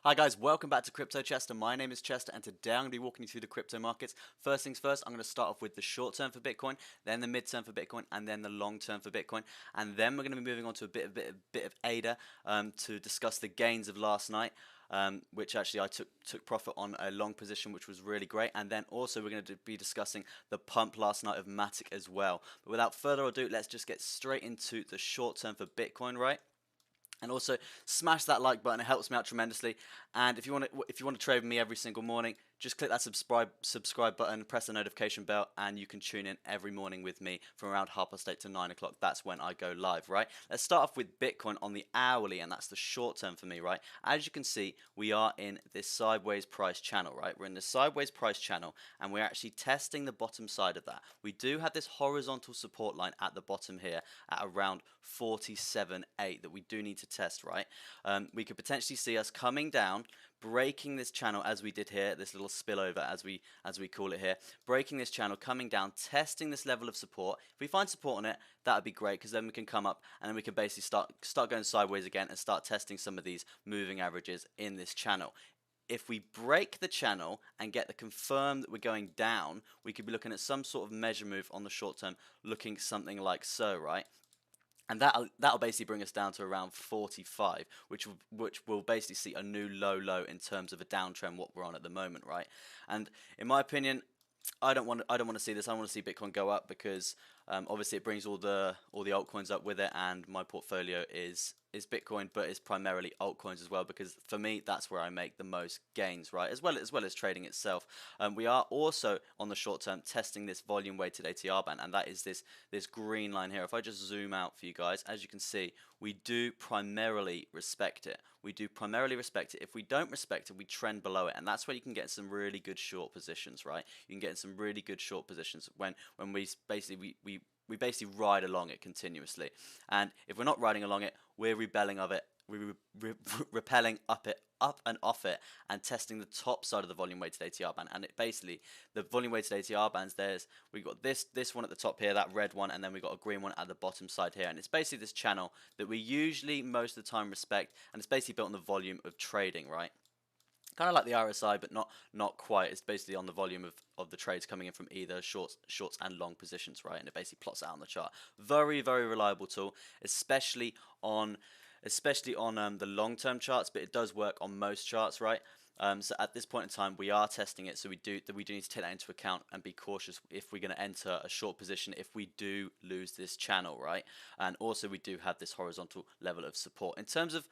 Hi guys, welcome back to Crypto Chester. My name is Chester and today I'm going to be walking you through the crypto markets. First things first, I'm going to start off with the short term for Bitcoin, then the mid term for Bitcoin, and then the long term for Bitcoin. And then we're going to be moving on to a bit of ADA to discuss the gains of last night. Which actually I took profit on a long position, which was really great. And then also we're going to be discussing the pump last night of Matic as well. But without further ado, let's just get straight into the short term for Bitcoin, right? And also smash that like button; it helps me out tremendously. And if you want to trade with me every single morning, just click that subscribe button, press the notification bell, and you can tune in every morning with me from around 8:30 to 9 o'clock. That's when I go live, right? Let's start off with Bitcoin on the hourly, and that's the short term for me, right? As you can see, we are in this sideways price channel, right? We're in the sideways price channel, and we're actually testing the bottom side of that. We do have this horizontal support line at the bottom here at around 47.8 that we do need to test, right? We could potentially see us coming down, breaking this channel as we did here, this little spillover as we call it here, breaking this channel, coming down, testing this level of support. If we find support on it, that would be great because then we can come up and then we can basically start going sideways again and start testing some of these moving averages in this channel. If we break the channel and get the confirm that we're going down, we could be looking at some sort of measure move on the short term, looking something like so, right? And that'll basically bring us down to around 45, which will basically see a new low in terms of a downtrend what we're on at the moment, right? And in my opinion, I don't want to see this. I want to see Bitcoin go up because obviously it brings all the altcoins up with it, and my portfolio is Bitcoin, but it's primarily altcoins as well because for me that's where I make the most gains, right? As well as trading itself. We are also on the short term testing this volume weighted ATR band, and that is this green line here. If I just zoom out for you guys, as you can see, we do primarily respect it. We do primarily respect it. If we don't respect it, we trend below it, and that's where you can get some really good short positions, right? You can get in some really good short positions when we basically ride along it continuously. And if we're not riding along it, we're rebelling of it. We're repelling up and off it, and testing the top side of the volume weighted ATR band. And it basically, the volume weighted ATR bands, we've got this one at the top here, that red one, and then we've got a green one at the bottom side here. And it's basically this channel that we usually most of the time respect, and it's basically built on the volume of trading, right? Kind of like the RSI, but not quite. It's basically on the volume of the trades coming in from either shorts and long positions, right? And it basically plots out on the chart. Very reliable tool, especially on the long-term charts, but it does work on most charts, right? So at this point in time, we are testing it, so we do need to take that into account and be cautious if we're going to enter a short position if we do lose this channel, right? And also we do have this horizontal level of support. In terms of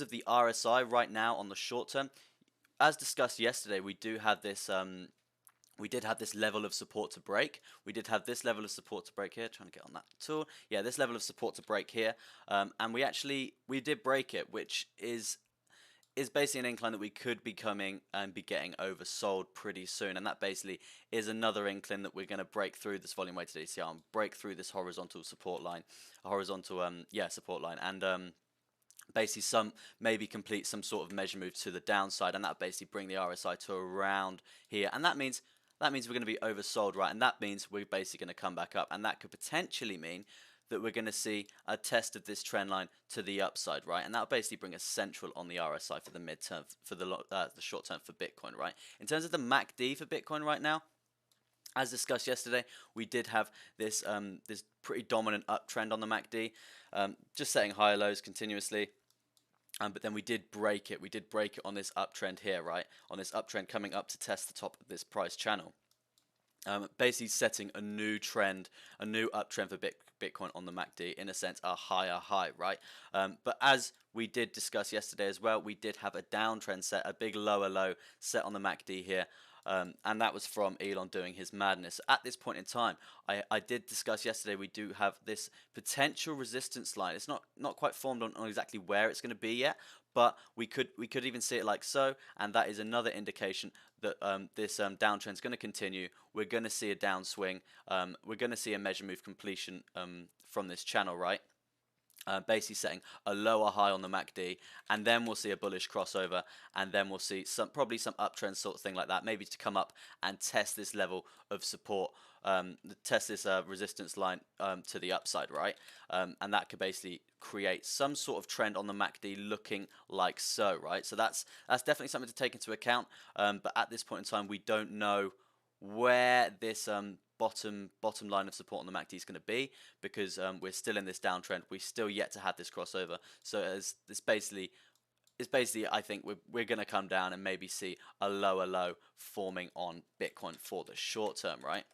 the RSI right now on the short term, as discussed yesterday, we do have this. We did have this level of support to break. We did have this level of support to break here. Trying to get on that tool. Yeah, this level of support to break here, and we did break it, which is basically an incline that we could be coming and be getting oversold pretty soon, and that basically is another incline that we're going to break through this volume weighted ATR and break through this horizontal support line, support line, and basically maybe complete some sort of measure move to the downside, and that basically bring the RSI to around here, and that means we're going to be oversold, right? And that means we're basically going to come back up, and that could potentially mean that we're going to see a test of this trend line to the upside, right? And that'll basically bring us central on the RSI for the midterm, for the short term for Bitcoin, right? In terms of the MACD for Bitcoin right now, as discussed yesterday, we did have this this pretty dominant uptrend on the MACD, just setting higher lows continuously. But then we did break it. We did break it on this uptrend here, right? On this uptrend coming up to test the top of this price channel. Basically setting a new trend, a new uptrend for Bitcoin on the MACD, in a sense, a higher high, right? But as we did discuss yesterday as well, we did have a downtrend set, a big lower low set on the MACD here. And that was from Elon doing his madness. At this point in time, I did discuss yesterday, we do have this potential resistance line. It's not quite formed on exactly where it's going to be yet, but we could even see it like so, and that is another indication that this downtrend is going to continue. We're going to see a downswing. We're going to see a measure move completion from this channel, right? basically setting a lower high on the MACD, and then we'll see a bullish crossover, and then we'll see probably some uptrend sort of thing like that, maybe to come up and test this level of support, test this resistance line to the upside, right? And that could basically create some sort of trend on the MACD looking like so, right? So that's definitely something to take into account, but at this point in time, we don't know where this bottom line of support on the MACD is going to be, because we're still in this downtrend. We still yet to have this crossover. So as this basically I think we're going to come down and maybe see a lower low forming on Bitcoin for the short term, right?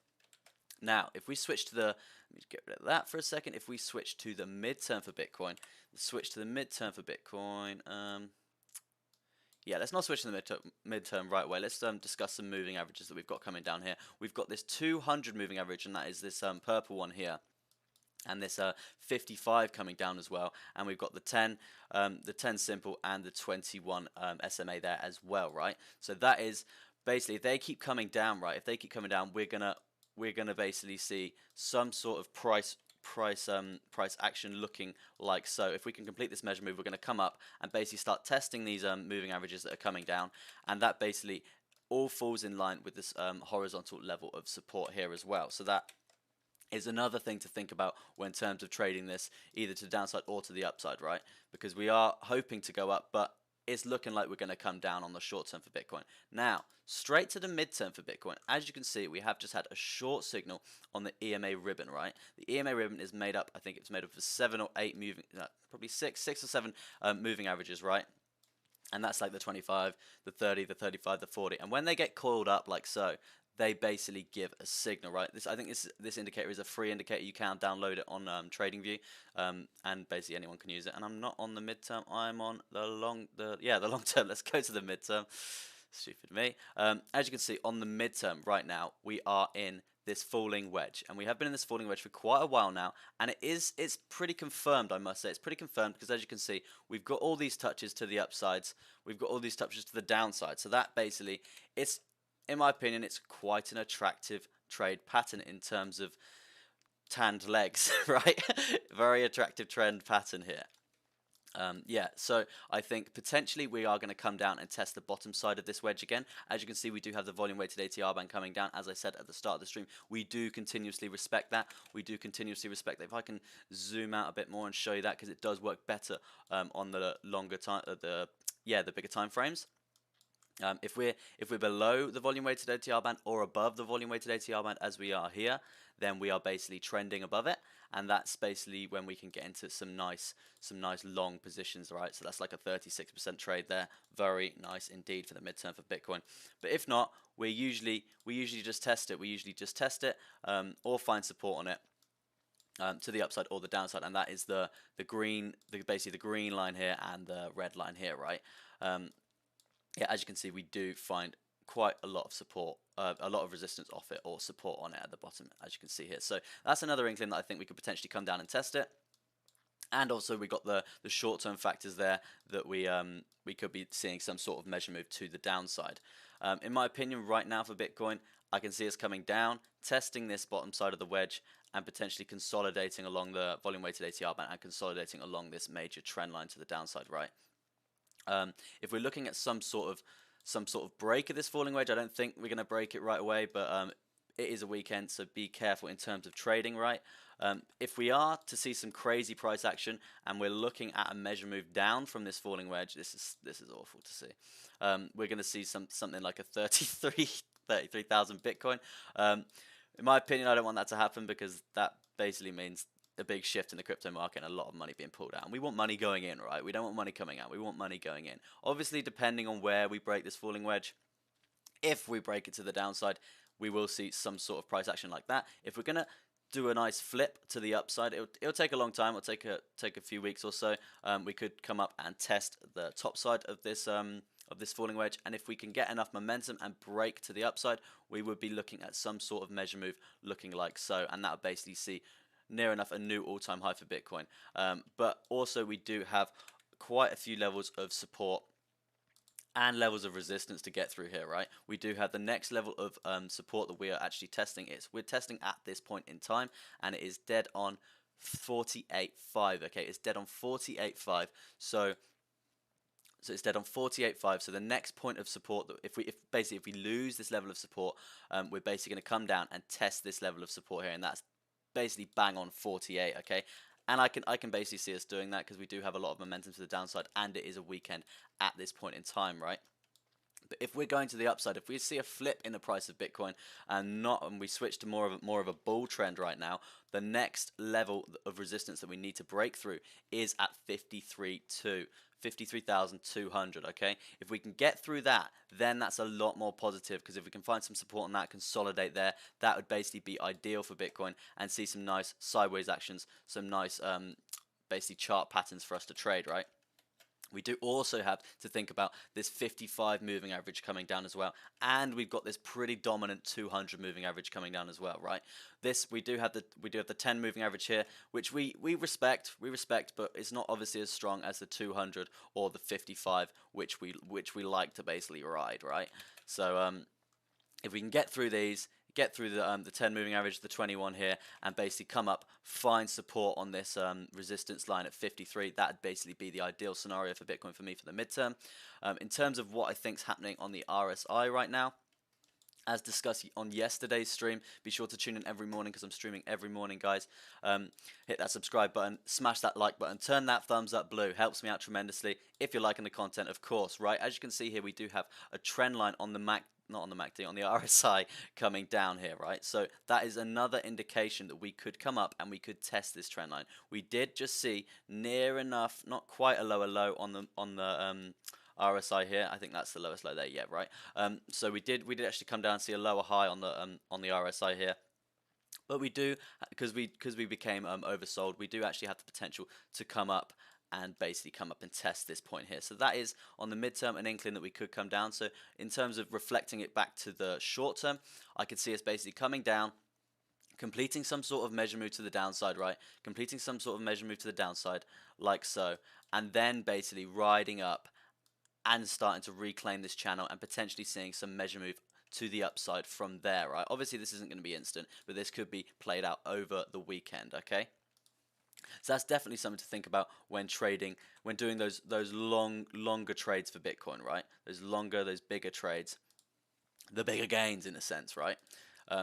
Now, if we switch to the, let me get rid of that for a second. If we switch to the midterm for Bitcoin, yeah, let's not switch to the midterm right away. Let's discuss some moving averages that we've got coming down here. We've got this 200 moving average, and that is this purple one here, and this 55 coming down as well. And we've got the 10 simple, and the 21 SMA there as well, right? So that is basically, if they keep coming down, right? If they keep coming down, we're gonna basically see some sort of price action looking like so. If we can complete this measure move, we're going to come up and basically start testing these moving averages that are coming down, and that basically all falls in line with this horizontal level of support here as well. So that is another thing to think about when in terms of trading this either to the downside or to the upside, right? Because we are hoping to go up, but it's looking like we're going to come down on the short term for Bitcoin. Now, straight to the midterm for Bitcoin. As you can see, we have just had a short signal on the EMA ribbon, right? The EMA ribbon is made up, I think it's made up of 7 or 8 moving, probably 6 or 7 moving averages, right? And that's like the 25, the 30, the 35, the 40. And when they get coiled up like so, they basically give a signal, right? I think this indicator is a free indicator. You can download it on TradingView, and basically anyone can use it. And I'm not on the midterm. I'm on the long term. Let's go to the midterm. Stupid me. As you can see on the midterm right now, we are in this falling wedge, and we have been in this falling wedge for quite a while now, and it's pretty confirmed, I must say. It's pretty confirmed because, as you can see, we've got all these touches to the upsides, we've got all these touches to the downside. So that basically, it's, in my opinion, it's quite an attractive trade pattern in terms of tanned legs, right? Very attractive trend pattern here. Yeah, so I think potentially we are going to come down and test the bottom side of this wedge again. As you can see, we do have the volume weighted ATR band coming down. As I said at the start of the stream, we do continuously respect that. If I can zoom out a bit more and show you that, because it does work better on the longer time, the bigger time frames. If we're below the volume weighted ATR band or above the volume weighted ATR band as we are here, then we are basically trending above it, and that's basically when we can get into some nice long positions, right? So that's like a 36% trade there. Very nice indeed for the midterm for Bitcoin. But if not, we usually just test it. Or find support on it. To the upside or the downside, and that is basically the green line here and the red line here, right? Yeah, as you can see, we do find quite a lot of support, a lot of resistance off it or support on it at the bottom, as you can see here. So that's another inkling that I think we could potentially come down and test it. And also we got the short-term factors there that we could be seeing some sort of measure move to the downside. In my opinion, right now for Bitcoin, I can see us coming down, testing this bottom side of the wedge, and potentially consolidating along the volume-weighted ATR band and consolidating along this major trend line to the downside, right? If we're looking at some sort of break of this falling wedge, I don't think we're going to break it right away, but it is a weekend, so be careful in terms of trading, right? If we are to see some crazy price action and we're looking at a measure move down from this falling wedge, this is awful to see. We're going to see something like a 33,000 Bitcoin. In my opinion, I don't want that to happen, because that basically means a big shift in the crypto market and a lot of money being pulled out. And we want money going in, right? We don't want money coming out. We want money going in. Obviously, depending on where we break this falling wedge, if we break it to the downside, we will see some sort of price action like that. If we're going to do a nice flip to the upside, it'll take a long time. It'll take a few weeks or so. We could come up and test the top side of this falling wedge, and if we can get enough momentum and break to the upside, we would be looking at some sort of measure move looking like so, and that would basically see near enough a new all-time high for Bitcoin. But also we do have quite a few levels of support and levels of resistance to get through here, right? We do have the next level of support that we are actually testing. We're testing at this point in time, and it is dead on 48.5. Okay, it's dead on 48.5. So it's dead on 48.5. So the next point of support, that if we lose this level of support, we're basically going to come down and test this level of support here, and that's basically bang on 48. Okay, and I can basically see us doing that because we do have a lot of momentum to the downside, and it is a weekend at this point in time, right? But if we're going to the upside, if we see a flip in the price of Bitcoin and we switch to more of a bull trend right now, the next level of resistance that we need to break through is at 53,200. Okay, if we can get through that, then that's a lot more positive, because if we can find some support on that, consolidate there, that would basically be ideal for Bitcoin, and see some nice sideways actions, some nice basically chart patterns for us to trade, right? We do also have to think about this 55 moving average coming down as well, and we've got this pretty dominant 200 moving average coming down as well, right? This we do have the 10 moving average here, which we respect, but it's not obviously as strong as the 200 or the 55, which we like to basically ride, right? So if we can get through these, get through the 10 moving average, the 21 here, and basically come up, find support on this resistance line at 53, that'd basically be the ideal scenario for Bitcoin for me for the midterm. In terms of what I think's happening on the RSI right now, as discussed on yesterday's stream, be sure to tune in every morning, because I'm streaming every morning, guys. Hit that subscribe button, smash that like button, turn that thumbs up blue, helps me out tremendously if you're liking the content, of course, right? As you can see here, we do have a trend line on the not on the MACD, on the RSI coming down here, right? So that is another indication that we could come up and we could test this trend line. We did just see near enough, not quite a lower low on the RSI here. I think that's the lowest low there, yeah, right? So we did actually come down and see a lower high on the RSI here. But we do, because we became oversold, we do actually have the potential to come up and basically come up and test this point here. So that is on the midterm an inkling that we could come down. So in terms of reflecting it back to the short term, I could see us basically coming down, completing some sort of measure move to the downside, right? Completing some sort of measure move to the downside, like so, and then basically riding up and starting to reclaim this channel and potentially seeing some measure move to the upside from there, right? Obviously this isn't going to be instant, but this could be played out over the weekend, okay? So that's definitely something to think about when trading, when doing those longer trades for Bitcoin, right? Those bigger trades, the bigger gains in a sense, right?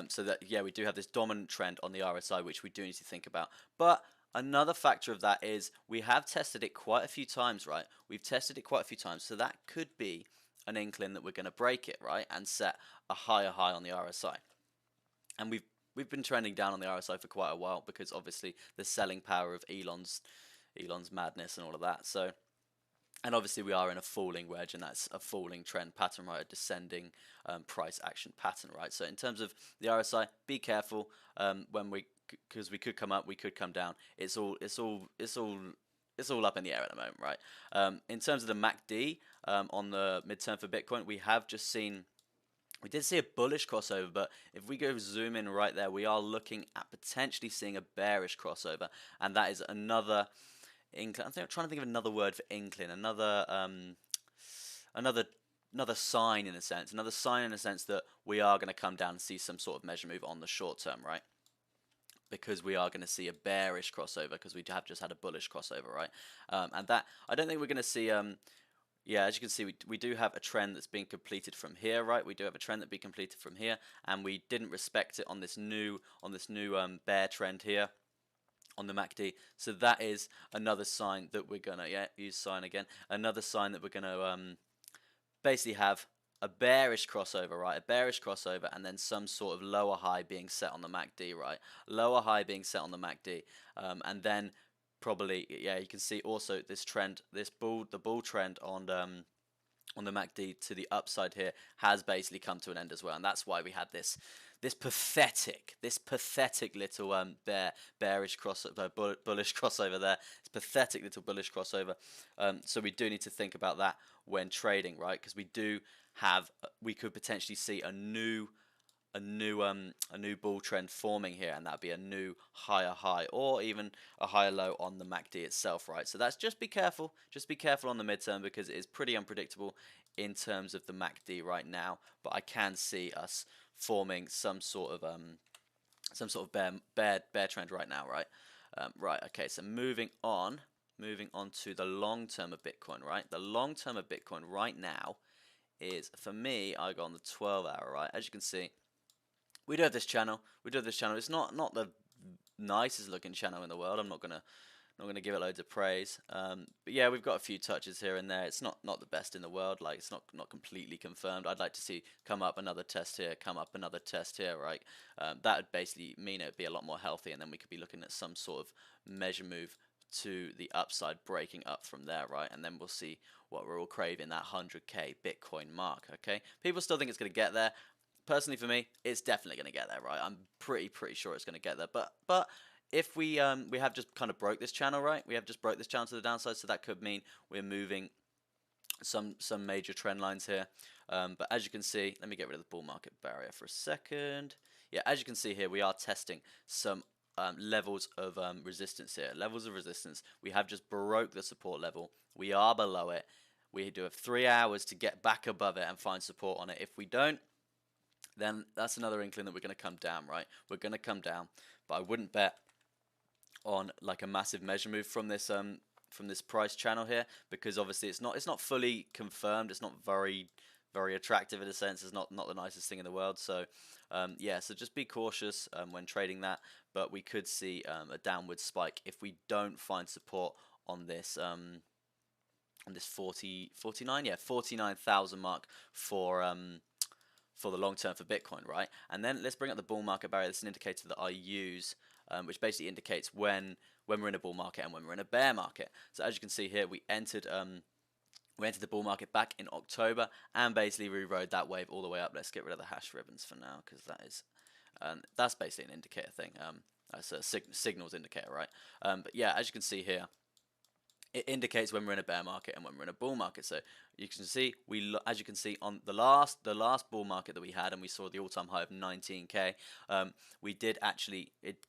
So that, yeah, we do have this dominant trend on the RSI, which we do need to think about. But another factor of that is we have tested it quite a few times, right? We've tested it quite a few times, so that could be an inkling that we're going to break it, right, and set a higher high on the RSI. And we've been trending down on the RSI for quite a while, because obviously the selling power of Elon's madness and all of that. So, and obviously we are in a falling wedge, and that's a falling trend pattern, right? A descending price action pattern, right? So in terms of the RSI, be careful because we could come up, we could come down. It's all up in the air at the moment, right? In terms of the MACD on the midterm for Bitcoin, we did see a bullish crossover, but if we go zoom in right there, we are looking at potentially seeing a bearish crossover, and that is another inkling. I'm trying to think of another word for inkling. Another sign in a sense. Another sign in a sense that we are going to come down and see some sort of measure move on the short term, right? Because we are going to see a bearish crossover, because we have just had a bullish crossover, right? And that, I don't think we're going to see. Yeah, as you can see, we do have a trend that's being completed from here, right? We do have a trend that be completed from here, and we didn't respect it on this new bear trend here on the MACD. So that is another sign that we're gonna use sign again. Another sign that we're gonna basically have a bearish crossover, right? A bearish crossover, and then some sort of lower high being set on the MACD, right? Lower high being set on the MACD, and then probably, yeah, you can see also this trend, the bull trend on the MACD to the upside here has basically come to an end as well, and that's why we had this pathetic little bullish crossover there. It's pathetic little bullish crossover. So we do need to think about that when trading, right? Because we could potentially see a new bull trend forming here, and that'd be a new higher high or even a higher low on the MACD itself, right? So that's just be careful on the midterm, because it is pretty unpredictable in terms of the MACD right now. But I can see us forming some sort of bear trend right now, right? Right, okay, so moving on to the long term of Bitcoin, right? The long term of Bitcoin right now is, for me, I go on the 12-hour, right? As you can see, we do have this channel. It's not the nicest looking channel in the world. I'm not gonna give it loads of praise. But yeah, we've got a few touches here and there. It's not the best in the world. Like, it's not completely confirmed. I'd like to see come up another test here, come up another test here, right? That would basically mean it would be a lot more healthy, and then we could be looking at some sort of measure move to the upside, breaking up from there, right? And then we'll see what we're all craving, that 100k Bitcoin mark. Okay, people still think it's gonna get there. Personally, for me, it's definitely going to get there, right? I'm pretty sure it's going to get there. But if we have just kind of broke this channel, right? We have just broke this channel to the downside, so that could mean we're moving some major trend lines here. But as you can see, let me get rid of the bull market barrier for a second. Yeah, as you can see here, we are testing some levels of resistance here. Levels of resistance. We have just broke the support level. We are below it. We do have 3 hours to get back above it and find support on it. If we don't, then that's another inkling that we're going to come down, right? We're going to come down, but I wouldn't bet on like a massive measure move from this price channel here, because obviously it's not fully confirmed. It's not very attractive in a sense. It's not the nicest thing in the world. So yeah, so just be cautious when trading that. But we could see a downward spike if we don't find support on this 49,000 mark for the long term for Bitcoin, right? And then let's bring up the bull market barrier. This is an indicator that I use, which basically indicates when we're in a bull market and when we're in a bear market. So as you can see here, we entered the bull market back in October and basically rode that wave all the way up. Let's get rid of the hash ribbons for now, because that's basically an indicator thing. That's a signals indicator, right? But yeah, as you can see here, it indicates when we're in a bear market and when we're in a bull market. So you can see, as you can see on the last bull market that we had, and we saw the all-time high of 19k. We did actually, it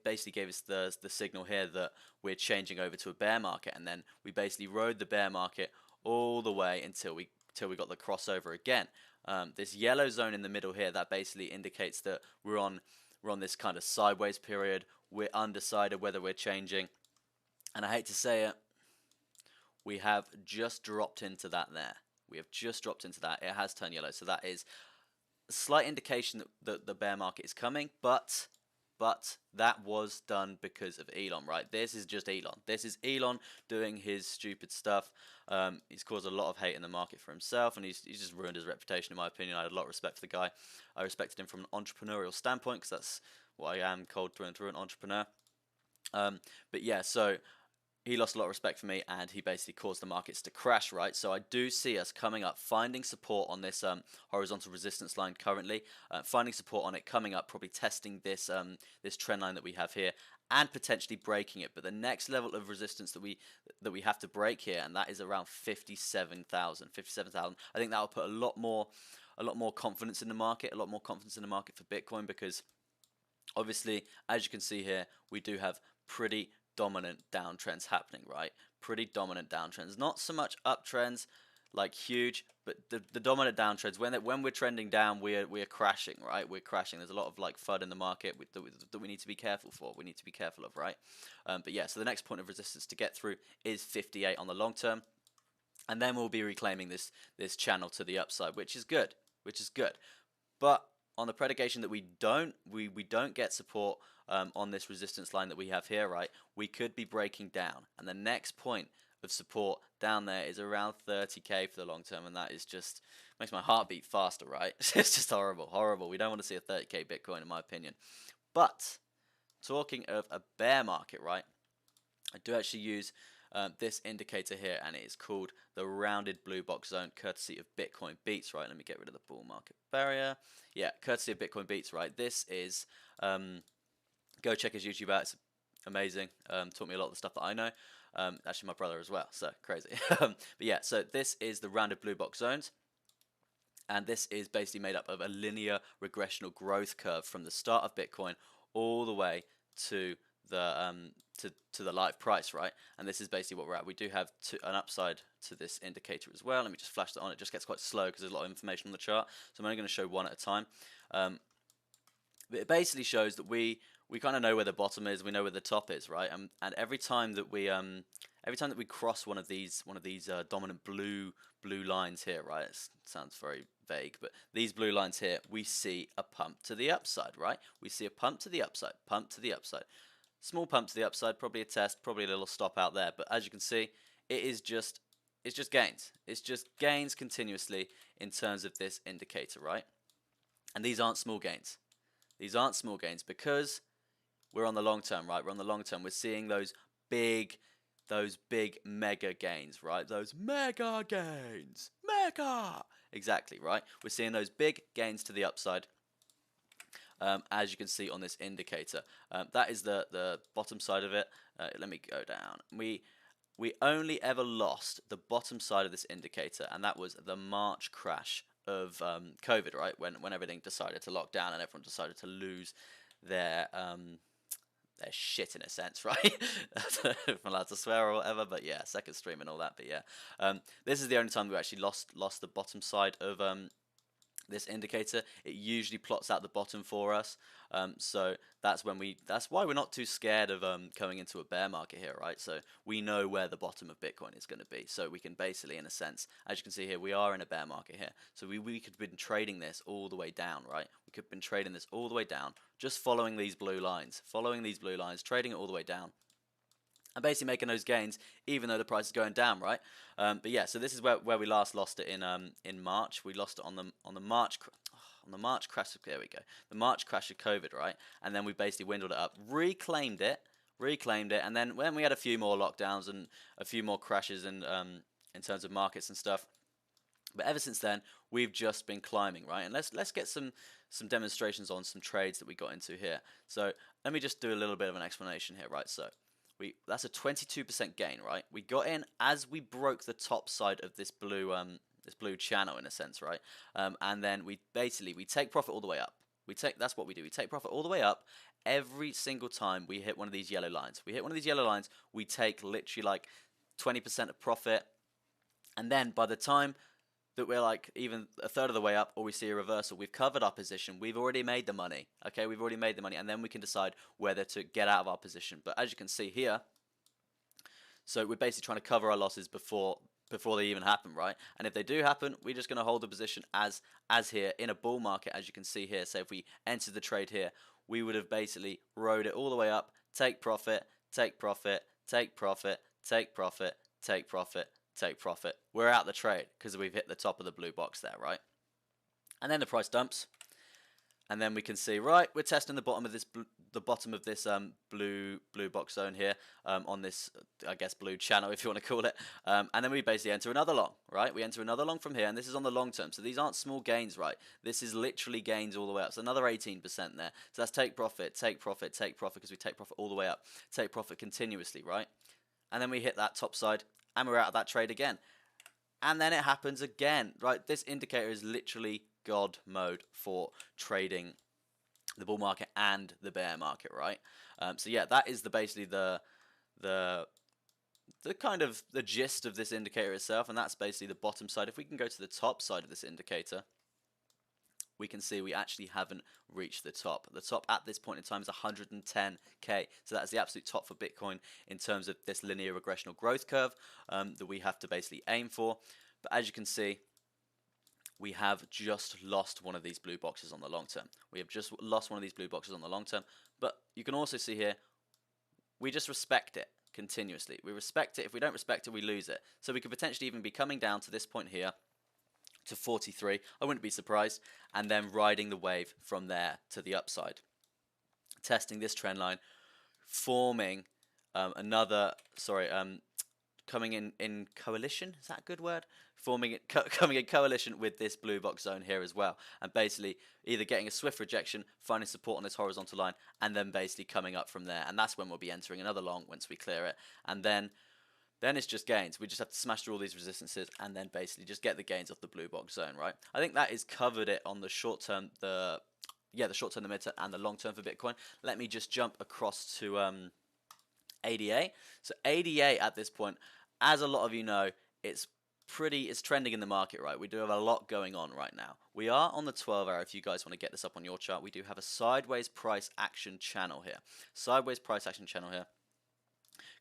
basically gave us the signal here that we're changing over to a bear market, and then we basically rode the bear market all the way until we got the crossover again. This yellow zone in the middle here, that basically indicates that we're on this kind of sideways period. We're undecided whether we're changing. And I hate to say it, we have just dropped into that there. We have just dropped into that. It has turned yellow. So that is a slight indication that the bear market is coming. But that was done because of Elon, right? This is just Elon. This is Elon doing his stupid stuff. He's caused a lot of hate in the market for himself, and he's just ruined his reputation, in my opinion. I had a lot of respect for the guy. I respected him from an entrepreneurial standpoint, because that's what I am, cold through and through, an entrepreneur. But yeah, so he lost a lot of respect for me, and he basically caused the markets to crash, right? So I do see us coming up, finding support on this horizontal resistance line currently, finding support on it, coming up, probably testing this this trend line that we have here, and potentially breaking it. But the next level of resistance that we have to break here, and that is around 57,000. I think that will put a lot more confidence in the market, for Bitcoin, because obviously, as you can see here, we do have pretty dominant downtrends happening, right? Pretty dominant downtrends. Not so much uptrends, like huge, but the dominant downtrends. When we're trending down, we're crashing, right? We're crashing. There's a lot of like FUD in the market that we need to be careful for. We need to be careful of, right? But yeah, so the next point of resistance to get through is 58 on the long term, and then we'll be reclaiming this channel to the upside, which is good. But on the predication that we don't get support on this resistance line that we have here, right, we could be breaking down, and the next point of support down there is around 30k for the long term, and that is just makes my heart beat faster, right? It's just horrible. We don't want to see a 30k Bitcoin, in my opinion. But talking of a bear market, right, I do actually use this indicator here, and it is called the rounded blue box zone, courtesy of Bitcoin Beats, right? Let me get rid of the bull market barrier. Yeah, courtesy of Bitcoin Beats, right? This is go check his YouTube out. It's amazing. Taught me a lot of the stuff that I know. Actually, my brother as well. So crazy. But yeah, so this is the rounded blue box zones, and this is basically made up of a linear regressional growth curve from the start of Bitcoin all the way to the live price, right? And this is basically what we're at. We do have an upside to this indicator as well. Let me just flash that on. It just gets quite slow because there's a lot of information on the chart, so I'm only going to show one at a time. But it basically shows that we we kind of know where the bottom is, we know where the top is, right? And every time that we cross one of these dominant blue lines here, right? It sounds very vague, but these blue lines here, we see a pump to the upside, right? We see a pump to the upside, pump to the upside. Small pump to the upside, probably a test, probably a little stop out there, but as you can see, it's just gains. It's just gains continuously in terms of this indicator, right? And these aren't small gains. These aren't small gains because we're on the long term, right? We're on the long term. We're seeing those big mega gains, right? Those mega gains. Mega! Exactly, right? We're seeing those big gains to the upside. As you can see on this indicator. That is the bottom side of it. Let me go down. We only ever lost the bottom side of this indicator, and that was the March crash of COVID, right? When everything decided to lock down and everyone decided to lose their shit in a sense, right? I don't know if I'm allowed to swear or whatever, but yeah, second stream and all that. But yeah, this is the only time we actually lost the bottom side of this indicator. It usually plots out the bottom for us, so that's why we're not too scared of coming into a bear market here, right? So we know where the bottom of Bitcoin is going to be, so we can basically, in a sense, as you can see here, we are in a bear market here, so we could have been trading this all the way down, right? We could have been trading this all the way down, just following these blue lines, trading it all the way down, and basically making those gains even though the price is going down, right? But yeah, so this is where we last lost it in March. We lost it on the March crash. There we go. The March crash of COVID, right? And then we basically windled it up, reclaimed it, and then when we had a few more lockdowns and a few more crashes in terms of markets and stuff. But ever since then, we've just been climbing, right? And let's get some demonstrations on some trades that we got into here. So let me just do a little bit of an explanation here, right? So that's a 22% gain, right? We got in as we broke the top side of this blue channel in a sense, right? And then we take profit all the way up. That's what we do. We take profit all the way up every single time we hit one of these yellow lines. We take literally like 20% of profit, and then by the time that we're like even a third of the way up, or we see a reversal, we've covered our position, we've already made the money, okay? We've already made the money, and then we can decide whether to get out of our position. But as you can see here, so we're basically trying to cover our losses before they even happen, right? And if they do happen, we're just going to hold the position as here in a bull market, as you can see here. So if we entered the trade here, we would have basically rode it all the way up, take profit, take profit, take profit, take profit, take profit, take profit. We're out the trade because we've hit the top of the blue box there, right? And then the price dumps, and then we can see, right, we're testing the bottom of this blue box zone here on this, I guess, blue channel, if you want to call it, and then we basically enter another long, right? We enter another long from here, and this is on the long term, so these aren't small gains, right? This is literally gains all the way up, so another 18% there. So that's take profit, take profit, take profit, because we take profit all the way up, take profit continuously, right? And then we hit that top side, and we're out of that trade again. And then it happens again, right? This indicator is literally God mode for trading the bull market and the bear market, right? So yeah, that is basically the kind of the gist of this indicator itself, and that's basically the bottom side. If we can go to the top side of this indicator, we can see we actually haven't reached the top. The top at this point in time is 110k. So that's the absolute top for Bitcoin in terms of this linear regressional growth curve that we have to basically aim for. But as you can see, we have just lost one of these blue boxes on the long term. But you can also see here, we just respect it continuously. We respect it. If we don't respect it, we lose it. So we could potentially even be coming down to this point here, to 43, I wouldn't be surprised, and then riding the wave from there to the upside, testing this trend line, forming coming in coalition, is that a good word? Coming in coalition with this blue box zone here as well, and basically either getting a swift rejection, finding support on this horizontal line, and then basically coming up from there, and that's when we'll be entering another long once we clear it, and then it's just gains. We just have to smash through all these resistances and then basically just get the gains off the blue box zone, right? I think that is covered it on the short term, the short term, the mid term, and the long term for Bitcoin. Let me just jump across to ADA. So ADA at this point, as a lot of you know, it's it's trending in the market, right? We do have a lot going on right now. We are on the 12 hour. If you guys want to get this up on your chart, we do have a sideways price action channel here. Sideways price action channel here.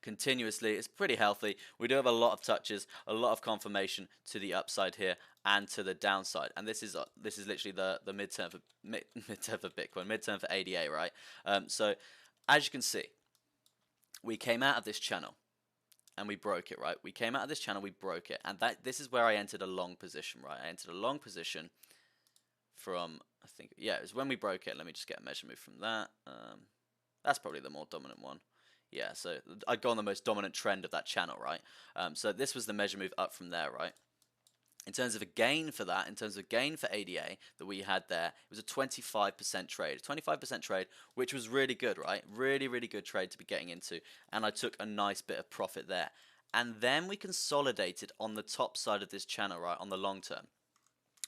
Continuously, it's pretty healthy. We do have a lot of touches, a lot of confirmation to the upside here and to the downside. And this is literally the midterm for midterm for Bitcoin, midterm for ADA, right? So as you can see, we came out of this channel and we broke it, right? We came out of this channel, we broke it, and this is where I entered a long position, right? I entered a long position from, I think, yeah, it was when we broke it. Let me just get a measure move from that. That's probably the more dominant one. Yeah, so I'd go on the most dominant trend of that channel, right? So this was the measure move up from there, right? In terms of a gain for that, in terms of gain for ADA that we had there, it was a 25% trade. 25% trade, which was really good, right? Really, really good trade to be getting into. And I took a nice bit of profit there. And then we consolidated on the top side of this channel, right, on the long term.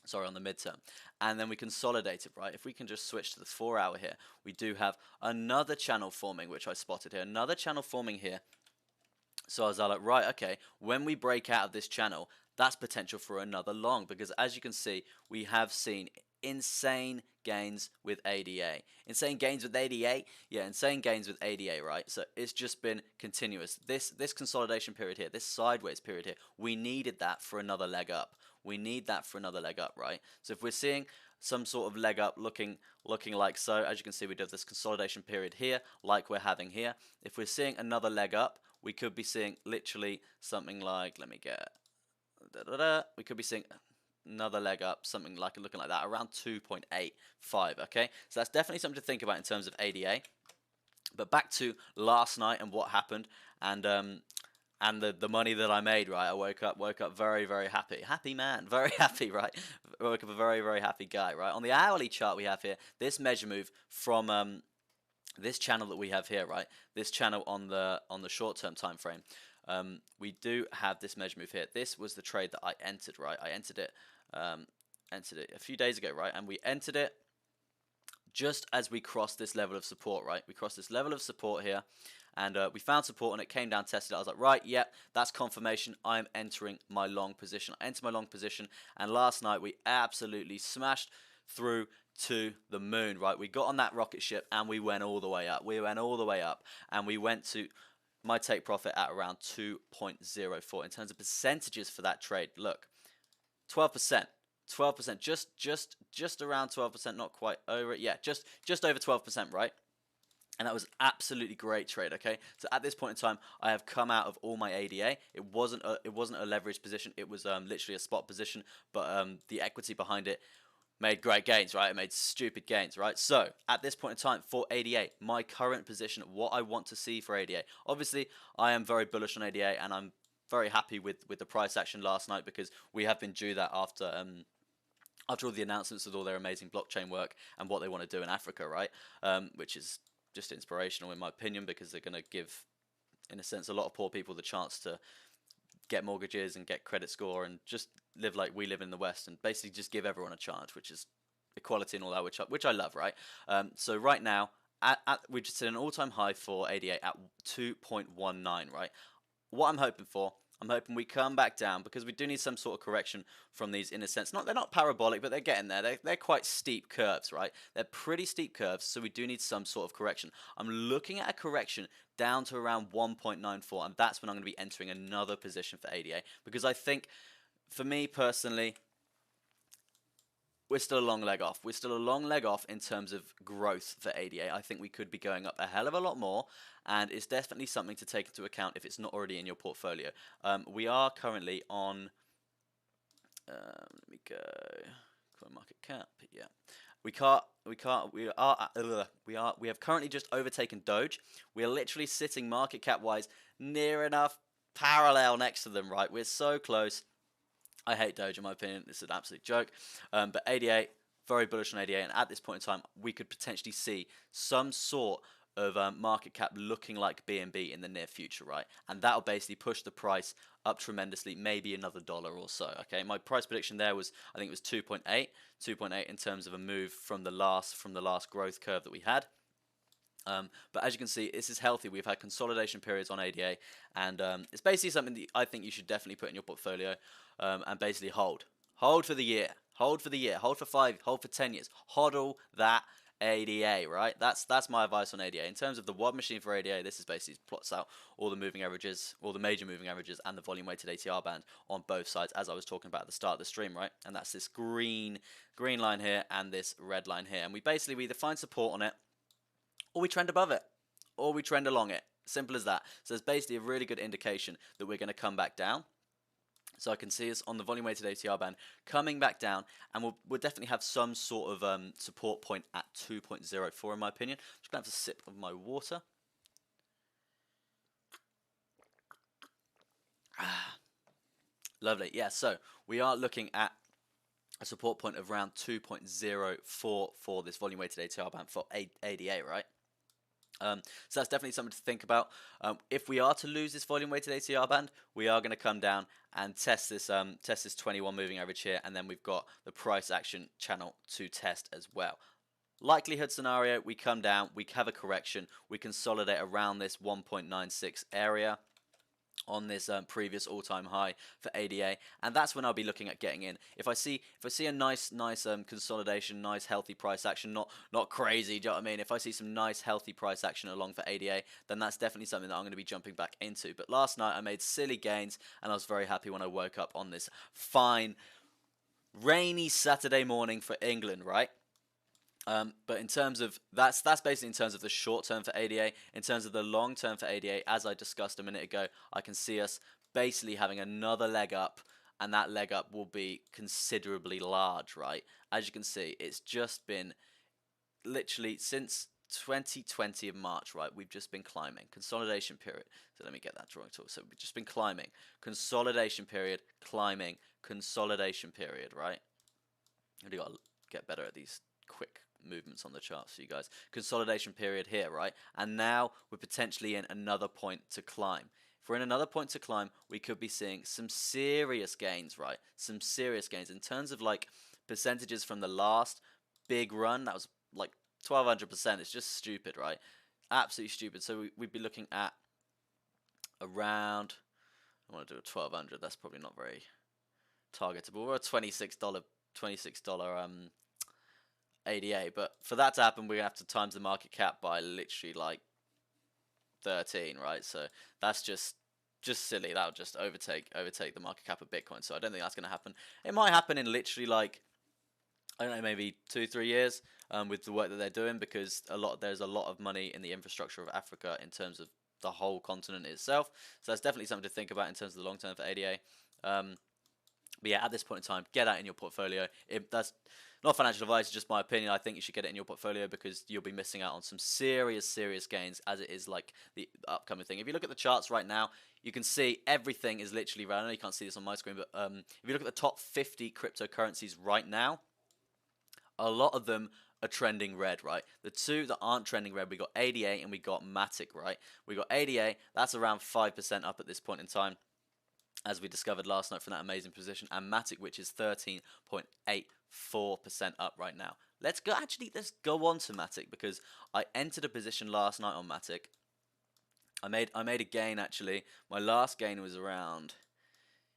Sorry, on the midterm. And then we consolidated, right? If we can just switch to the 4 hour here, we do have another channel forming, which I spotted here. Another channel forming here. So I was like, right, okay, when we break out of this channel, that's potential for another long, because as you can see, we have seen insane gains with ADA. Insane gains with ADA? Yeah, insane gains with ADA, right? So it's just been continuous. This consolidation period here, this sideways period here, we needed that for another leg up. We need that for another leg up, right? So if we're seeing some sort of leg up looking like so, as you can see, we do have this consolidation period here, like we're having here. If we're seeing another leg up, we could be seeing literally something like, let me get, we could be seeing another leg up, something like looking like that, around 2.85, okay? So that's definitely something to think about in terms of ADA. But back to last night and what happened, and the money that I made, right? I woke up very, very happy. Happy man, very happy, right? I woke up a very, very happy guy, right? On the hourly chart we have here, this measure move from this channel that we have here, right? This channel on the short-term time frame. We do have this measure move here. This was the trade that I entered, right? I entered it a few days ago, right? And we entered it just as we crossed this level of support, right? We crossed this level of support here, and we found support, and it came down, tested it. I was like, right, yep, that's confirmation. I'm entering my long position. I entered my long position, and last night we absolutely smashed through to the moon, right? We got on that rocket ship, and we went all the way up. We went all the way up, and we went to my take profit at around 2.04. In terms of percentages for that trade, look, 12%. 12%, just around 12%, not quite over it. Yeah, just over 12%, right? And that was absolutely great trade, okay? So at this point in time, I have come out of all my ADA. It wasn't a leveraged position. It was literally a spot position, but the equity behind it made great gains, right? It made stupid gains, right? So at this point in time for ADA, my current position, what I want to see for ADA. Obviously, I am very bullish on ADA, and I'm very happy with the price action last night, because we have been due that after all the announcements with all their amazing blockchain work and what they want to do in Africa, right? Which is just inspirational in my opinion, because they're going to give, in a sense, a lot of poor people the chance to get mortgages and get credit score and just live like we live in the West, and basically just give everyone a chance, which is equality and all that, which I love, right? So right now, we just hit an all-time high for ADA at 2.19, right? What I'm hoping for, I'm hoping we come back down, because we do need some sort of correction from these, in a sense. They're not parabolic, but they're getting there. They're quite steep curves, right? They're pretty steep curves, so we do need some sort of correction. I'm looking at a correction down to around 1.94, and that's when I'm going to be entering another position for ADA, because I think, for me personally, we're still a long leg off. We're still a long leg off in terms of growth for ADA. I think we could be going up a hell of a lot more, and it's definitely something to take into account if it's not already in your portfolio. We are currently on, let me go, coin market cap, yeah. We have currently just overtaken Doge. We are literally sitting market cap wise near enough parallel next to them, right? We're so close. I hate Doge, in my opinion. It's an absolute joke. But ADA, very bullish on ADA. And at this point in time, we could potentially see some sort of market cap looking like BNB in the near future, right? And that'll basically push the price up tremendously, maybe another dollar or so, okay? My price prediction there was, I think it was 2.8 in terms of a move from the last growth curve that we had. But as you can see, this is healthy. We've had consolidation periods on ADA, and it's basically something that I think you should definitely put in your portfolio, and basically hold. Hold for the year. Hold for the year. Hold for 5. Hold for 10 years. Hodl that ADA, right? That's my advice on ADA. In terms of the WOD machine for ADA, this is basically plots out all the moving averages, all the major moving averages, and the volume weighted ATR band on both sides, as I was talking about at the start of the stream, right? And that's this green line here and this red line here. And we either find support on it, or we trend above it, or we trend along it. Simple as that. So it's basically a really good indication that we're going to come back down. So I can see us on the volume weighted ATR band coming back down, and we'll definitely have some sort of support point at 2.04 in my opinion. I'm just going to have a sip of my water. Lovely. Yeah, so we are looking at a support point of around 2.04 for this volume weighted ATR band for ADA, right? So that's definitely something to think about. If we are to lose this volume weighted ATR band, we are going to come down and test this 21 moving average here, and then we've got the price action channel to test as well. Likelihood scenario, we come down, we have a correction, we consolidate around this 1.96 area on this previous all-time high for ADA, and that's when I'll be looking at getting in. If I see a nice consolidation, nice healthy price action, not crazy, do you know what I mean? If I see some nice healthy price action along for ADA, then that's definitely something that I'm going to be jumping back into. But last night I made silly gains, and I was very happy when I woke up on this fine rainy Saturday morning for England, right? But in terms of that's basically in terms of the short term for ADA. In terms of the long term for ADA, as I discussed a minute ago, I can see us basically having another leg up, and that leg up will be considerably large, right? As you can see, it's just been literally since 2020 of March, right? We've just been climbing. Consolidation period. So let me get that drawing tool. So we've just been climbing. Consolidation period, climbing, consolidation period, right? Really got to get better at these quick movements on the charts for you guys. Consolidation period here, right? And now we're potentially in another point to climb. If we're in another point to climb, we could be seeing some serious gains, right? Some serious gains in terms of like percentages from the last big run. That was like 1200%. It's just stupid, right? Absolutely stupid. So we'd be looking at around, I want to do a 1200. That's probably not very targetable. We're a $26 ADA, but for that to happen, we're gonna have to times the market cap by literally like 13, right? So that's just silly. That would just overtake the market cap of Bitcoin. So I don't think that's gonna happen. It might happen in literally like, I don't know, maybe 2-3 years with the work that they're doing, because there's a lot of money in the infrastructure of Africa in terms of the whole continent itself. So that's definitely something to think about in terms of the long term for ADA. But yeah, at this point in time, get that in your portfolio. That's not financial advice, it's just my opinion. I think you should get it in your portfolio because you'll be missing out on some serious gains, as it is like the upcoming thing. If you look at the charts right now, you can see everything is literally red. I know you can't see this on my screen, but if you look at the top 50 cryptocurrencies right now, a lot of them are trending red, right? The two that aren't trending red, we got ADA and we got MATIC, right? We got ADA, that's around 5% up at this point in time, as we discovered last night from that amazing position, and MATIC, which is 13.84% up right now. Let's go on to MATIC, because I entered a position last night on MATIC. I made a gain actually. My last gain was around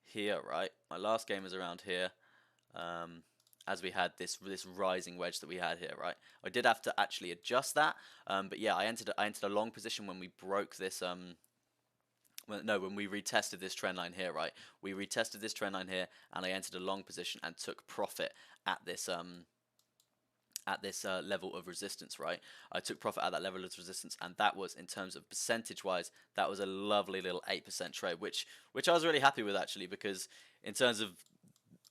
here, right? My last gain was around here. As we had this rising wedge that we had here, right? I did have to actually adjust that, but yeah, I entered a long position when we broke this when we retested this trend line here, right? We retested this trend line here, and I entered a long position and took profit at this level of resistance, right? I took profit at that level of resistance, and that was, in terms of percentage-wise, that was a lovely little 8% trade, which I was really happy with actually, because in terms of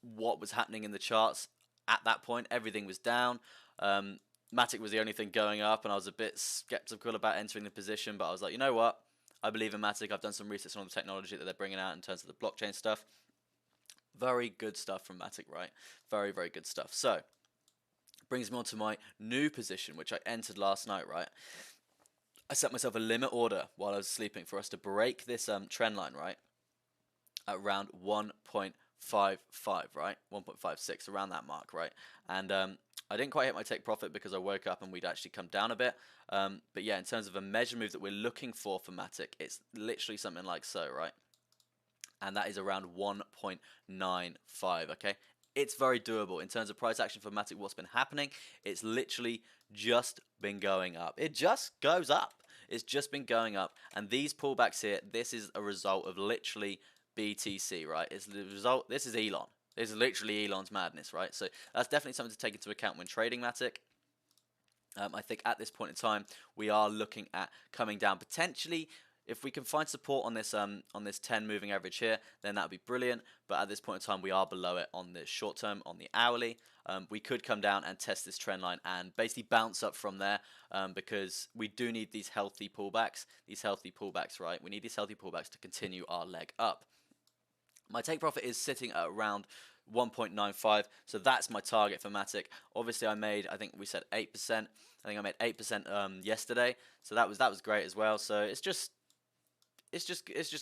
what was happening in the charts at that point, everything was down. MATIC was the only thing going up, and I was a bit skeptical about entering the position, but I was like, you know what? I believe in MATIC. I've done some research on the technology that they're bringing out in terms of the blockchain stuff. Very good stuff from MATIC, right? Very, very good stuff. So, brings me on to my new position, which I entered last night, right? I set myself a limit order while I was sleeping for us to break this trend line, right? At around 1.55, right? 1.56, around that mark, right? And I didn't quite hit my take profit because I woke up and we'd actually come down a bit. But yeah, in terms of a measure move that we're looking for Matic, it's literally something like so, right? And that is around 1.95, okay? It's very doable. In terms of price action for Matic, what's been happening, it's literally just been going up. It just goes up. It's just been going up. And these pullbacks here, this is a result of literally BTC, right? It's the result, this is Elon. This is literally Elon's madness, right? So that's definitely something to take into account when trading Matic. I think at this point in time, we are looking at coming down potentially. If we can find support on this 10 moving average here, then that would be brilliant. But at this point in time, we are below it on the short term, on the hourly. We could come down and test this trend line and basically bounce up from there, because we do need these healthy pullbacks. Right? We need these healthy pullbacks to continue our leg up. My take profit is sitting at around 1.95, so that's my target for Matic. Obviously, I think we said 8%. I think I made 8% yesterday, so that was great as well. So it's just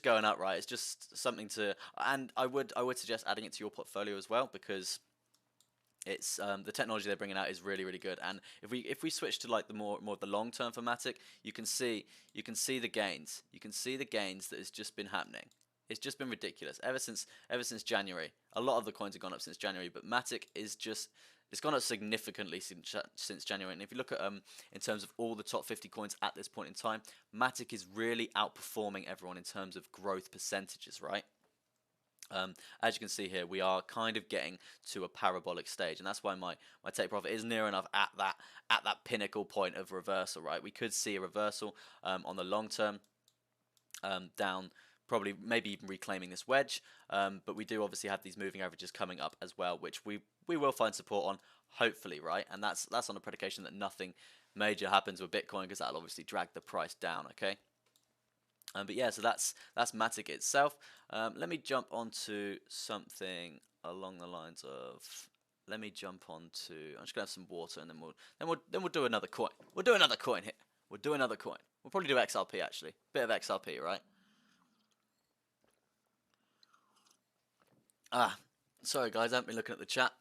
going up, right? It's just something to, and I would suggest adding it to your portfolio as well, because it's the technology they're bringing out is really good. And if we switch to like the more of the long term for Matic, you can see the gains. You can see the gains that has just been happening. It's just been ridiculous ever since January. A lot of the coins have gone up since January, but Matic is just, it's gone up significantly since January. And if you look at in terms of all the top 50 coins at this point in time, Matic is really outperforming everyone in terms of growth percentages, right? As you can see here, we are kind of getting to a parabolic stage, and that's why my take profit is near enough at that pinnacle point of reversal, right? We could see a reversal on the long term, down, probably maybe even reclaiming this wedge, but we do obviously have these moving averages coming up as well, which we will find support on, hopefully, right? And that's on the predication that nothing major happens with Bitcoin, because that'll obviously drag the price down, okay? But yeah, so that's Matic itself. Let me jump onto something along the lines of, I'm just gonna have some water, and then we'll do another coin. We'll do another coin here. We'll do another coin. We'll probably do XRP actually. Bit of XRP, right? Sorry guys, I haven't been looking at the chat.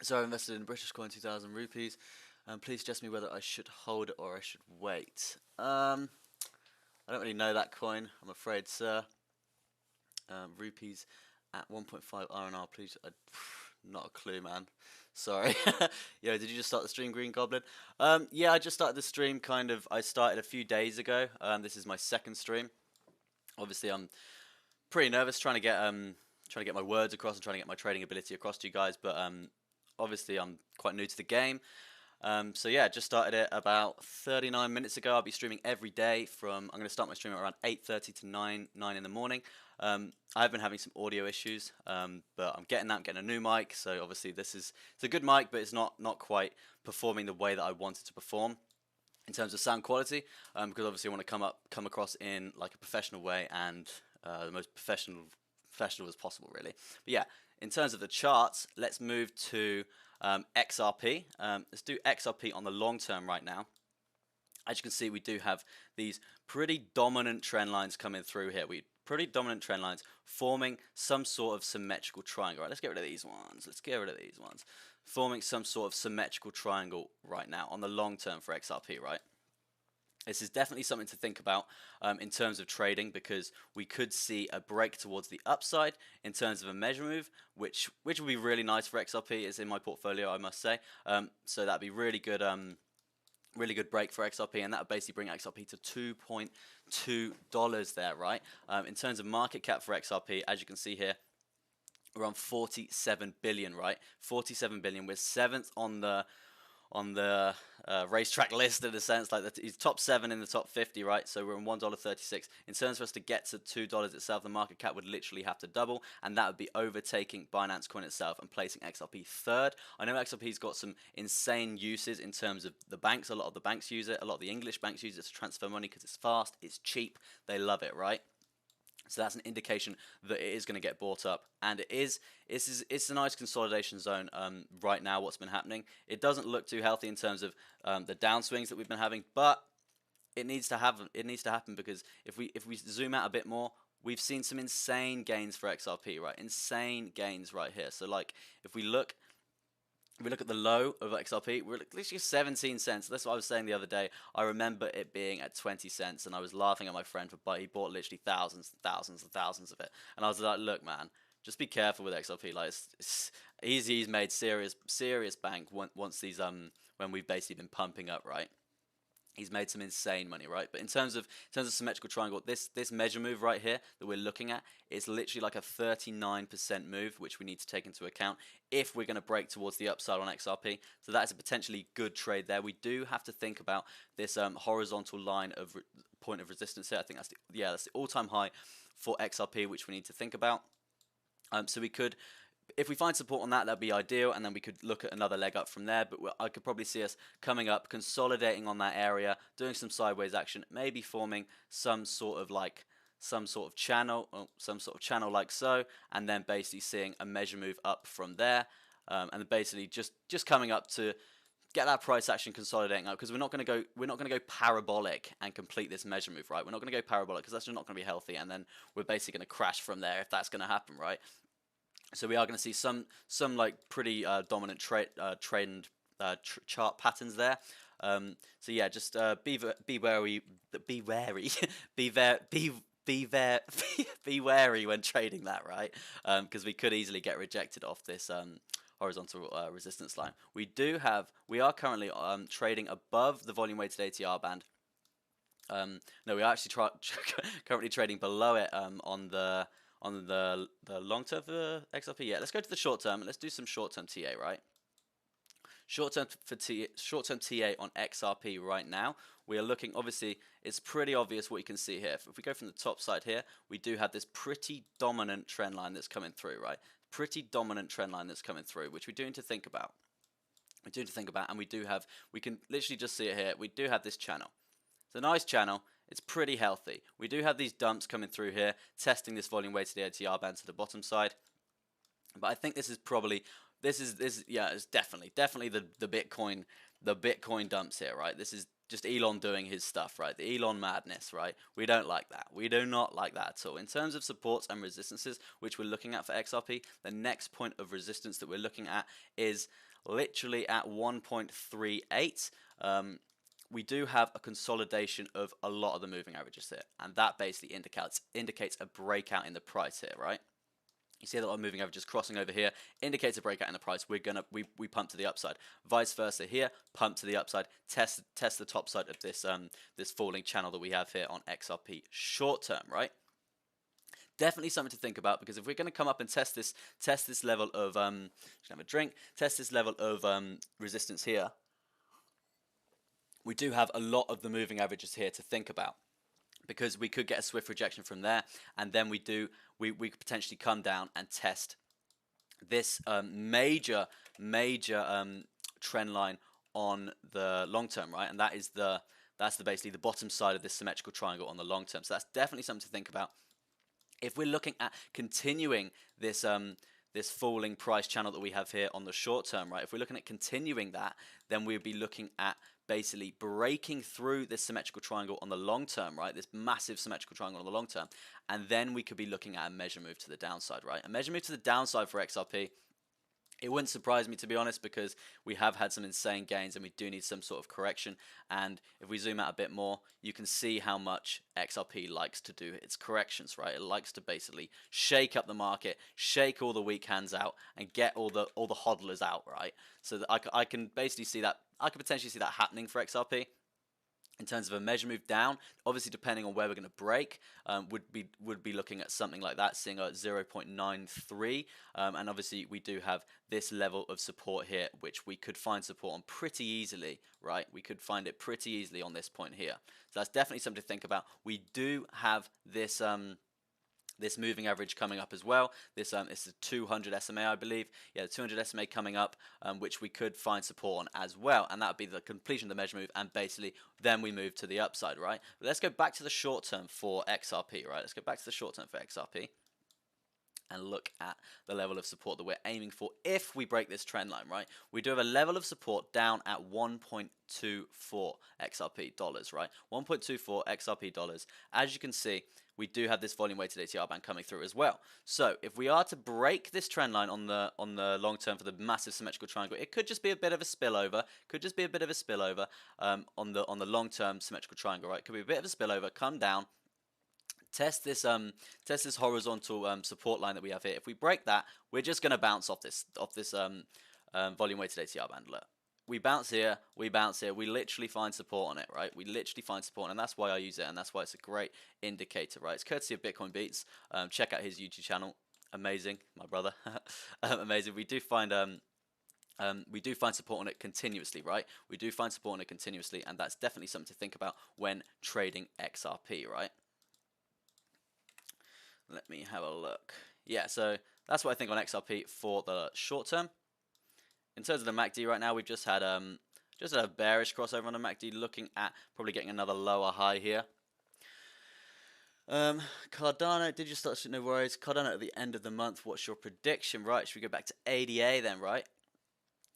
So I invested in British coin, 2,000 rupees. Please suggest me whether I should hold it or I should wait. I don't really know that coin, I'm afraid, sir. Rupees at 1.5 RNR, please. Not a clue, man. Sorry. Yo, did you just start the stream, Green Goblin? Yeah, I just started the stream. I started a few days ago. This is my second stream. Obviously, I'm pretty nervous trying to get my words across and trying to get my trading ability across to you guys. But obviously, I'm quite new to the game. So yeah, just started it about 39 minutes ago. I'll be streaming every day I'm going to start my stream at around 8:30 to 9 in the morning. I've been having some audio issues, but I'm getting a new mic. So obviously it's a good mic, but it's not quite performing the way that I wanted to perform in terms of sound quality, because obviously I want to come across in like a professional way and the most professional as possible, really. But yeah, in terms of the charts, let's move to XRP. Let's do XRP on the long term right now. As you can see, we do have these pretty dominant trend lines coming through here. Pretty dominant trend lines forming some sort of symmetrical triangle. Right, let's get rid of these ones. Forming some sort of symmetrical triangle right now on the long term for XRP, right? This is definitely something to think about in terms of trading, because we could see a break towards the upside in terms of a measure move, which would be really nice for XRP. It's in my portfolio, I must say. So that'd be really good break for XRP, and that would basically bring XRP to $2.2 there, right? In terms of market cap for XRP, as you can see here, around 47 billion, right? 47 billion. We're 7th on the racetrack list, in a sense, like he's top 7 in the top 50, right? So we're on $1.36. In terms for us to get to $2 itself, the market cap would literally have to double, and that would be overtaking Binance Coin itself and placing XRP third. I know XRP's got some insane uses in terms of the banks. A lot of the banks use it. A lot of the English banks use it to transfer money because it's fast, it's cheap, they love it, right? So that's an indication that it is going to get bought up, and it's a nice consolidation zone right now. What's been happening, it doesn't look too healthy in terms of the downswings that we've been having, but it needs to happen, because if we zoom out a bit more, we've seen some insane gains for XRP, right? Insane gains right here. So like if we look If we look at the low of XRP, we're literally 17 cents. That's what I was saying the other day. I remember it being at 20 cents, and I was laughing at my friend for he bought literally thousands and thousands and thousands of it. And I was like, look, man, just be careful with XRP. Like, he's made serious bank once these when we've basically been pumping up, right? He's made some insane money, right? But in terms of symmetrical triangle, this measure move right here that we're looking at is literally like a 39% move, which we need to take into account if we're going to break towards the upside on XRP. So that is a potentially good trade there. We do have to think about this horizontal line of point of resistance here. I think that's that's the all-time high for XRP, which we need to think about. So we could, if we find support on that, that'd be ideal, and then we could look at another leg up from there. But I could probably see us coming up, consolidating on that area, doing some sideways action, maybe forming some sort of channel, like so, and then basically seeing a measure move up from there, and basically just coming up to get that price action consolidating up, because we're not going to go parabolic and complete this measure move, right? We're not going to go parabolic because that's just not going to be healthy, and then we're basically going to crash from there if that's going to happen, right? So we are going to see some like pretty dominant trend chart patterns there. So yeah, just be wary, be wary, be wary when trading that, right? Because we could easily get rejected off this horizontal resistance line. We are currently trading above the volume weighted ATR band. No, we are actually currently trading below it on the long term for XRP. Yeah, let's go to the short term and let's do some short term TA, right? Short term TA on XRP right now. We are looking, obviously, it's pretty obvious what you can see here. If we go from the top side here, we do have this pretty dominant trend line that's coming through, right? Pretty dominant trend line that's coming through, which we do need to think about. And we can literally just see it here. We do have this channel. It's a nice channel. It's pretty healthy. We do have these dumps coming through here, testing this volume weighted ATR band to the bottom side. But I think this is definitely the Bitcoin dumps here, right? This is just Elon doing his stuff, right? The Elon madness, right? We don't like that. We do not like that at all. In terms of supports and resistances, which we're looking at for XRP, the next point of resistance that we're looking at is literally at 1.38. We do have a consolidation of a lot of the moving averages here, and that basically indicates a breakout in the price here, right? You see that our moving averages crossing over here indicates a breakout in the price. We pump to the upside. Vice versa here, pump to the upside. Test the top side of this this falling channel that we have here on XRP short term, right? Definitely something to think about, because if we're going to come up and test this level of just have a drink, test this level of resistance here, we do have a lot of the moving averages here to think about, because we could get a swift rejection from there, and then we could potentially come down and test this major trend line on the long term, right? And that's basically the bottom side of this symmetrical triangle on the long term. So that's definitely something to think about. If we're looking at continuing this this falling price channel that we have here on the short term, right? If we're looking at continuing that, then we'd be looking at basically breaking through this symmetrical triangle on the long term, right? This massive symmetrical triangle on the long term, and then we could be looking at a measure move to the downside, right? A measure move to the downside for XRP. It wouldn't surprise me, to be honest, because we have had some insane gains and we do need some sort of correction. And if we zoom out a bit more, you can see how much XRP likes to do its corrections, right? It likes to basically shake up the market, shake all the weak hands out, and get all the hodlers out, right? So that I can basically see that. I could potentially see that happening for XRP. In terms of a measure move down, obviously depending on where we're going to break, would be looking at something like that, seeing a 0.93, and obviously we do have this level of support here, which we could find support on pretty easily, right? We could find it pretty easily on this point here. So that's definitely something to think about. We do have this this moving average coming up as well. This is 200 SMA, I believe. Yeah, the 200 SMA coming up, which we could find support on as well, and that would be the completion of the measure move, and basically then we move to the upside, right? But let's go back to the short term for XRP, right? Let's go back to the short term for XRP. and look at the level of support that we're aiming for if we break this trend line, right? We do have a level of support down at 1.24 XRP dollars, right? 1.24 XRP dollars. As you can see, we do have this volume weighted ATR band coming through as well. So if we are to break this trend line on the long term for the massive symmetrical triangle, it could just be a bit of a spillover. On the long term symmetrical triangle, right? Could be a bit of a spillover. Come down. Test this horizontal support line that we have here. If we break that, we're just going to bounce off this volume weighted ATR band. Look, we bounce here, we literally find support on it, right? We literally find support, and that's why I use it, and that's why it's a great indicator, right? It's courtesy of Bitcoin Beats. Check out his YouTube channel. Amazing, my brother. Amazing. We do find support on it continuously, right? We do find support on it continuously, and that's definitely something to think about when trading XRP, right? Let me have a look. Yeah, so that's what I think on XRP for the short term. In terms of the MACD right now, we've just had a bearish crossover on the MACD, looking at probably getting another lower high here. Cardano, did you start? No worries. Cardano at the end of the month. What's your prediction? Right, should we go back to ADA then? Right.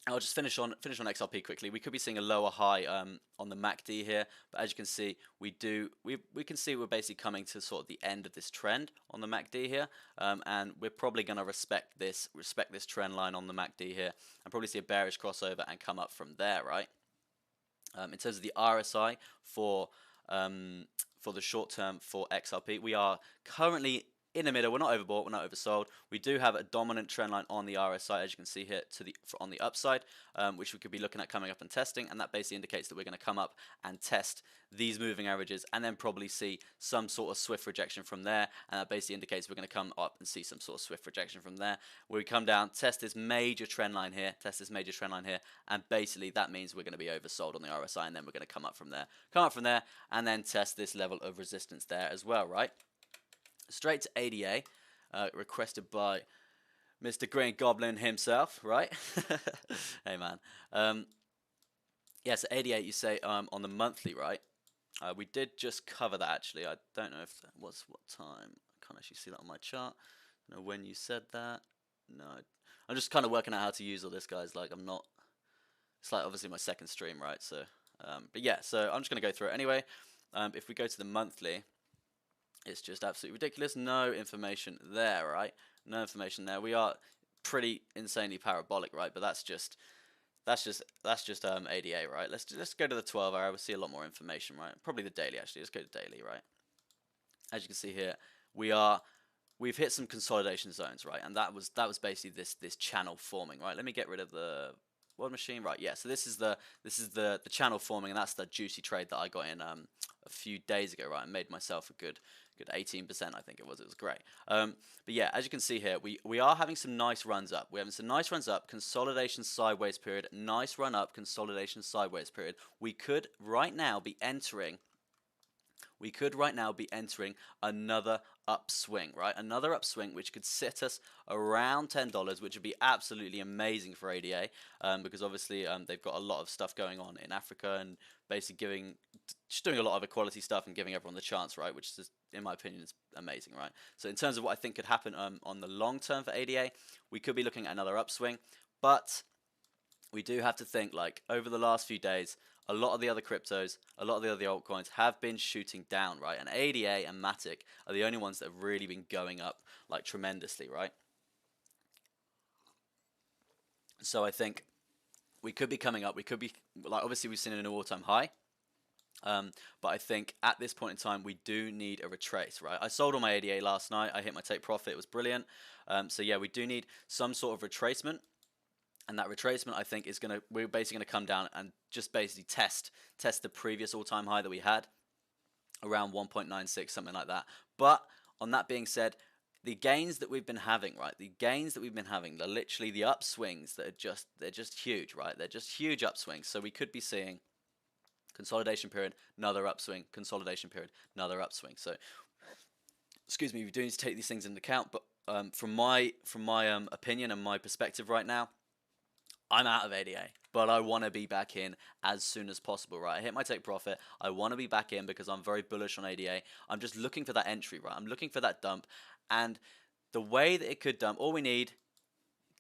I'll just finish on XRP quickly. We could be seeing a lower high on the MACD here, but as you can see, we can see we're basically coming to sort of the end of this trend on the MACD here, and we're probably going to respect this trend line on the MACD here, and probably see a bearish crossover and come up from there, right? In terms of the RSI for the short term for XRP, we are currently in the middle. We're not overbought, we're not oversold. We do have a dominant trend line on the RSI, as you can see here, on the upside, which we could be looking at coming up and testing, and that basically indicates that we're going to come up and test these moving averages, and then probably see some sort of swift rejection from there, and that basically indicates we're going to come up and see some sort of swift rejection from there. Where we come down, test this major trend line here, and basically that means we're going to be oversold on the RSI, and then we're going to come up from there, and then test this level of resistance there as well, right? Straight to ADA, requested by Mr. Green Goblin himself, right? Hey, man. Yeah, so ADA, you say on the monthly, right? We did just cover that, actually. I don't know if that was what time. I can't actually see that on my chart. I don't know when you said that. No, I'm just kind of working out how to use all this, guys. Like, I'm not... It's like, obviously, my second stream, right? So, but yeah, so I'm just going to go through it anyway. If we go to the monthly... It's just absolutely ridiculous. No information there, right? No information there. We are pretty insanely parabolic, right? But that's just ADA, right? Let's go to the 12-hour. We'll see a lot more information, right? Probably the daily, actually. Let's go to daily, right? As you can see here, we've hit some consolidation zones, right? And that was basically this channel forming, right? Let me get rid of the World Machine, right? Yeah. So this is the channel forming, and that's the juicy trade that I got in a few days ago, right? I made myself a good 18%, I think it was. It was great. But yeah, as you can see here, we are having some nice runs up. We're having some nice runs up, consolidation sideways period, nice run up, consolidation sideways period. We could right now be entering another upswing, right? Another upswing which could sit us around $10, which would be absolutely amazing for ADA, because obviously they've got a lot of stuff going on in Africa, and basically just doing a lot of equality stuff and giving everyone the chance, right? Which is, in my opinion, is amazing, right? So in terms of what I think could happen on the long term for ADA, we could be looking at another upswing, but we do have to think, like, over the last few days, a lot of the other cryptos, a lot of the other altcoins have been shooting down, right? And ADA and MATIC are the only ones that have really been going up, like, tremendously, right? So I think we could be coming up. We could be, like, obviously we've seen a new all-time high. But I think at this point in time, we do need a retrace, right? I sold all my ADA last night. I hit my take profit. It was brilliant. So yeah, we do need some sort of retracement. And that retracement, I think, we're basically going to come down and just basically test the previous all-time high that we had, around 1.96, something like that. But on that being said, the gains that we've been having, right? They're literally the upswings that they're just huge, right? They're just huge upswings. So we could be seeing consolidation period, another upswing, consolidation period, another upswing. So, excuse me, we do need to take these things into account. But from my opinion and my perspective right now, I'm out of ADA, but I want to be back in as soon as possible, right? I hit my take profit. I want to be back in because I'm very bullish on ADA. I'm just looking for that entry, right? I'm looking for that dump. And the way that it could dump, all we need,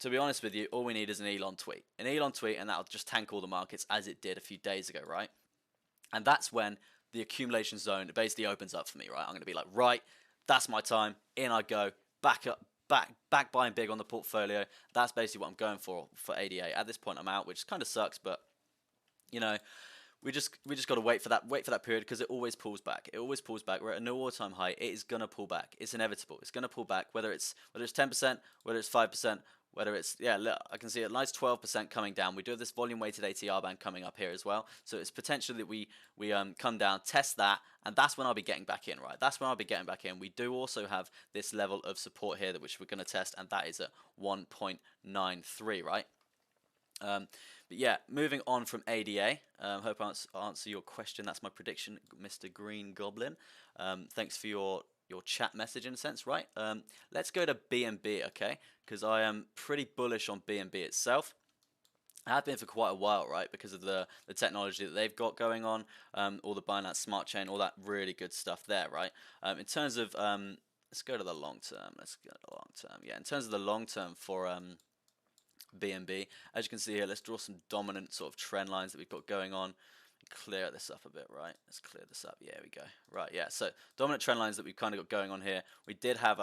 to be honest with you, all we need is an Elon tweet. An Elon tweet, and that'll just tank all the markets as it did a few days ago, right? And that's when the accumulation zone basically opens up for me, right? I'm going to be like, right, that's my time. In I go, back up, back buying big on the portfolio. That's basically what I'm going for ADA. At this point, I'm out, which kind of sucks, but you know, we just got to wait for that period, because it always pulls back. It always pulls back. We're at a new all-time high. It is gonna pull back. It's inevitable. It's gonna pull back. Whether it's 10%, whether it's 5%, whether it's, yeah, look, I can see a nice 12% coming down. We do have this volume-weighted ATR band coming up here as well. So it's potentially that we come down, test that, and that's when I'll be getting back in, right? That's when I'll be getting back in. We do also have this level of support here, which we're going to test, and that is at 1.93, right? But yeah, moving on from ADA, hope I answer your question. That's my prediction, Mr. Green Goblin. Thanks for your chat message in a sense, right? Let's go to BNB, okay? Because I am pretty bullish on BNB itself. I have been for quite a while, right? Because of the technology that they've got going on, all the Binance Smart Chain, all that really good stuff there, right? In terms of, let's go to the long term. Let's go to the long term. Yeah, in terms of the long term for BNB, as you can see here, let's draw some dominant sort of trend lines that we've got going on. Clear this up a bit, right? Let's clear this up. Yeah, we go. Right, yeah. So dominant trend lines that we've kind of got going on here. We did have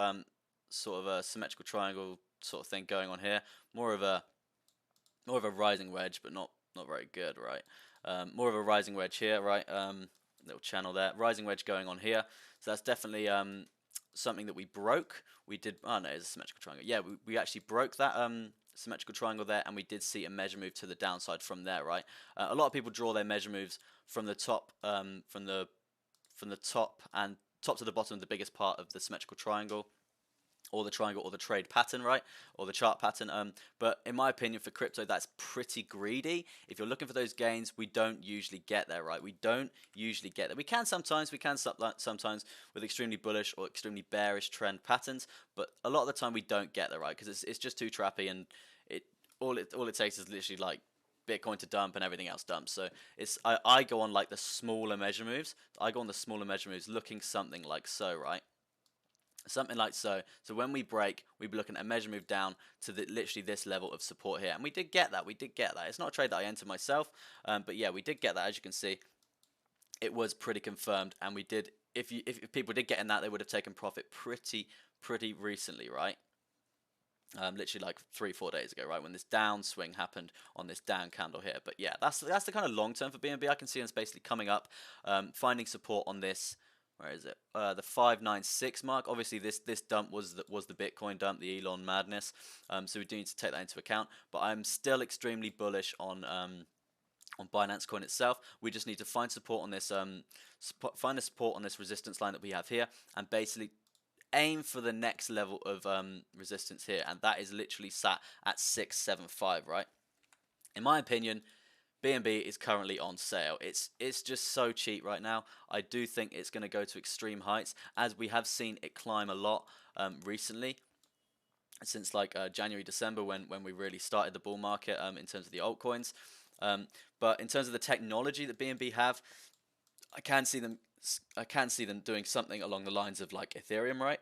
sort of a symmetrical triangle sort of thing going on here. More of a rising wedge, but not very good, right? More of a rising wedge here, right? Little channel there. Rising wedge going on here. So that's definitely something that we broke. We did. Oh no, it's a symmetrical triangle. Yeah, we actually broke that symmetrical triangle there, and we did see a measure move to the downside from there, right? A lot of people draw their measure moves from the top, from the top and top to the bottom of the biggest part of the symmetrical triangle, or the triangle, or the trade pattern, right? Or the chart pattern. But in my opinion, for crypto, that's pretty greedy. If you're looking for those gains, we don't usually get there, right? We don't usually get there. We can sometimes with extremely bullish or extremely bearish trend patterns, but a lot of the time we don't get there, right? Because it's just too trappy, and all it takes is literally like Bitcoin to dump and everything else dumps. So I go on like the smaller measure moves. I go on the smaller measure moves, looking something like so, right? Something like so. So when we break, we'd be looking at a measure move down to literally this level of support here, and we did get that. It's not a trade that I entered myself, but yeah, we did get that. As you can see, it was pretty confirmed, and we did. If people did get in that, they would have taken profit pretty recently, right? Literally like 3-4 days ago, right, when this downswing happened on this down candle here. But yeah, that's the kind of long term for BNB. I can see it's basically coming up, finding support on this. Where is it? The 596 mark. Obviously, this dump was the Bitcoin dump, the Elon madness. So we do need to take that into account. But I'm still extremely bullish on Binance Coin itself. We just need to find support on this, find the support on this resistance line that we have here, and basically aim for the next level of resistance here, and that is literally sat at 675, right? In my opinion, BNB is currently on sale. It's just so cheap right now. I do think it's going to go to extreme heights, as we have seen it climb a lot recently, since like January, December, when we really started the bull market in terms of the altcoins. But in terms of the technology that BNB have, I can see them doing something along the lines of like Ethereum, right?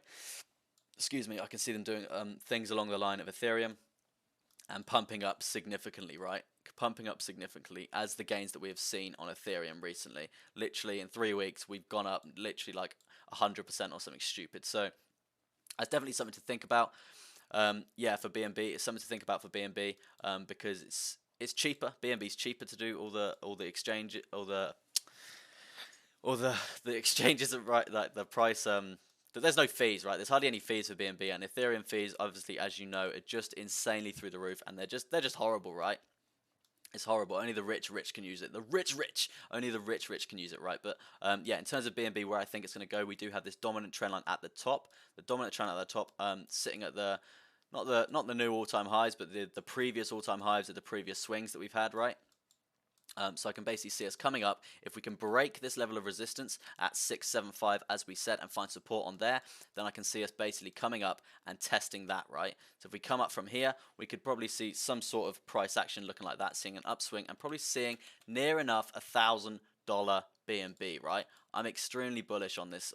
Excuse me. I can see them doing things along the line of Ethereum, and pumping up significantly, right? Pumping up significantly, as the gains that we have seen on Ethereum recently. Literally in 3 weeks, we've gone up literally like 100% or something stupid. So that's definitely something to think about. Yeah, for BNB, it's something to think about for BNB, because it's cheaper. BNB is cheaper to do all the exchange, the exchanges, right? Like the price. But there's no fees, right? There's hardly any fees for BNB, and Ethereum fees, obviously, as you know, are just insanely through the roof, and they're just horrible, right? It's horrible. Only the rich can use it. Only the rich can use it, right? But yeah, in terms of BNB, where I think it's going to go, we do have this dominant trend line at the top. The dominant trend line at the top, sitting at the not the new all-time highs, but the previous all-time highs of the previous swings that we've had, right? So I can basically see us coming up. If we can break this level of resistance at 675, as we said, and find support on there, then I can see us basically coming up and testing that, right? So if we come up from here, we could probably see some sort of price action looking like that, seeing an upswing, and probably seeing near enough $1,000 BNB, right? I'm extremely bullish on this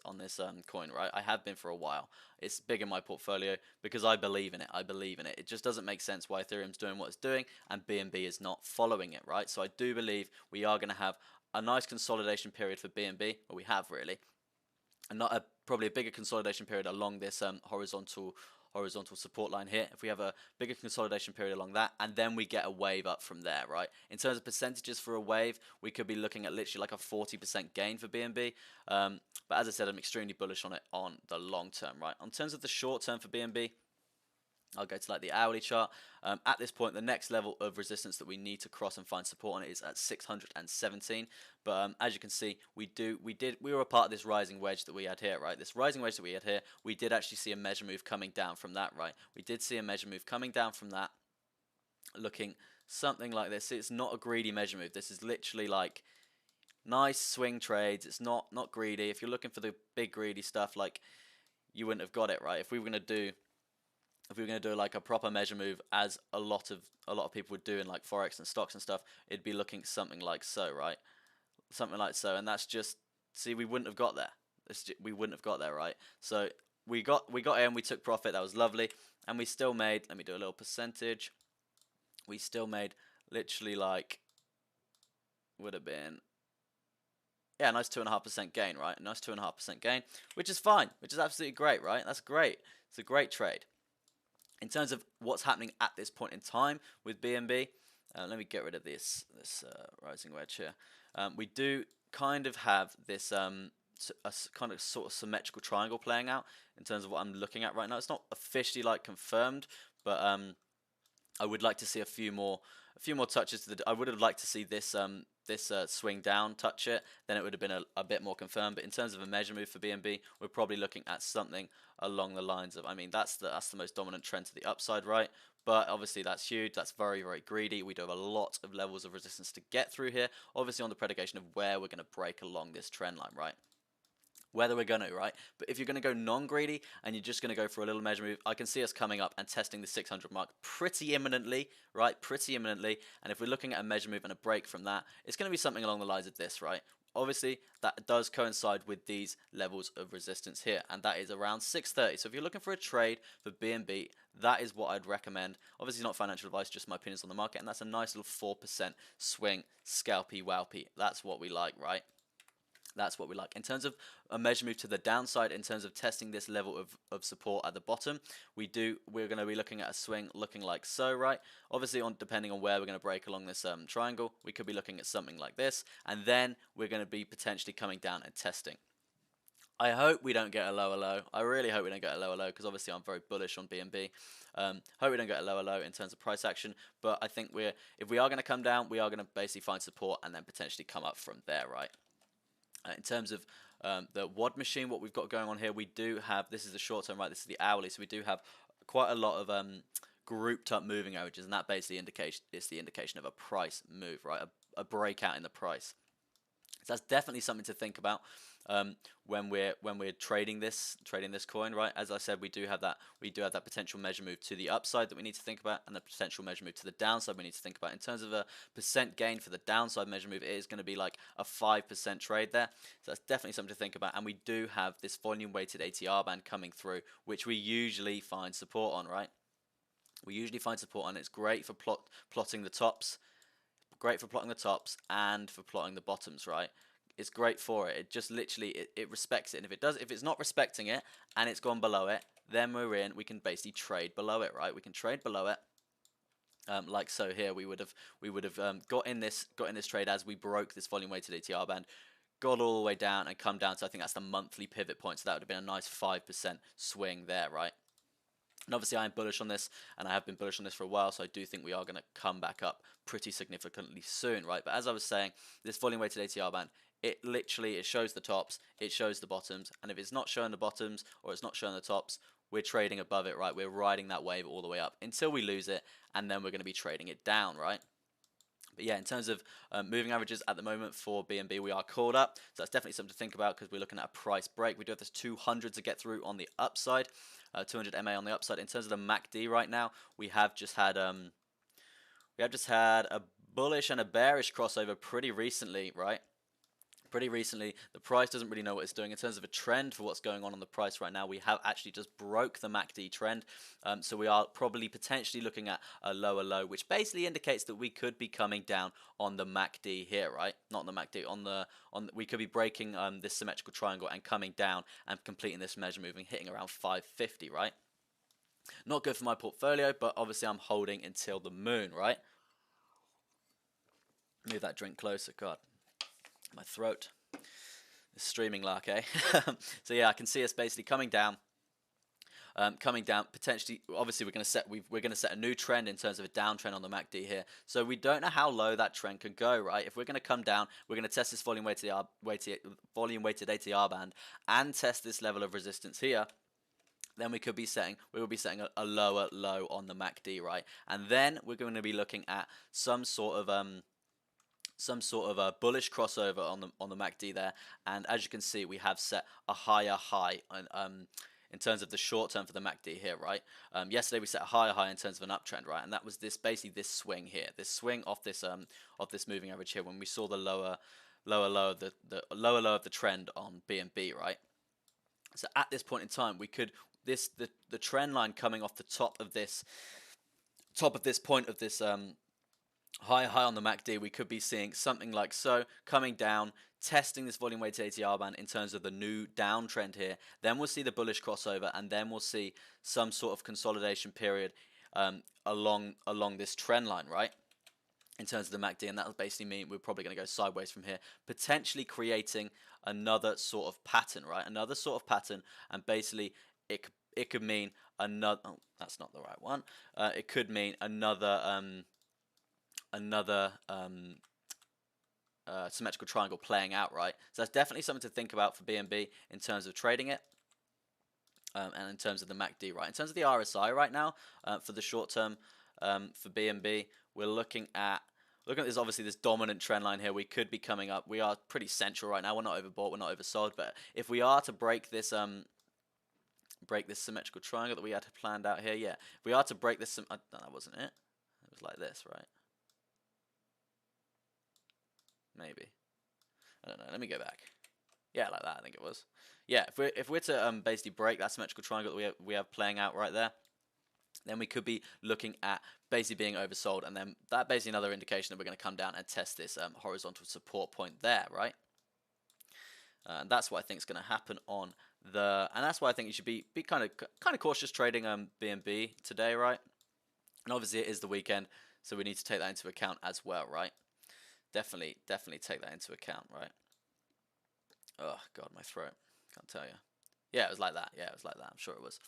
coin, right? I have been for a while. It's big in my portfolio because I believe in it. I believe in it. It just doesn't make sense why Ethereum's doing what it's doing and BNB is not following it, right? So I do believe we are going to have a nice consolidation period for BNB, or we have really, and not probably a bigger consolidation period along this horizontal support line here. If we have a bigger consolidation period along that, and then we get a wave up from there, right? In terms of percentages for a wave, we could be looking at literally like a 40% gain for BNB. But as I said, I'm extremely bullish on it on the long term, right? In terms of the short term for BNB, I'll go to like the hourly chart. At this point, the next level of resistance that we need to cross and find support on it is at 617. But as you can see, we were a part of this rising wedge that we had here, right? This rising wedge that we had here, we did actually see a measure move coming down from that, right? We did see a measure move coming down from that, looking something like this. It's not a greedy measure move. This is literally like nice swing trades. It's not greedy. If you're looking for the big greedy stuff, like, you wouldn't have got it, right? If we were going to do like a proper measure move, as a lot of people would do in like forex and stocks and stuff, it'd be looking something like so, right? Something like so, and that's just, see, we wouldn't have got there. We wouldn't have got there, right? So we got in, we took profit. That was lovely, and we still made. Let me do a little percentage. We still made literally like, would have been, yeah, nice 2.5% gain, right? Nice 2.5% gain, which is fine, which is absolutely great, right? That's great. It's a great trade. In terms of what's happening at this point in time with BNB, let me get rid of this rising wedge here. We do kind of have this a kind of sort of symmetrical triangle playing out in terms of what I'm looking at right now. It's not officially like confirmed, but I would like to see a few more touches to the. I would have liked to see this swing down touch it, then it would have been a bit more confirmed. But in terms of a measure move for BNB, we're probably looking at something along the lines of, I mean, that's the most dominant trend to the upside, right? But obviously that's huge. That's very, very greedy. We do have a lot of levels of resistance to get through here, obviously on the predication of where we're going to break along this trend line, right? Whether we're going to, right? But if you're going to go non-greedy and you're just going to go for a little measure move, I can see us coming up and testing the 600 mark pretty imminently, right? Pretty imminently. And if we're looking at a measure move and a break from that, it's going to be something along the lines of this, right? Obviously, that does coincide with these levels of resistance here, and that is around 630. So if you're looking for a trade for BNB, that is what I'd recommend. Obviously, not financial advice, just my opinions on the market, and that's a nice little 4% swing, scalpy, whelpy. That's what we like, right? That's what we like. In terms of a measure move to the downside, in terms of testing this level of support at the bottom, we're going to be looking at a swing looking like so, right? Obviously, depending on where we're going to break along this triangle, we could be looking at something like this, and then we're going to be potentially coming down and testing. I hope we don't get a lower low. I really hope we don't get a lower low, because obviously I'm very bullish on BNB. Hope we don't get a lower low in terms of price action, but I think if we are going to come down, we are going to basically find support and then potentially come up from there, right? In terms of the WOD machine, what we've got going on here, we do have, this is the short term, right? This is the hourly, so we do have quite a lot of grouped up moving averages, and that basically is the indication of a price move, right? A breakout in the price. So that's definitely something to think about when we're trading this coin, right? As I said, we do have that potential measure move to the upside that we need to think about, and the potential measure move to the downside we need to think about. In terms of a percent gain for the downside measure move, it is going to be like a 5% trade there. So that's definitely something to think about. And we do have this volume weighted ATR band coming through, which we usually find support on, right? We usually find support on. It's great for plotting the tops. Great for plotting the tops and for plotting the bottoms, right? It's great for it. It just literally it respects it. And if it's not respecting it and it's gone below it, then we can basically trade below it, right? We can trade below it. Like so here, we would have got in this trade as we broke this volume weighted ATR band, got all the way down and come down. So I think that's the monthly pivot point. So that would have been a nice 5% swing there, right? And obviously I am bullish on this, and I have been bullish on this for a while, so I do think we are going to come back up pretty significantly soon, right? But as I was saying, this volume weighted ATR band, it shows the tops, it shows the bottoms, and if it's not showing the bottoms or it's not showing the tops, we're trading above it, right? We're riding that wave all the way up until we lose it, and then we're going to be trading it down, right? But yeah, in terms of moving averages at the moment for BNB, we are called up. So that's definitely something to think about, because we're looking at a price break. We do have this 200 to get through on the upside, 200 MA on the upside. In terms of the MACD right now, we have just had a bullish and a bearish crossover pretty recently, right? pretty recently. The price doesn't really know what it's doing in terms of a trend for what's going on the price right now. We have actually just broke the MACD trend, so we are probably potentially looking at a lower low, which basically indicates that we could be coming down on the MACD here, right? Not on the MACD, we could be breaking this symmetrical triangle and coming down and completing this measure moving, hitting around 550, right? Not good for my portfolio, but obviously I'm holding until the moon, right? Move that drink closer, God. My throat is streaming like, eh? So yeah, I can see us basically coming down, potentially. Obviously, we're going to set a new trend in terms of a downtrend on the MACD here. So we don't know how low that trend can go, right? If we're going to come down, we're going to test this volume weighted ATR band and test this level of resistance here. Then we will be setting a lower low on the MACD, right? And then we're going to be looking at some sort of a bullish crossover on the MACD there, and as you can see, we have set a higher high in terms of the short term for the MACD here, right? Yesterday we set a higher high in terms of an uptrend, right? And that was basically this swing here, this swing off this moving average here when we saw the lower low of the trend on BNB, right? So at this point in time, we could the trend line coming off the top of this point of this high on the MACD, we could be seeing something like so, coming down, testing this volume weighted ATR band in terms of the new downtrend here. Then we'll see the bullish crossover, and then we'll see some sort of consolidation period along this trend line, right? In terms of the MACD, and that will basically mean we're probably going to go sideways from here, potentially creating another sort of pattern, right? Another sort of pattern, and basically it could mean another. Oh, that's not the right one. It could mean another symmetrical triangle playing out, right? So that's definitely something to think about for BNB in terms of trading it, and in terms of the MACD, right? In terms of the RSI right now, for the short term, for BNB, we're looking at this, obviously this dominant trend line here. We could be coming up. We are pretty central right now. We're not overbought, we're not oversold, but if we are to break this symmetrical triangle that we had planned out here, yeah, if we are to break this, that wasn't it. It was like this, right? Maybe. I don't know. Let me go back. Yeah, like that. I think it was. Yeah, if we're to basically break that symmetrical triangle that we have playing out right there, then we could be looking at basically being oversold, and then that basically another indication that we're going to come down and test this horizontal support point there, right? And that's what I think is going to happen on and that's why I think you should be kind of cautious trading BNB today, right? And obviously it is the weekend, so we need to take that into account as well, right? Definitely take that into account, right? Oh God, my throat. Can't tell you. Yeah, it was like that. Yeah, it was like that. I'm sure it was.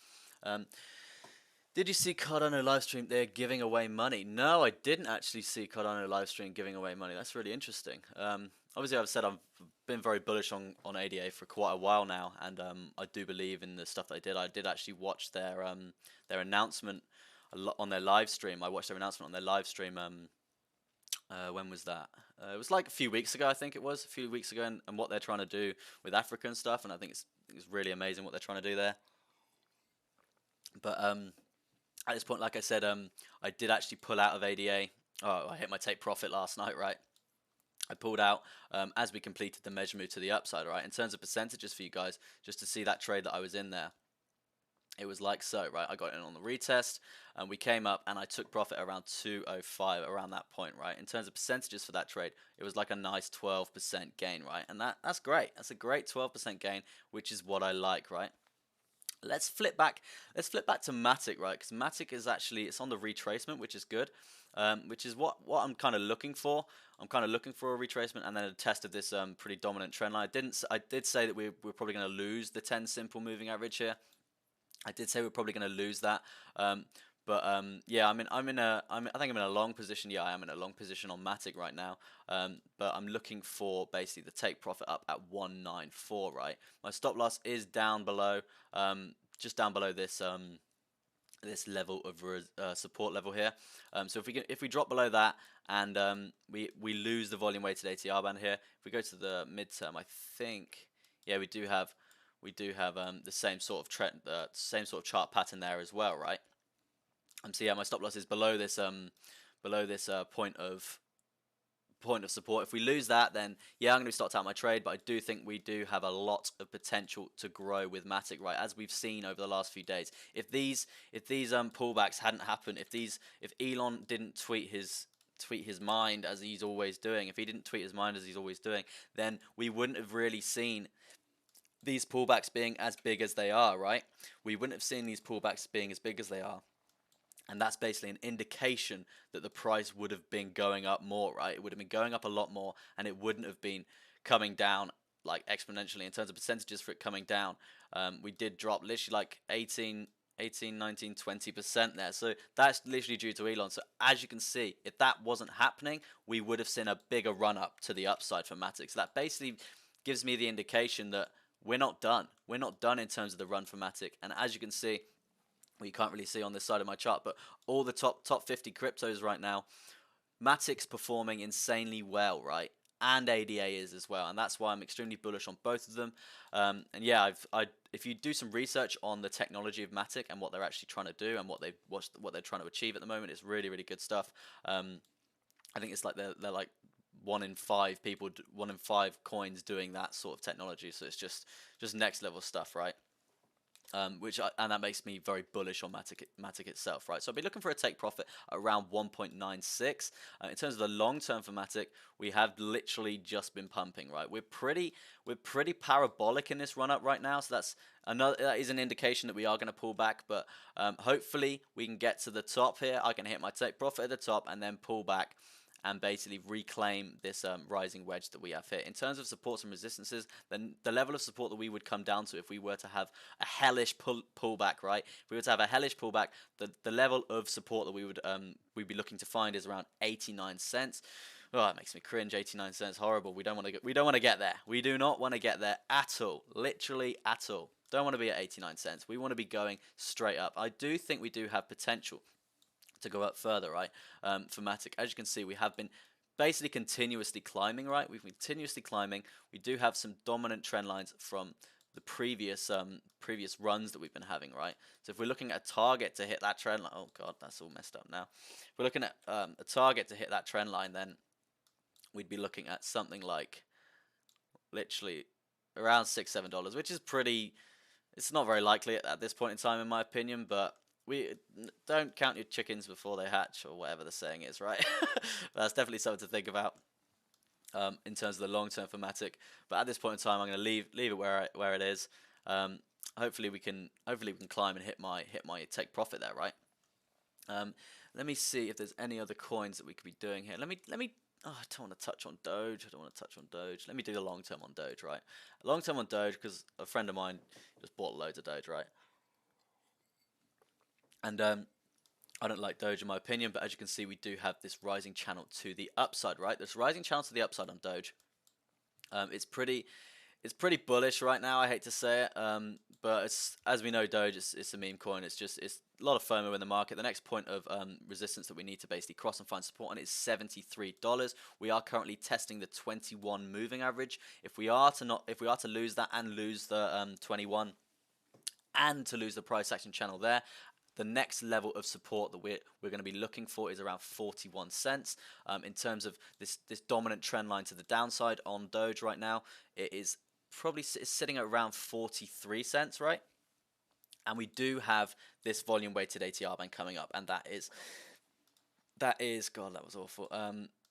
Did you see Cardano livestream? They're giving away money. No, I didn't actually see Cardano livestream giving away money. That's really interesting. Obviously, I've said I've been very bullish on ADA for quite a while now, and I do believe in the stuff they did. I did actually watch their announcement on their live stream. I watched their announcement on their live stream. When was that? It was like a few weeks ago, I think it was. A few weeks ago, and what they're trying to do with Africa and stuff, and I think it's really amazing what they're trying to do there. But at this point, like I said, I did actually pull out of ADA. Oh, I hit my take profit last night, right? I pulled out as we completed the measure move to the upside, right? In terms of percentages for you guys, just to see that trade that I was in there. It was like so, right? I got in on the retest, and we came up, and I took profit around 205, around that point, right? In terms of percentages for that trade, it was like a nice 12% gain, right? And that's great. That's a great 12% gain, which is what I like, right? Let's flip back to MATIC, right? Because MATIC is actually, it's on the retracement, which is good, which is what I'm kind of looking for. I'm kind of looking for a retracement and then a test of this pretty dominant trend line. I did say that we're probably going to lose the 10 simple moving average here. I did say we're probably going to lose that, yeah, I think I'm in a long position. Yeah, I am in a long position on MATIC right now, but I'm looking for basically the take profit up at 194. Right, my stop loss is down below, just down below this this level of support level here. So if we drop below that and we lose the volume weighted ATR band here, if we go to the midterm, I think, yeah, we do have the same sort of trend, same sort of chart pattern there as well, right? So yeah, my stop loss is below this point of point of support. If we lose that, then yeah, I'm going to start out my trade, but I do think we do have a lot of potential to grow with Matic, right? As we've seen over the last few days. If these pullbacks hadn't happened, if Elon didn't tweet his mind as he's always doing, if he didn't tweet his mind as he's always doing, then we wouldn't have really seen these pullbacks being as big as they are, right? We wouldn't have seen these pullbacks being as big as they are. And that's basically an indication that the price would have been going up more, right? It would have been going up a lot more, and it wouldn't have been coming down like exponentially in terms of percentages for it coming down. We did drop literally like 18, 19, 20% there. So that's literally due to Elon. So as you can see, if that wasn't happening, we would have seen a bigger run up to the upside for Matic. So that basically gives me the indication that we're not done. We're not done in terms of the run for Matic. And as you can see, well, you can't really see on this side of my chart, but all the top 50 cryptos right now, Matic's performing insanely well, right? And ADA is as well, and that's why I'm extremely bullish on both of them. And yeah, if you do some research on the technology of Matic and what they're actually trying to do and what they're trying to achieve at the moment, it's really, really good stuff. I think it's like they're like 1 in 5 people, 1 in 5 coins doing that sort of technology. So it's just next level stuff, right? And that makes me very bullish on Matic itself, right? So I'll be looking for a take profit around 1.96. In terms of the long term for Matic, we have literally just been pumping, right? We're pretty parabolic in this run up right now, so that is an indication that we are going to pull back. But hopefully we can get to the top here. I can hit my take profit at the top and then pull back and basically reclaim this rising wedge that we have here. In terms of supports and resistances, then the level of support that we would come down to if we were to have a hellish pullback, right? If we were to have a hellish pullback, the level of support that we'd be looking to find is around 89 cents. Oh, that makes me cringe. 89 cents, horrible. We don't want to get there. We do not want to get there at all. Literally at all. Don't want to be at 89 cents. We want to be going straight up. I do think we do have potential to go up further, right? For Matic, as you can see, we have been basically continuously climbing, right? We've been continuously climbing. We do have some dominant trend lines from the previous runs that we've been having, right? So if we're looking at a target to hit that trend line, oh god, that's all messed up now. If we're looking at a target to hit that trend line, then we'd be looking at something like literally around $6-7, which is pretty. It's not very likely at this point in time, in my opinion, but we don't count your chickens before they hatch, or whatever the saying is, right? That's definitely something to think about in terms of the long term for Matic. But at this point in time, I'm going to leave it where it is. Hopefully we can climb and hit my take profit there, right? Let me see if there's any other coins that we could be doing here. Let me. Oh, I don't want to touch on Doge. Let me do the long term on Doge, right? Long term on Doge, because a friend of mine just bought loads of Doge, right? And I don't like Doge in my opinion, but as you can see, we do have this rising channel to the upside, right? This rising channel to the upside on Doge. It's pretty bullish right now. I hate to say it, but as we know, Doge it's a meme coin. It's a lot of FOMO in the market. The next point of resistance that we need to basically cross and find support on is $73. We are currently testing the 21 moving average. If we are to lose that and lose the 21 and to lose the price action channel there, the next level of support that we're going to be looking for is around 41 cents. In terms of this dominant trend line to the downside on Doge right now, it is probably sitting at around 43 cents, right? And we do have this volume weighted ATR band coming up, and that is God, that was awful.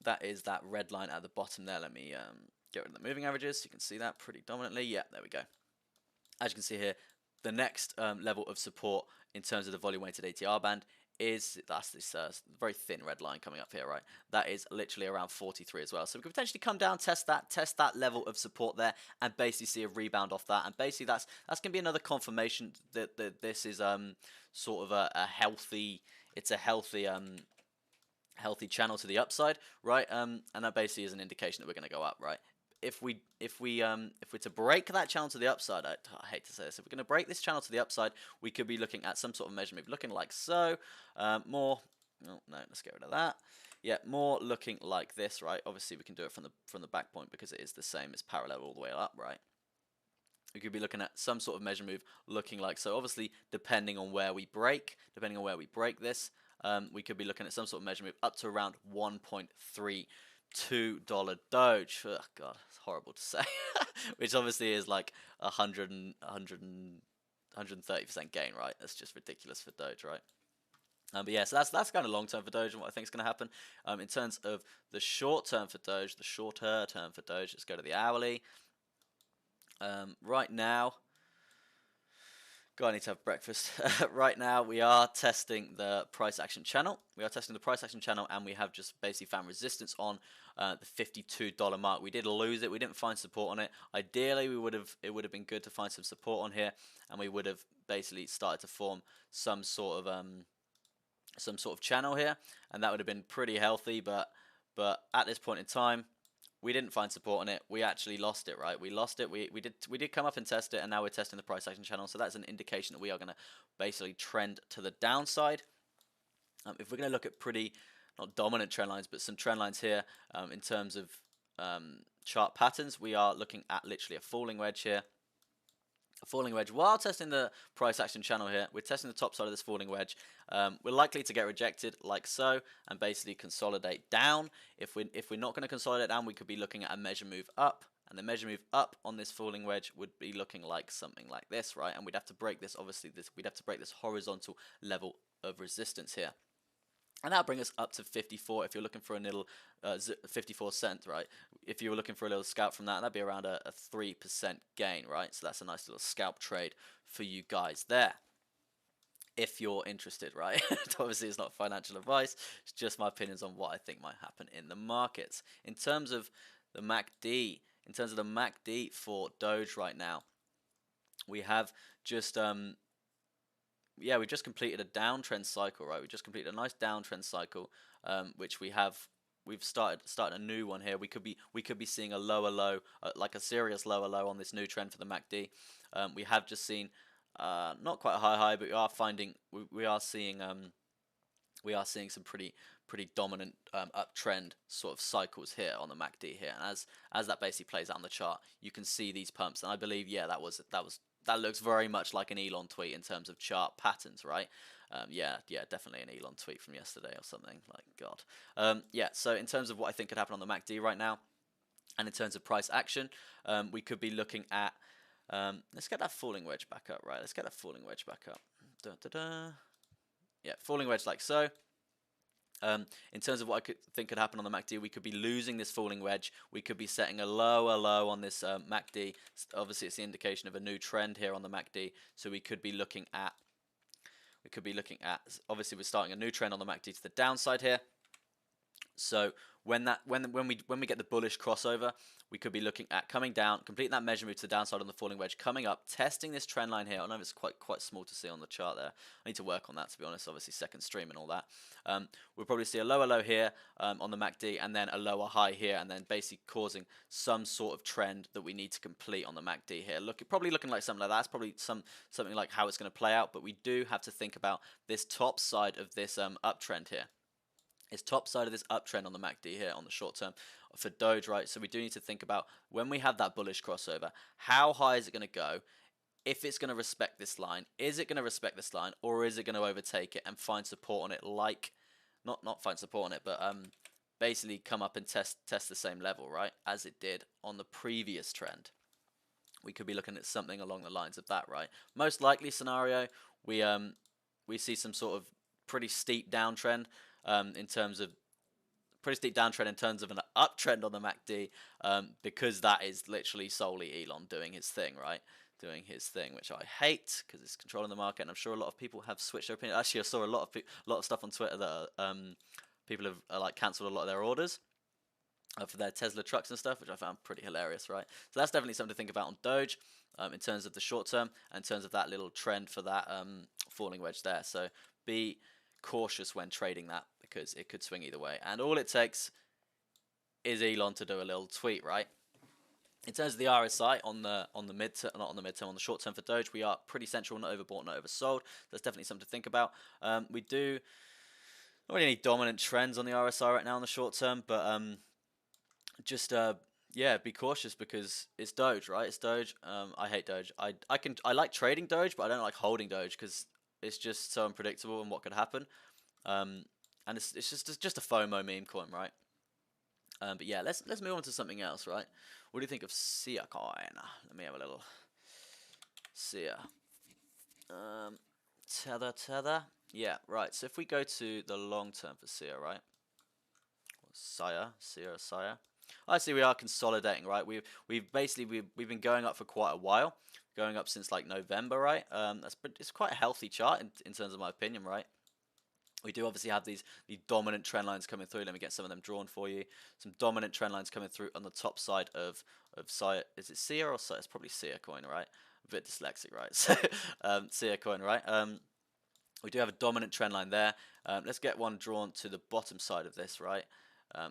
That is that red line at the bottom there. Let me get rid of the moving averages so you can see that pretty dominantly. Yeah, there we go. As you can see here, the next level of support in terms of the volume weighted ATR band that's this very thin red line coming up here, right? That is literally around 43 as well. So we could potentially come down, test that level of support there, and basically see a rebound off that. And basically that's gonna be another confirmation that this is sort of a healthy channel to the upside, right? And that basically is an indication that we're gonna go up, right? If we're to break that channel to the upside, I hate to say this, if we're going to break this channel to the upside, we could be looking at some sort of measure move, looking like so. Let's get rid of that. Yeah, more looking like this, right? Obviously, we can do it from the back point because it is the same as parallel all the way up, right? We could be looking at some sort of measure move looking like so. Obviously, depending on where we break this, we could be looking at some sort of measure move up to around 1.3 $2 Doge. Oh God, it's horrible to say. Which obviously is like 130% gain, right? That's just ridiculous for Doge, right? But yeah, so that's kind of long term for Doge and what I think is going to happen. In terms of the short term for Doge, the shorter term for Doge, let's go to the hourly. Right now, God, I need to have breakfast. Right now, we are testing the price action channel. And we have just basically found resistance on the $52 mark. We did lose it. We didn't find support on it. Ideally, it would have been good to find some support on here, and we would have basically started to form some sort of channel here, and that would have been pretty healthy. But at this point in time, we didn't find support on it. We actually lost it, right? We lost it. We did come up and test it, and now we're testing the price action channel. So that's an indication that we are going to basically trend to the downside. If we're going to look at pretty, not dominant trend lines, but some trend lines here in terms of chart patterns, we are looking at literally a falling wedge here. A falling wedge while testing the price action channel here. We're testing the top side of this falling wedge. We're likely to get rejected like so and basically consolidate down. If we're not going to consolidate down, we could be looking at a measure move up, and the measure move up on this falling wedge would be looking like something like this, right? And we'd have to break this, obviously we'd have to break this horizontal level of resistance here. And that'll bring us up to 54 if you're looking for a little 54 cents, right? If you were looking for a little scalp from that, that'd be around a 3% gain, right? So that's a nice little scalp trade for you guys there, if you're interested, right? Obviously, it's not financial advice. It's just my opinions on what I think might happen in the markets. In terms of the MACD, for Doge right now, we have just we just completed a downtrend cycle, right? We just completed a nice downtrend cycle, which we've started a new one here. We could be seeing a lower low, like a serious lower low on this new trend for the MACD. We have just seen not quite a high, but we are seeing some pretty dominant uptrend sort of cycles here on the MACD here. And as that basically plays out on the chart, you can see these pumps, and I believe that looks very much like an Elon tweet in terms of chart patterns, right? Yeah, definitely an Elon tweet from yesterday or something, like God. Yeah, so in terms of what I think could happen on the MACD right now, and in terms of price action, we could be looking at, let's get that falling wedge back up, right? Let's get that falling wedge back up. Yeah, falling wedge like so. In terms of what I think could happen on the MACD, we could be losing this falling wedge. We could be setting a lower low on this MACD. Obviously, it's the indication of a new trend here on the MACD. So we could be looking at. Obviously, we're starting a new trend on the MACD to the downside here. So when we get the bullish crossover, we could be looking at coming down, completing that measure move to the downside on the falling wedge, coming up, testing this trend line here. I know it's quite small to see on the chart there. I need to work on that, to be honest. Obviously, second stream and all that. We'll probably see a lower low here on the MACD, and then a lower high here, and then basically causing some sort of trend that we need to complete on the MACD here. Probably looking like something like that. That's probably something like how it's going to play out. But we do have to think about this top side of this uptrend here. Is top side of this uptrend on the MACD here on the short term for Doge, right? So we do need to think about when we have that bullish crossover, how high is it going to go? If it's going to respect this line, is it going to respect this line, or is it going to overtake it and find support on it? Like, not find support on it, but basically come up and test the same level, right? As it did on the previous trend. We could be looking at something along the lines of that, right? Most likely scenario, we see some sort of pretty steep downtrend. In terms of an uptrend on the MACD, because that is literally solely Elon doing his thing, right? Doing his thing, which I hate because it's controlling the market, and I'm sure a lot of people have switched their opinion. Actually, I saw a lot of stuff on Twitter that people have like cancelled a lot of their orders for their Tesla trucks and stuff, which I found pretty hilarious, right? So that's definitely something to think about on Doge in terms of the short term, and in terms of that little trend for that falling wedge there. So be cautious when trading that, because it could swing either way, and all it takes is Elon to do a little tweet, right? In terms of the RSI on the short term for Doge, we are pretty central, not overbought, not oversold. That's definitely something to think about. We do not really any dominant trends on the RSI right now in the short term, but just be cautious because it's Doge, right? It's Doge. I hate Doge. I like trading Doge, but I don't like holding Doge because it's just so unpredictable and what could happen. And it's just a FOMO meme coin, right? But yeah, let's move on to something else, right? What do you think of SIA coin? Let me have a little SIA. Tether. Yeah, right. So if we go to the long term for SIA, right? SIA. I see we are consolidating, right? We've basically we've been going up for quite a while, going up since like November, right? It's quite a healthy chart in terms of my opinion, right? We do obviously have the dominant trend lines coming through. Let me get some of them drawn for you. Some dominant trend lines coming through on the top side of SIA. Is it SIA or SIA? It's probably SIA coin, right? A bit dyslexic, right? So SIA coin, right? We do have a dominant trend line there. Let's get one drawn to the bottom side of this, right?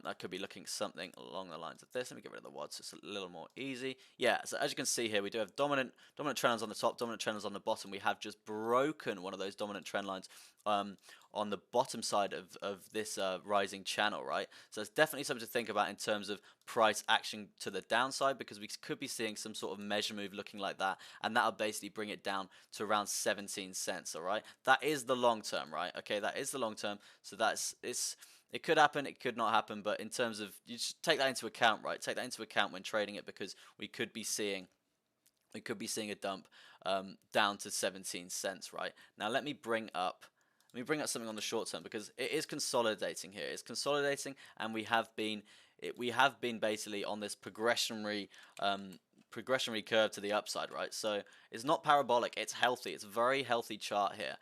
That could be looking something along the lines of this. Let me get rid of the WOD so it's a little more easy. Yeah, so as you can see here, we do have dominant trend lines on the top, dominant trend lines on the bottom. We have just broken one of those dominant trend lines on the bottom side of this rising channel, right? So it's definitely something to think about in terms of price action to the downside, because we could be seeing some sort of measure move looking like that, and that'll basically bring it down to around 17 cents, all right? That is the long term, right? Okay, that is the long term. So it could happen, it could not happen, but in terms of, you just take that into account, right? Take that into account when trading it, because we could be seeing a dump down to 17 cents, right? Now let me bring up something on the short term, because it is consolidating here. It's consolidating, and we have been basically on this progressionary curve to the upside, right? So it's not parabolic, it's healthy. It's a very healthy chart here.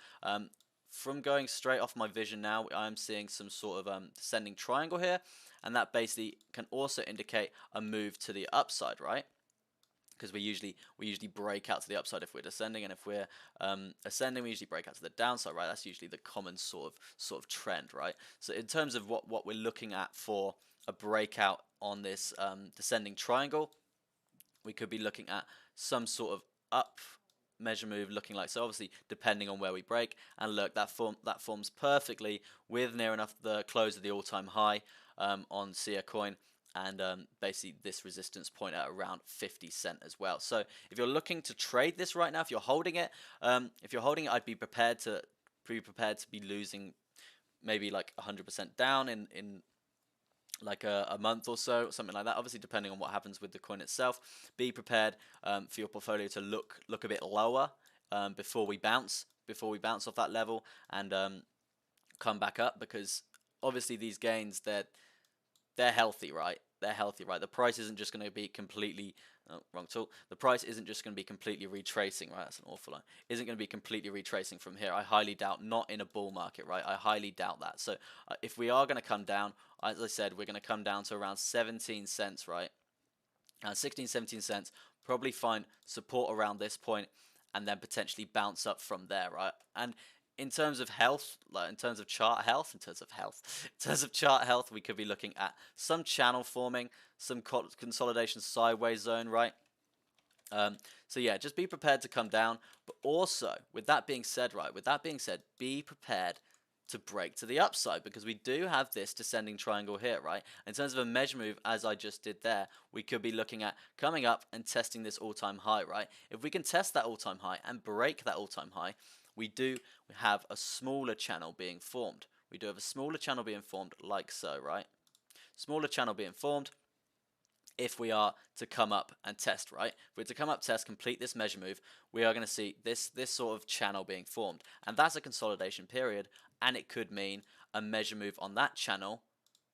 From going straight off my vision now, I'm seeing some sort of descending triangle here, and that basically can also indicate a move to the upside, right? Because we usually break out to the upside if we're descending, and if we're ascending, we usually break out to the downside, right? That's usually the common sort of trend, right? So in terms of what we're looking at for a breakout on this descending triangle, we could be looking at some sort of up measure move looking like so, obviously depending on where we break. And look, that forms perfectly with near enough the close of the all-time high on SIA coin, and basically this resistance point at around 50 cent as well. So if you're looking to trade this right now, if you're holding it, I'd be prepared to be losing maybe like 100% down in like a month or so, something like that. Obviously, depending on what happens with the coin itself. Be prepared for your portfolio to look a bit lower before we bounce off that level, and come back up, because obviously these gains, they're healthy, right? They're healthy, right? The price isn't just going to be completely wrong tool. The price isn't just going to be completely retracing, right? That's an awful line. Isn't going to be completely retracing from here. I highly doubt. Not in a bull market, right? I highly doubt that. So if we are going to come down, as I said, we're going to come down to around 17 cents, right? 16, 17 cents. Probably find support around this point, and then potentially bounce up from there, right? And in terms of health, in terms of chart health, we could be looking at some channel forming, some consolidation sideways zone, right? So yeah, just be prepared to come down, but also with that being said, be prepared to break to the upside, because we do have this descending triangle here, right? In terms of a measure move, as I just did there, we could be looking at coming up and testing this all-time high, right? If we can test that all-time high and break that all-time high, we have a smaller channel being formed. Like so, right? Smaller channel being formed if we are to come up and test, right? If we're to come up, test, complete this measure move, we are going to see this sort of channel being formed. And that's a consolidation period, and it could mean a measure move on that channel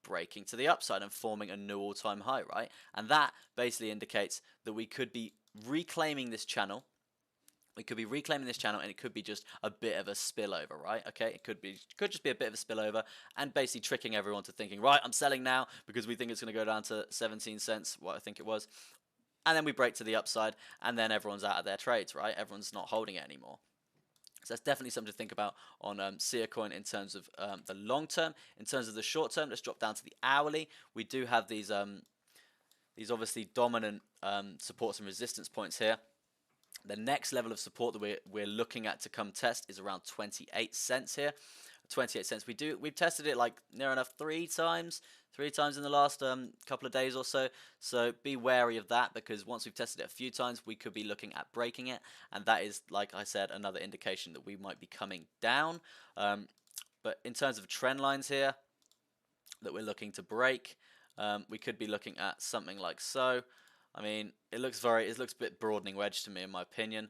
breaking to the upside and forming a new all-time high, right? And that basically indicates that we could be reclaiming this channel. And it could be just a bit of a spillover, right? Okay, it could just be a bit of a spillover, and basically tricking everyone to thinking, right, I'm selling now because we think it's going to go down to 17 cents, what I think it was, and then we break to the upside, and then everyone's out of their trades, right? Everyone's not holding it anymore. So that's definitely something to think about on SIA coin in terms of the long term. In terms of the short term, let's drop down to the hourly. We do have these obviously dominant supports and resistance points here. The next level of support that we're looking at to come test is around 28 cents here. 28 cents. We've tested it like near enough three times in the last couple of days or so. So be wary of that, because once we've tested it a few times, we could be looking at breaking it, and that is, like I said, another indication that we might be coming down. But in terms of trend lines here that we're looking to break, we could be looking at something like so. I mean, it looks a bit broadening wedge to me, in my opinion.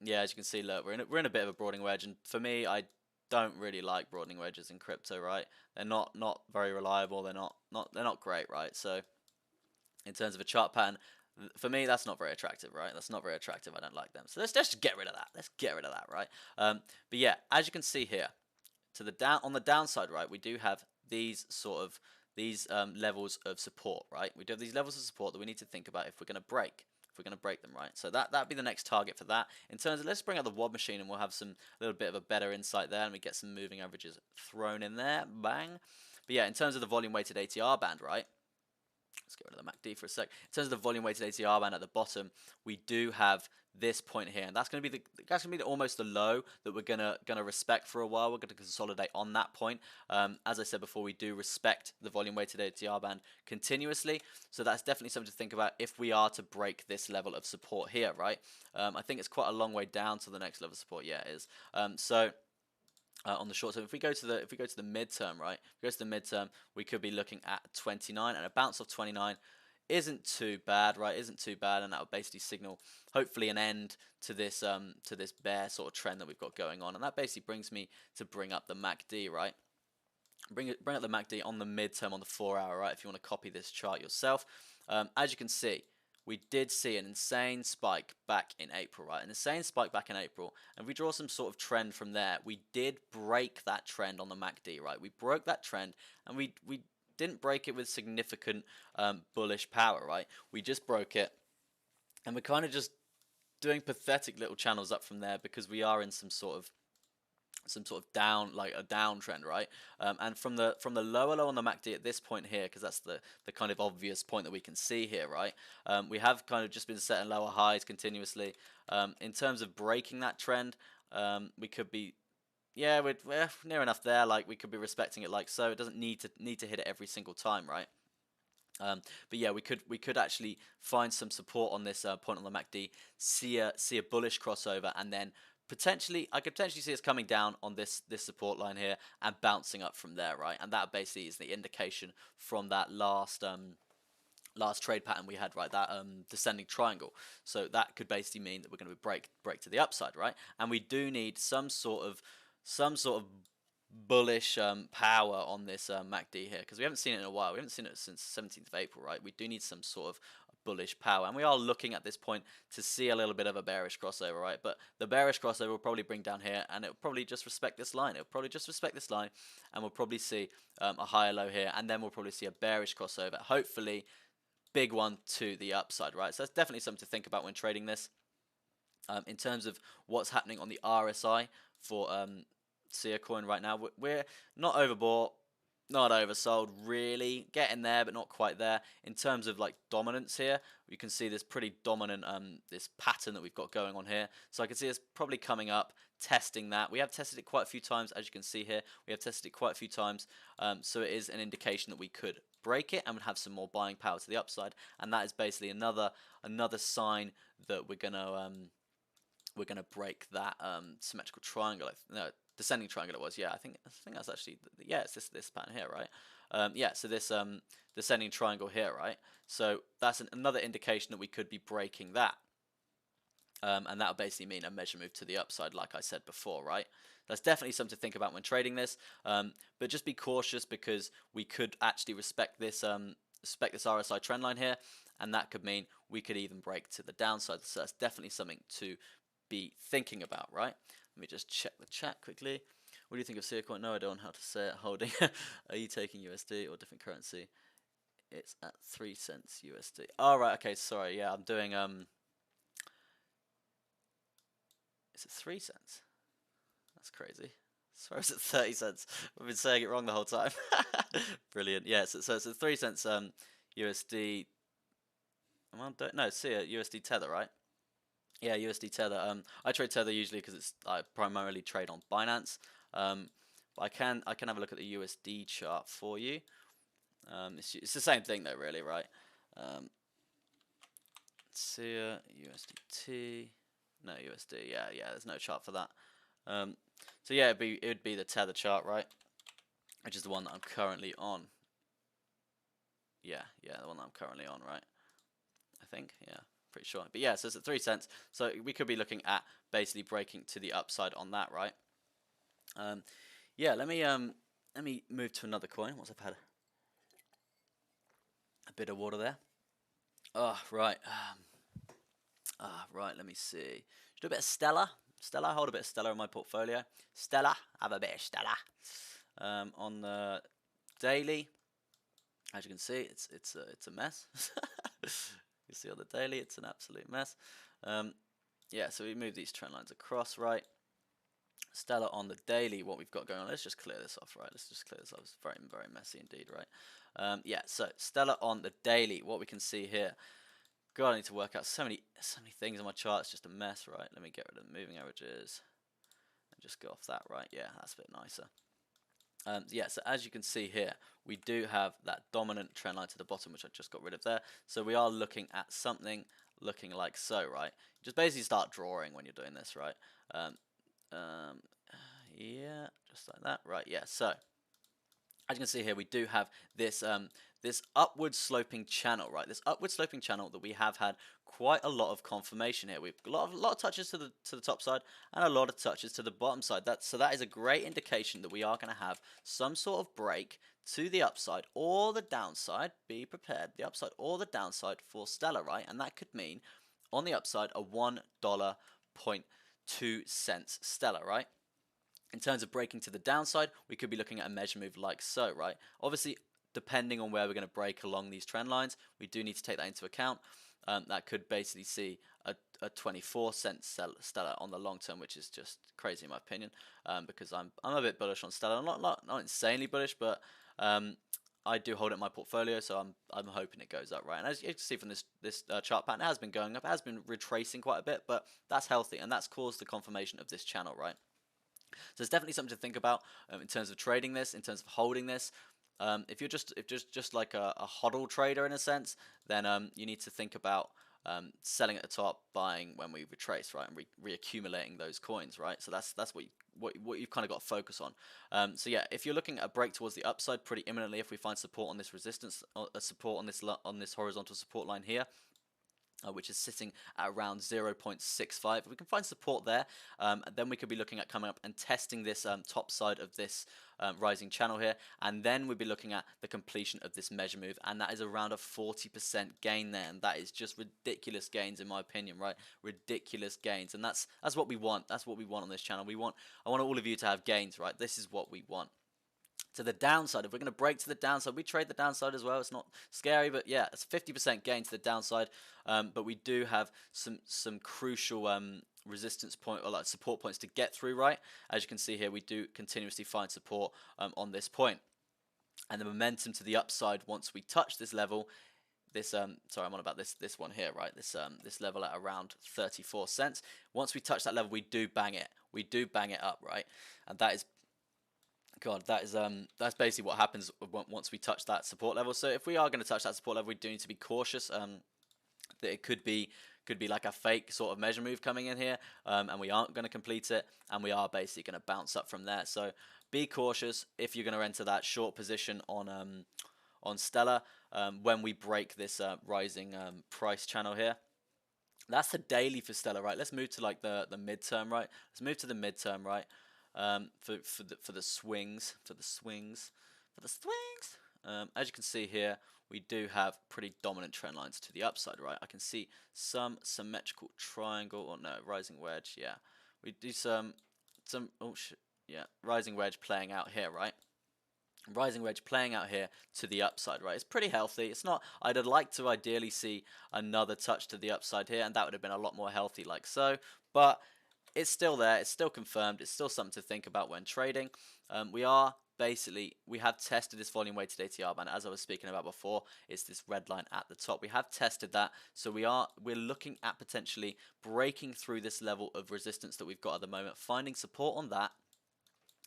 Yeah, as you can see, look, we're in a bit of a broadening wedge, and for me, I don't really like broadening wedges in crypto, right? They're not very reliable. They're not great, right? So in terms of a chart pattern, for me, that's not very attractive, right? That's not very attractive. I don't like them. So let's just get rid of that. Let's get rid of that, right? But yeah, as you can see here, to the on the downside, right, we do have these levels of support, right? We do have these levels of support that we need to think about if we're going to break. If we're going to break them, right? So that'd be the next target for that. In terms of, let's bring out the WOD machine and we'll have a little bit of a better insight there, and we get some moving averages thrown in there. Bang. But yeah, in terms of the volume weighted ATR band, right? Let's get rid of the MACD for a sec. In terms of the volume weighted ATR band at the bottom, we do have this point here, and that's going to be almost the low that we're gonna respect for a while. We're going to consolidate on that point. As I said before, we do respect the volume weighted ATR band continuously, so that's definitely something to think about if we are to break this level of support here, right? I think it's quite a long way down to the next level of support. Yeah, it is. On the short term, if we go to the midterm, right? If we go to the midterm, we could be looking at 29, and a bounce off 29 isn't too bad, right? Isn't too bad, and that would basically signal hopefully an end to this bear sort of trend that we've got going on, and that basically brings me to bring up the MACD, right? Bring up the MACD on the midterm on the 4-hour, right? If you want to copy this chart yourself, as you can see, we did see an insane spike back in April, right? An insane spike back in April. And if we draw some sort of trend from there, we did break that trend on the MACD, right? We broke that trend, and we didn't break it with significant bullish power, right? We just broke it, and we're kind of just doing pathetic little channels up from there because we are in some sort of down, like a downtrend, right? And from the lower low on the MACD at this point here, because that's the kind of obvious point that we can see here, right? We have kind of just been setting lower highs continuously. In terms of breaking that trend, we could be, yeah, we're near enough there. Like, we could be respecting it like so. It doesn't need to hit it every single time, right? But yeah, we could actually find some support on this point on the MACD, see a bullish crossover, and then I could potentially see us coming down on this support line here and bouncing up from there, right? And that basically is the indication from that last trade pattern we had, right? That descending triangle. So that could basically mean that we're going to break to the upside, right? And we do need some sort of bullish power on this MACD here, because we haven't seen it in a while. We haven't seen it since 17th of April, right? We do need some sort of bullish power, and we are looking at this point to see a little bit of a bearish crossover, right? But the bearish crossover will probably bring down here, and it'll probably just respect this line. It'll probably just respect this line, and we'll probably see a higher low here, and then we'll probably see a bearish crossover, hopefully big one to the upside, right? So that's definitely something to think about when trading this. In terms of what's happening on the RSI for SIA coin right now, we're not overbought, not oversold, really. Getting there, but not quite there. In terms of like dominance here, you can see this pretty dominant this pattern that we've got going on here. So I can see it's probably coming up, testing that. We have tested it quite a few times, as you can see here. We have tested it quite a few times. So it is an indication that we could break it and would have some more buying power to the upside. And that is basically another sign that we're gonna break that symmetrical triangle. No, descending triangle it was. Yeah, I think that's actually, yeah, it's this pattern here, right? Yeah, so this descending triangle here, right? So that's another indication that we could be breaking that. And that would basically mean a measure move to the upside, like I said before, right? That's definitely something to think about when trading this. But just be cautious, because we could actually respect this RSI trend line here, and that could mean we could even break to the downside. So that's definitely something to be thinking about, right? Let me just check the chat quickly. What do you think of SIA coin? No, I don't know how to say it. Holding. Are you taking USD or different currency? It's at 3 cents USD. All right. Okay. Sorry. Yeah, I'm doing Is it 3 cents? That's crazy. Sorry, it's at 30 cents. I've been saying it wrong the whole time. Brilliant. Yeah. So it's at 3 cents USD. No, SIA USD Tether, right? Yeah, USD Tether. I trade Tether usually because I primarily trade on Binance. But I can have a look at the USD chart for you. It's the same thing though, really, right? SIA USDT. No USD. Yeah. There's no chart for that. So yeah, it would be the Tether chart, right? Which is the one that I'm currently on. Yeah, the one that I'm currently on, right? I think, yeah, pretty sure. But yeah, so it's at 3 cents. So we could be looking at basically breaking to the upside on that, right? Yeah, let me move to another coin once I've had a bit of water there. Oh, right. Right, let me see. Should do a bit of Stella. Stella, hold a bit of Stella in my portfolio. Stella, have a bit of Stella. On the daily, as you can see, it's a mess. You see on the daily, it's an absolute mess. Yeah, so we move these trend lines across, right? Stella on the daily, what we've got going on. Let's just clear this off, right? Let's just clear this off. It's very, very messy indeed, right? Yeah, so Stella on the daily, what we can see here. God, I need to work out so many things on my chart. It's just a mess, right? Let me get rid of the moving averages and just go off that, right? Yeah, that's a bit nicer. Yeah, so as you can see here, we do have that dominant trend line to the bottom, which I just got rid of there. So we are looking at something looking like so, right? Just basically start drawing when you're doing this, right? Yeah, just like that, right? Yeah, so as you can see here, we do have this this upward sloping channel, right? This upward sloping channel that we have had quite a lot of confirmation here. We've got a lot of touches to the top side and a lot of touches to the bottom side. So that is a great indication that we are going to have some sort of break to the upside or the downside. Be prepared, the upside or the downside for Stellar, right? And that could mean on the upside a $1.2 Stellar, right? In terms of breaking to the downside, we could be looking at a measure move like so, right? Obviously, depending on where we're going to break along these trend lines, we do need to take that into account. That could basically see a 24-cent Stellar on the long term, which is just crazy in my opinion, because I'm a bit bullish on Stellar. I'm not insanely bullish, but I do hold it in my portfolio, so I'm hoping it goes up, right? And as you can see from this chart pattern, it has been going up, it has been retracing quite a bit, but that's healthy, and that's caused the confirmation of this channel, right? So it's definitely something to think about in terms of trading this, in terms of holding this. If you're just like a hodl trader in a sense, then you need to think about selling at the top, buying when we retrace, right, and reaccumulating those coins, right. So that's what you've kind of got to focus on. So yeah, if you're looking at a break towards the upside pretty imminently, if we find support on this resistance, support on this horizontal support line here, which is sitting at around 0.65. If we can find support there, then we could be looking at coming up and testing this top side of this rising channel here, and then we'd be looking at the completion of this measure move, and that is around a 40% gain there, and that is just ridiculous gains in my opinion, right? Ridiculous gains, and that's what we want. That's what we want on this channel. I want all of you to have gains, right? This is what we want. To the downside, if we're going to break to the downside, we trade the downside as well. It's not scary, but yeah, it's 50% gain to the downside. But we do have some crucial resistance point or like support points to get through, right? As you can see here, we do continuously find support on this point, and the momentum to the upside once we touch this level. This sorry, I'm on about this one here, right? This level at around 34 cents. Once we touch that level, we do bang it. We do bang it up, right? And that is. God, that's basically what happens once we touch that support level. So if we are going to touch that support level, we do need to be cautious. That it could be like a fake sort of measure move coming in here, and we aren't going to complete it, and we are basically going to bounce up from there. So be cautious if you're going to enter that short position on Stellar when we break this rising price channel here. That's the daily for Stellar, right? Let's move to like the midterm, right? Let's move to the midterm, right? For the swings. As you can see here, we do have pretty dominant trend lines to the upside, right? I can see some symmetrical triangle, or no, rising wedge. Yeah, we do some rising wedge playing out here, right? Rising wedge playing out here to the upside, right? It's pretty healthy. It's not. I'd like to ideally see another touch to the upside here, and that would have been a lot more healthy, like so. But it's still there. It's still confirmed. It's still something to think about when trading. We have tested this volume weighted ATR band, as I was speaking about before. It's this red line at the top. We have tested that, so we're looking at potentially breaking through this level of resistance that we've got at the moment, finding support on that,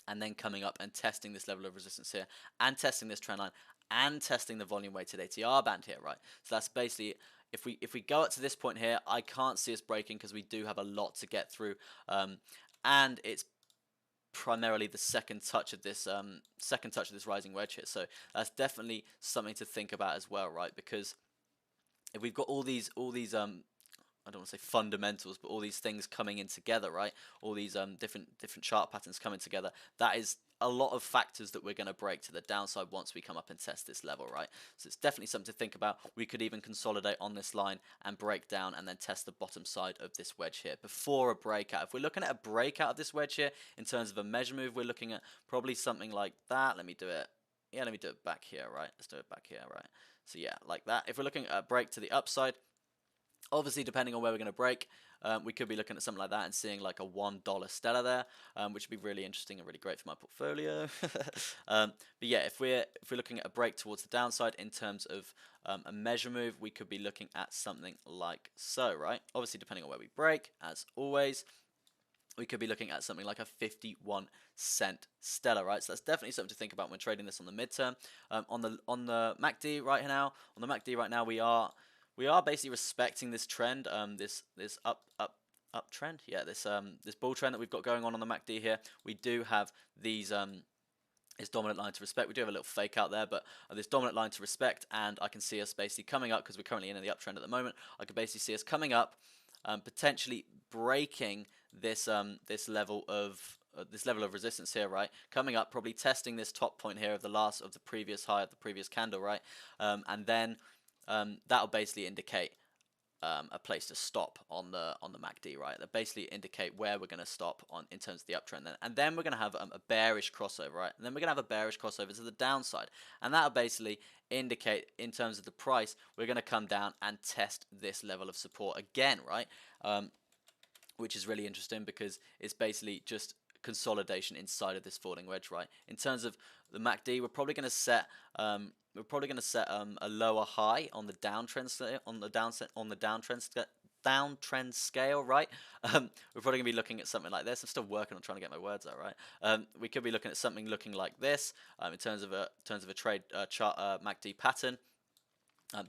and then coming up and testing this level of resistance here, and testing this trend line, and testing the volume weighted ATR band here, right? So that's basically, if we go up to this point here, I can't see us breaking because we do have a lot to get through, and it's primarily the second touch of this rising wedge here. So that's definitely something to think about as well, right? Because if we've got all these I don't want to say fundamentals, but all these things coming in together, right? All these different chart patterns coming together. That is a lot of factors that we're going to break to the downside once we come up and test this level, right? So it's definitely something to think about. We could even consolidate on this line and break down and then test the bottom side of this wedge here before a breakout. If we're looking at a breakout of this wedge here in terms of a measure move, we're looking at probably something like that. Let me do it. Yeah, let me do it back here, right? Let's do it back here, right? So yeah, like that. If we're looking at a break to the upside, obviously, depending on where we're going to break, we could be looking at something like that and seeing like a $1 stellar there, which would be really interesting and really great for my portfolio. But yeah, if we're looking at a break towards the downside in terms of a measure move, we could be looking at something like so, right? Obviously, depending on where we break, as always, we could be looking at something like a 51-cent stellar, right? So that's definitely something to think about when trading this on the midterm. On the MACD right now, we are basically respecting this trend, this uptrend, yeah, this bull trend that we've got going on the MACD here. We do have these this dominant line to respect. We do have a little fake out there, but this dominant line to respect, and I can see us basically coming up because we're currently in the uptrend at the moment. I could basically see us coming up, potentially breaking this this level of resistance here, right? Coming up, probably testing this top point here of the previous high of the previous candle, right? And then that'll basically indicate a place to stop on the MACD, right? That basically indicate where we're going to stop on in terms of the uptrend, and then we're going to have a bearish crossover, right? And then we're going to have a bearish crossover to the downside, and that'll basically indicate in terms of the price we're going to come down and test this level of support again, right? Which is really interesting because it's basically just consolidation inside of this falling wedge, right? In terms of the MACD, we're probably going to set a lower high on the downtrend scale, right? We're probably going to be looking at something like this. I'm still working on trying to get my words out right. We could be looking at something looking like this in terms of a trade chart MACD pattern.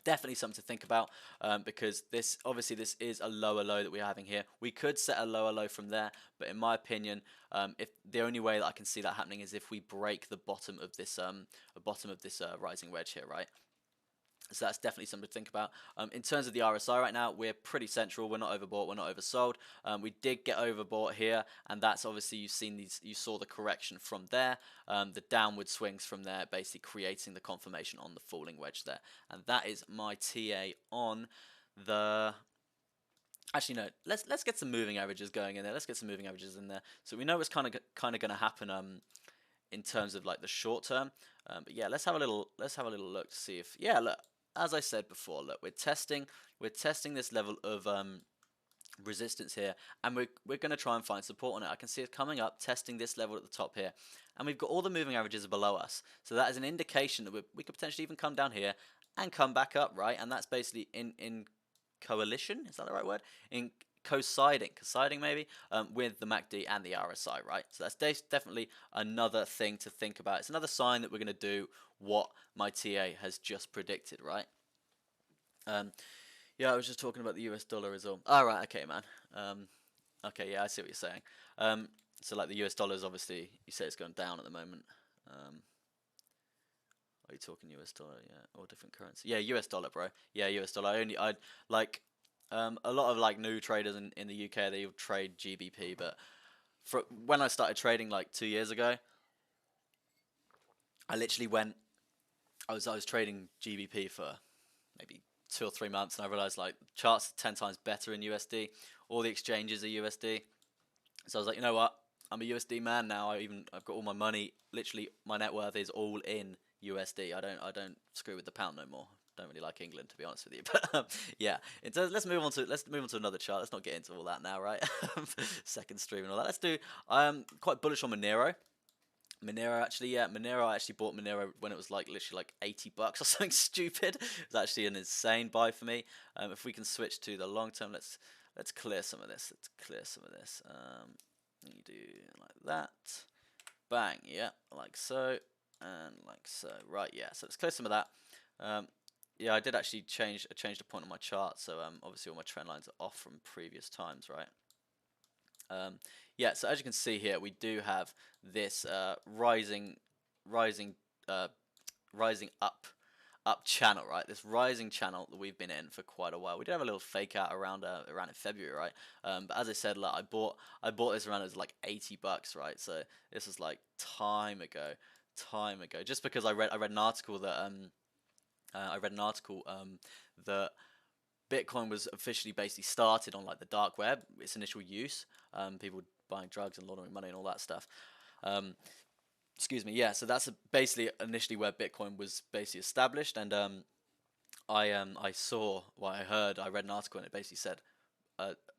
Definitely something to think about because this is a lower low that we're having here. We could set a lower low from there, but in my opinion, if the only way that I can see that happening is if we break the bottom of this rising wedge here, right? So that's definitely something to think about. In terms of the RSI right now, we're pretty central. We're not overbought. We're not oversold. We did get overbought here, and that's obviously you saw the correction from there. The downward swings from there, basically creating the confirmation on the falling wedge there. And that is my TA on the. Actually, no. Let's get some moving averages going in there. Let's get some moving averages in there. So we know what's kind of going to happen in terms of like the short term. But yeah, let's have a little look to see if look. As I said before, look, we're testing this level of resistance here, and we're going to try and find support on it. I can see it coming up, testing this level at the top here, and we've got all the moving averages below us. So that is an indication that we could potentially even come down here and come back up, right? And that's basically in coalition. Is that the right word? In coinciding maybe with the MACD and the RSI, right? So that's definitely another thing to think about. It's another sign that we're going to do what my TA has just predicted, right? Yeah, I was just talking about the US dollar as well. All right, okay, man. Okay, yeah, I see what you're saying. So like the US dollar is obviously, you say it's going down at the moment. Are you talking US dollar? Yeah, or different currency? Yeah, US dollar, bro. Yeah, US dollar. I like a lot of like new traders in the UK, they trade GBP, but when I started trading like 2 years ago, I literally I was trading GBP for maybe 2 or 3 months, and I realized like charts are 10 times better in USD. All the exchanges are USD, so I was like, you know what? I'm a USD man now. I've got all my money. Literally, my net worth is all in USD. I don't screw with the pound no more. Don't really like England, to be honest with you. But yeah, let's move on to another chart. Let's not get into all that now, right? Second stream and all that. Let's do. I'm quite bullish on Monero. Monero I actually bought Monero when it was like literally like $80 or something stupid. It was actually an insane buy for me. If we can switch to the long term, let's clear some of this. You do like that. Bang, yeah, like so, and like so. Right, yeah. So let's clear some of that. Yeah, I did actually change a point on my chart, so obviously all my trend lines are off from previous times, right? Um, yeah, so as you can see here, we do have this rising, uh, rising up channel, right? This rising channel that we've been in for quite a while. We did have a little fake out around in February, right? But as I said, like I bought this around as like $80, right? So this was like time ago. Just because I read an article that that Bitcoin was officially basically started on like the dark web, its initial use, people buying drugs and laundering money and all that stuff. Um, excuse me, yeah. So that's basically initially where Bitcoin was basically established, and I saw, well, I read an article and it basically said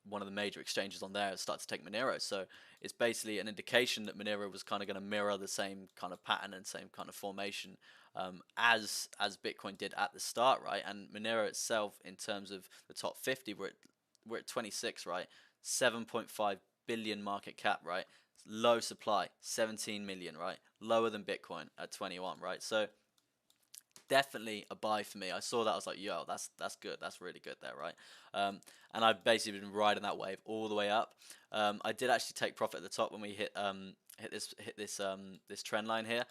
one of the major exchanges on there has started to take Monero. So it's basically an indication that Monero was kind of going to mirror the same kind of pattern and same kind of formation as Bitcoin did at the start, right? And Monero itself, in terms of the top 50, we're at 26, right? 7.5 billion market cap, right? Low supply, 17 million, right? Lower than Bitcoin at 21, right? So definitely a buy for me. I saw that, I was like, yo, that's good, that's really good there, right? And I've basically been riding that wave all the way up. I did actually take profit at the top when we hit this trend line here.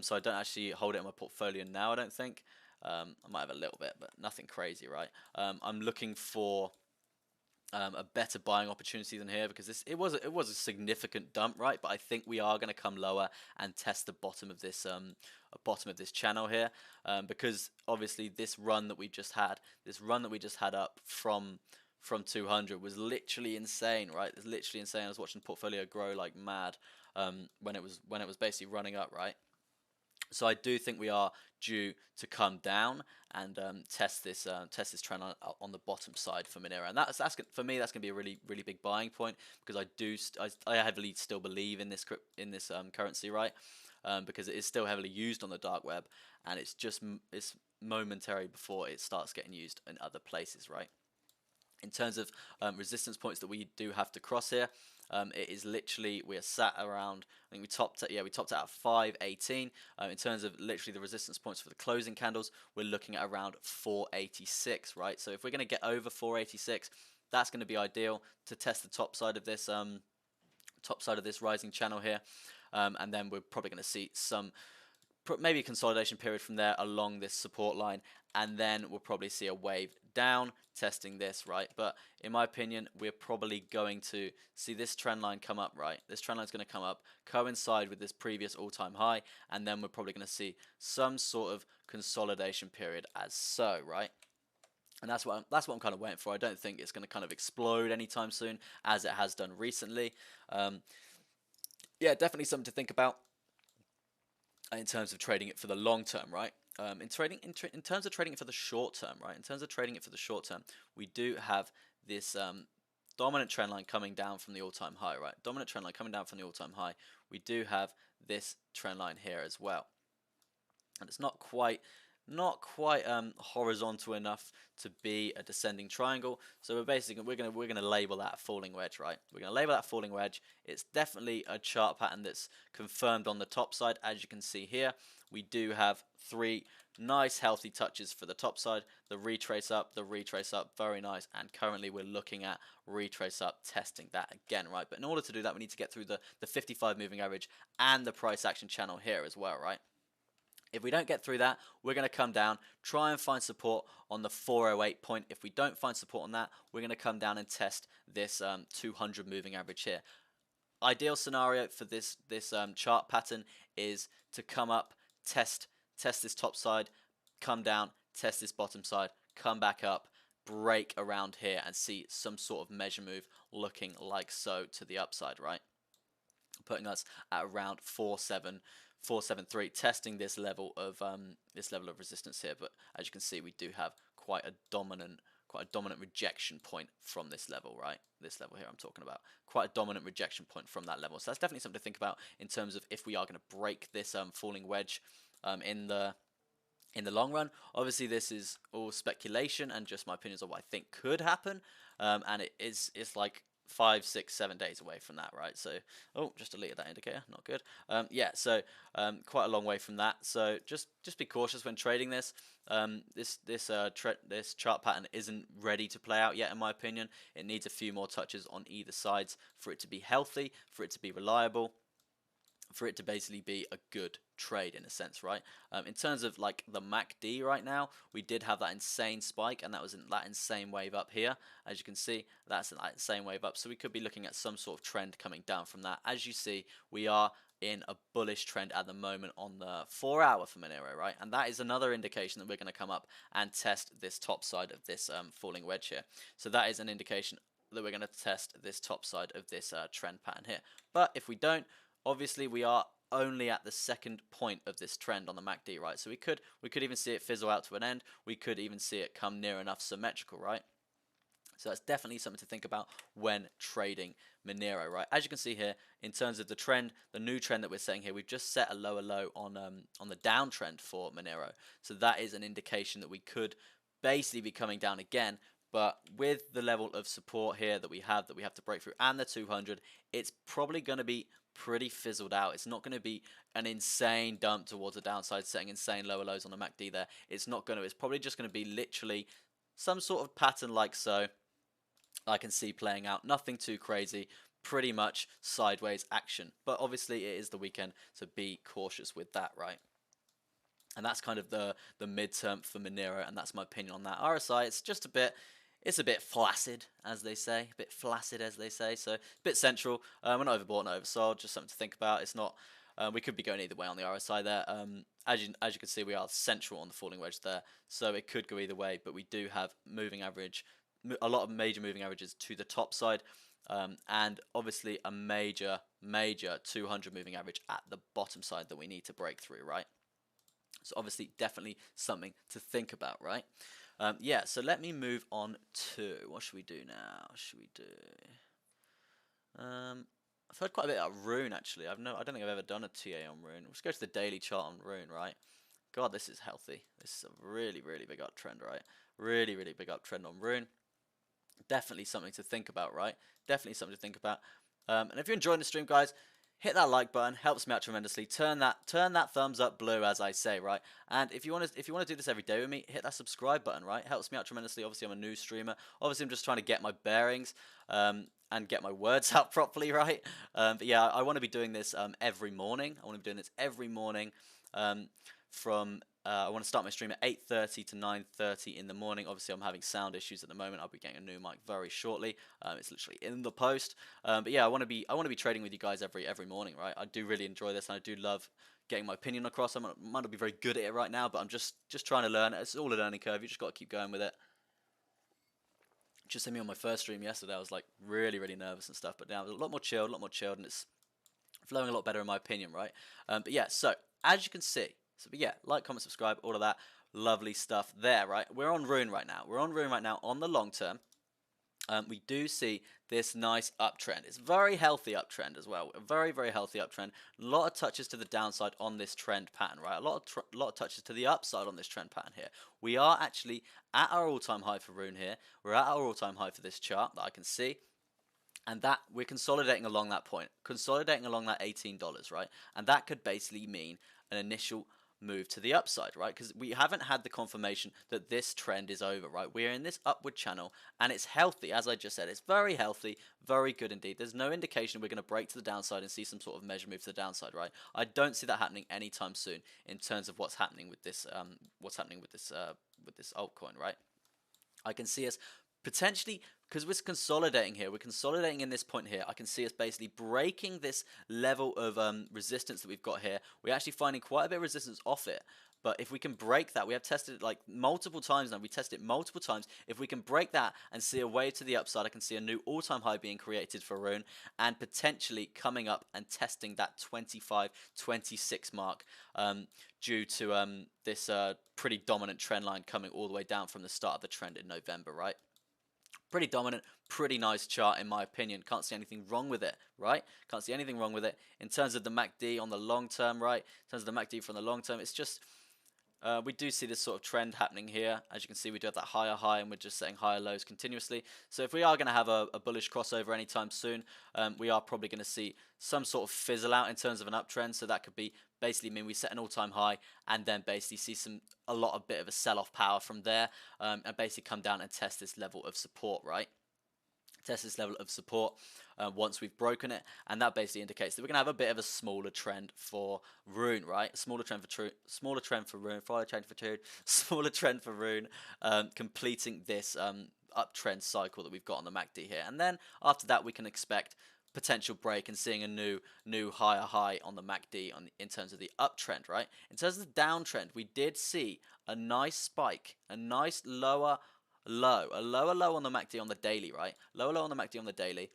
So I don't actually hold it in my portfolio now, I don't think. I might have a little bit, but nothing crazy, right? I'm looking for a better buying opportunity than here, because it was a significant dump, right? But I think we are going to come lower and test the bottom of this channel here, because obviously this run that we just had up from 200 was literally insane, right? It's literally insane. I was watching the portfolio grow like mad when it was basically running up, right? So I do think we are due to come down and test this trend on the bottom side for Monero, and for me that's going to be a really big buying point, because I heavily still believe in this currency, right? Because it is still heavily used on the dark web, and it's momentary before it starts getting used in other places, right? In terms of resistance points that we do have to cross here, it is literally, we are sat around, I think we topped out at 518. In terms of literally the resistance points for the closing candles, we're looking at around 486, right? So if we're going to get over 486, that's going to be ideal to test the top side of this rising channel here, and then we're probably going to see some maybe a consolidation period from there along this support line, and then we'll probably see a wave down testing this, right? But in my opinion, we're probably going to see this trend line come up, right? This trend line is going to come up, coincide with this previous all-time high, and then we're probably going to see some sort of consolidation period as so, right? And that's what I'm kind of waiting for. I don't think it's going to kind of explode anytime soon, as it has done recently. Yeah, definitely something to think about in terms of trading it for the long term, right? In terms of trading it for the short term, right? In terms of trading it for the short term, we do have this dominant trend line coming down from the all-time high, right? Dominant trend line coming down from the all-time high. We do have this trend line here as well, and it's not quite horizontal enough to be a descending triangle. So we're gonna label that a falling wedge, right? We're gonna label that falling wedge. It's definitely a chart pattern that's confirmed on the top side, as you can see here. We do have three nice healthy touches for the top side, the retrace up, very nice, and currently we're looking at retrace up, testing that again, right? But in order to do that, we need to get through the 55 moving average and the price action channel here as well, right? If we don't get through that, we're going to come down, try and find support on the 408 point. If we don't find support on that, we're going to come down and test this 200 moving average here. Ideal scenario for this chart pattern is to come up, test this top side, come down, test this bottom side, come back up, break around here, and see some sort of measure move looking like so to the upside, right? Putting us at around 473, testing this level of resistance here. But as you can see, we do have quite a dominant rejection point from this level, right? This level here I'm talking about, quite a dominant rejection point from that level. So that's definitely something to think about in terms of if we are going to break this falling wedge in the long run. Obviously, this is all speculation and just my opinions of what I think could happen, and it's like 5, 6, 7 days away from that, right? So, oh, just deleted that indicator, not good. Yeah, so quite a long way from that. So just be cautious when trading this. This chart pattern isn't ready to play out yet, in my opinion. It needs a few more touches on either sides for it to be healthy, for it to be reliable, for it to basically be a good trade in a sense, right? In terms of like the MACD right now, we did have that insane spike, and that was in that insane wave up here. As you can see, that's that insane wave up. So we could be looking at some sort of trend coming down from that. As you see, we are in a bullish trend at the moment on the 4-hour for Monero, right? And that is another indication that we're going to come up and test this top side of this falling wedge here. So that is an indication that we're going to test this top side of this trend pattern here. But if we don't, obviously we are only at the second point of this trend on the MACD, right? So we could even see it fizzle out to an end. We could even see it come near enough symmetrical, right? So that's definitely something to think about when trading Monero, right? As you can see here, in terms of the trend, the new trend that we're saying here, we've just set a lower low on the downtrend for Monero. So that is an indication that we could basically be coming down again. But with the level of support here that we have to break through, and the 200, it's probably going to be pretty fizzled out. It's not going to be an insane dump towards the downside, setting insane lower lows on the MACD there. It's not going to. It's probably just going to be literally some sort of pattern like so. I can see playing out. Nothing too crazy. Pretty much sideways action. But obviously it is the weekend, so be cautious with that, right? And that's kind of the midterm for Monero, and that's my opinion on that. RSI, it's just a bit flaccid, as they say. A bit flaccid, as they say. So, a bit central. We're not overbought, not oversold. Just something to think about. It's not... we could be going either way on the RSI there. As you can see, we are central on the falling wedge there. So, it could go either way. But we do have moving average... a lot of major moving averages to the top side, and obviously a major 200 moving average at the bottom side that we need to break through, right? So obviously definitely something to think about, right? Yeah, so let me move on to, what should we do now? I've heard quite a bit about Rune, actually. I don't think I've ever done a TA on Rune. Let's go to the daily chart on Rune, right? God, this is healthy. This is a really big uptrend, right? Really big uptrend on Rune. Definitely something to think about, right? Definitely something to think about. And if you're enjoying the stream, guys, hit that like button. Helps me out tremendously. Turn that thumbs up blue, as I say, right? And if you want to do this every day with me, hit that subscribe button, right? Helps me out tremendously. Obviously, I'm a new streamer. Obviously, I'm just trying to get my bearings and get my words out properly, right? But yeah, I want to be doing this every morning. I want to be doing this every morning I want to start my stream at 8:30 to 9:30 in the morning. Obviously, I'm having sound issues at the moment. I'll be getting a new mic very shortly. It's literally in the post. But yeah, I want to be trading with you guys every morning, right? I do really enjoy this, and I do love getting my opinion across. I might not be very good at it right now, but I'm just trying to learn. It's all a learning curve. You just got to keep going with it. Just hit me on my first stream yesterday. I was like really nervous and stuff, but now it's a lot more chilled, and it's flowing a lot better in my opinion, right? But yeah, so as you can see. So, but yeah, like, comment, subscribe, all of that lovely stuff there, right? We're on Rune right now. We're on Rune right now on the long term. We do see this nice uptrend. It's a very healthy uptrend as well. A very healthy uptrend. A lot of touches to the downside on this trend pattern, right? A lot of touches to the upside on this trend pattern here. We are actually at our all-time high for Rune here. We're at our all-time high for this chart that I can see. And that we're consolidating along that point, consolidating along that $18, right? And that could basically mean an initial move to the upside, right? Because we haven't had the confirmation that this trend is over, right? We're in this upward channel, and it's healthy, as I just said. It's very healthy, very good indeed. There's no indication we're going to break to the downside and see some sort of measure move to the downside, right? I don't see that happening anytime soon in terms of what's happening with this altcoin, right? I can see us potentially, because we're consolidating here, we're consolidating in this point here, I can see us basically breaking this level of resistance that we've got here. We're actually finding quite a bit of resistance off it, but if we can break that, we have tested it like multiple times now, we tested it multiple times. If we can break that and see a way to the upside, I can see a new all-time high being created for Rune, and potentially coming up and testing that 25-26 mark due to this pretty dominant trend line coming all the way down from the start of the trend in November, right? Pretty dominant, pretty nice chart in my opinion. Can't see anything wrong with it, right? Can't see anything wrong with it. In terms of the MACD on the long term, right? In terms of the MACD from the long term, it's just we do see this sort of trend happening here. As you can see, we do have that higher high, and we're just setting higher lows continuously. So if we are going to have a bullish crossover anytime soon, we are probably going to see some sort of fizzle out in terms of an uptrend. So that could be basically mean we set an all-time high and then basically see a bit of a sell-off power from there, and basically come down and test this level of support, right? Test this level of support once we've broken it, and that basically indicates that we're gonna have a bit of a smaller trend for Rune, right? A smaller trend for Rune, smaller trend for Rune, completing this uptrend cycle that we've got on the MACD here, and then after that we can expect potential break and seeing a new higher high on the MACD in terms of the uptrend, right? In terms of the downtrend, we did see a nice spike, a nice lower low on the MACD on the daily, right? Lower low on the MACD on the daily.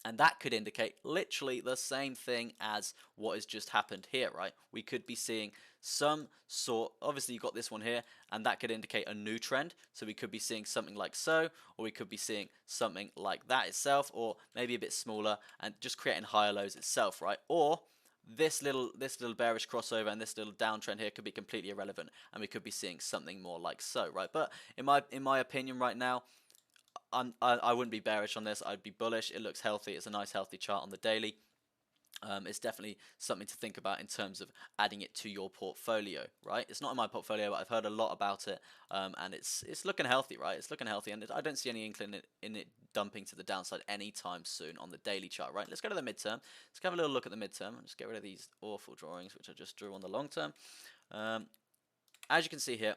And that could indicate literally the same thing as what has just happened here, right? We could be seeing some sort, obviously you've got this one here, and that could indicate a new trend. So we could be seeing something like so, or we could be seeing something like that itself, or maybe a bit smaller and just creating higher lows itself, right? Or this little bearish crossover and this little downtrend here could be completely irrelevant, and we could be seeing something more like so, right? But in my opinion right now, I wouldn't be bearish on this. I'd be bullish. It looks healthy. It's a nice healthy chart on the daily. It's definitely something to think about in terms of adding it to your portfolio, right? It's not in my portfolio, but I've heard a lot about it, and it's looking healthy, right? It's looking healthy, and I don't see any inkling in it dumping to the downside anytime soon on the daily chart, right? Let's go to the midterm. Let's have a little look at the midterm. Just get rid of these awful drawings, which I just drew on the long term. As you can see here,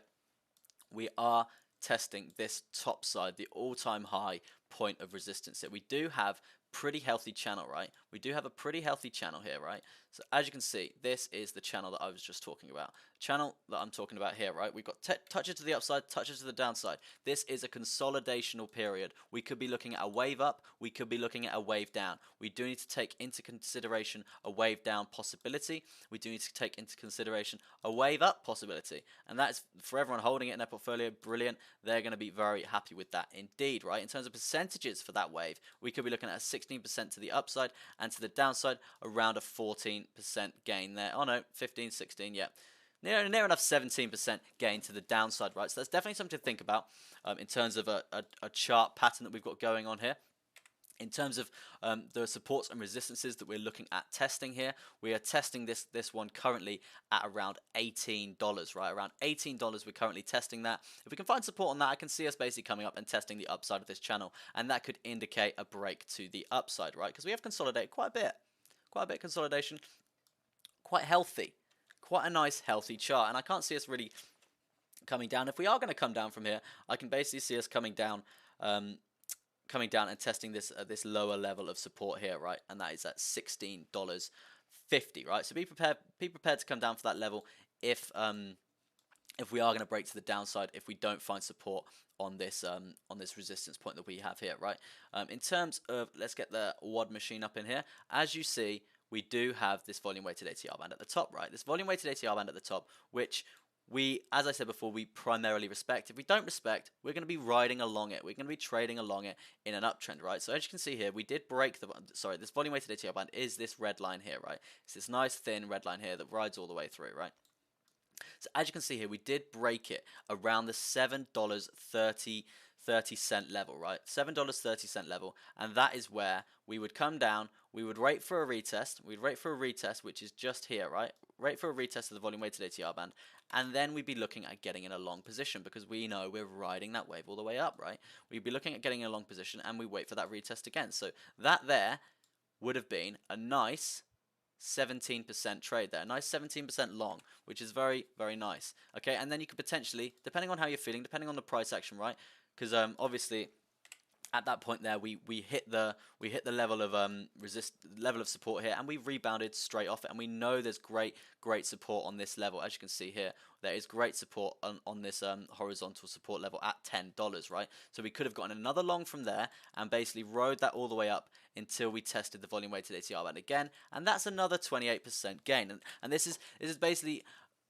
we are testing this top side, the all-time high point of resistance here. We do have pretty healthy channel, right? We do have a pretty healthy channel here, right? So as you can see, this is the channel that I was just talking about. Channel that I'm talking about here, right? We've got touches to the upside, touches to the downside. This is a consolidational period. We could be looking at a wave up, we could be looking at a wave down. We do need to take into consideration a wave down possibility. We do need to take into consideration a wave up possibility. And that is, for everyone holding it in their portfolio, brilliant. They're going to be very happy with that indeed, right? In terms of percentages for that wave, we could be looking at a 16% to the upside, and to the downside around a 14% gain there. Oh no, 15, 16, yeah. Near enough 17% gain to the downside, right? So that's definitely something to think about in terms of a chart pattern that we've got going on here. In terms of the supports and resistances that we're looking at testing here, we are testing this one currently at around $18, right? Around $18 we're currently testing that. If we can find support on that, I can see us basically coming up and testing the upside of this channel, and that could indicate a break to the upside, right? Because we have consolidated quite a bit of consolidation, quite healthy, quite a nice healthy chart, and I can't see us really coming down. If we are going to come down from here, I can basically see us coming down and testing this lower level of support here, right? And that is at $16.50, right? So be prepared to come down for that level if we are going to break to the downside, if we don't find support on this resistance point that we have here, right? In terms of, let's get the WOD machine up in here. As you see, we do have this volume weighted ATR band at the top, right? This volume weighted ATR band at the top, which we, as I said before, we primarily respect. If we don't respect, we're going to be riding along it. We're going to be trading along it in an uptrend, right? So as you can see here, we did break this volume weighted ATR band is this red line here, right? It's this nice thin red line here that rides all the way through, right? So as you can see here, we did break it around the $7.30 level, right? $7.30 level, and that is where we would come down. We would wait for a retest. We'd wait for a retest, which is just here, right? Wait for a retest of the volume weighted ATR band, and then we'd be looking at getting in a long position because we know we're riding that wave all the way up, right? We'd be looking at getting in a long position, and we wait for that retest again. So that there would have been a nice 17% trade there, a nice 17% long, which is very, very nice. Okay, and then you could potentially, depending on how you're feeling, depending on the price action, right? Because obviously at that point there we hit the level of level of support here, and we rebounded straight off it, and we know there's great support on this level. As you can see here, there is great support on this horizontal support level at $10, right? So we could have gotten another long from there and basically rode that all the way up until we tested the volume weighted ATR band again, and that's another 28% gain. And this is basically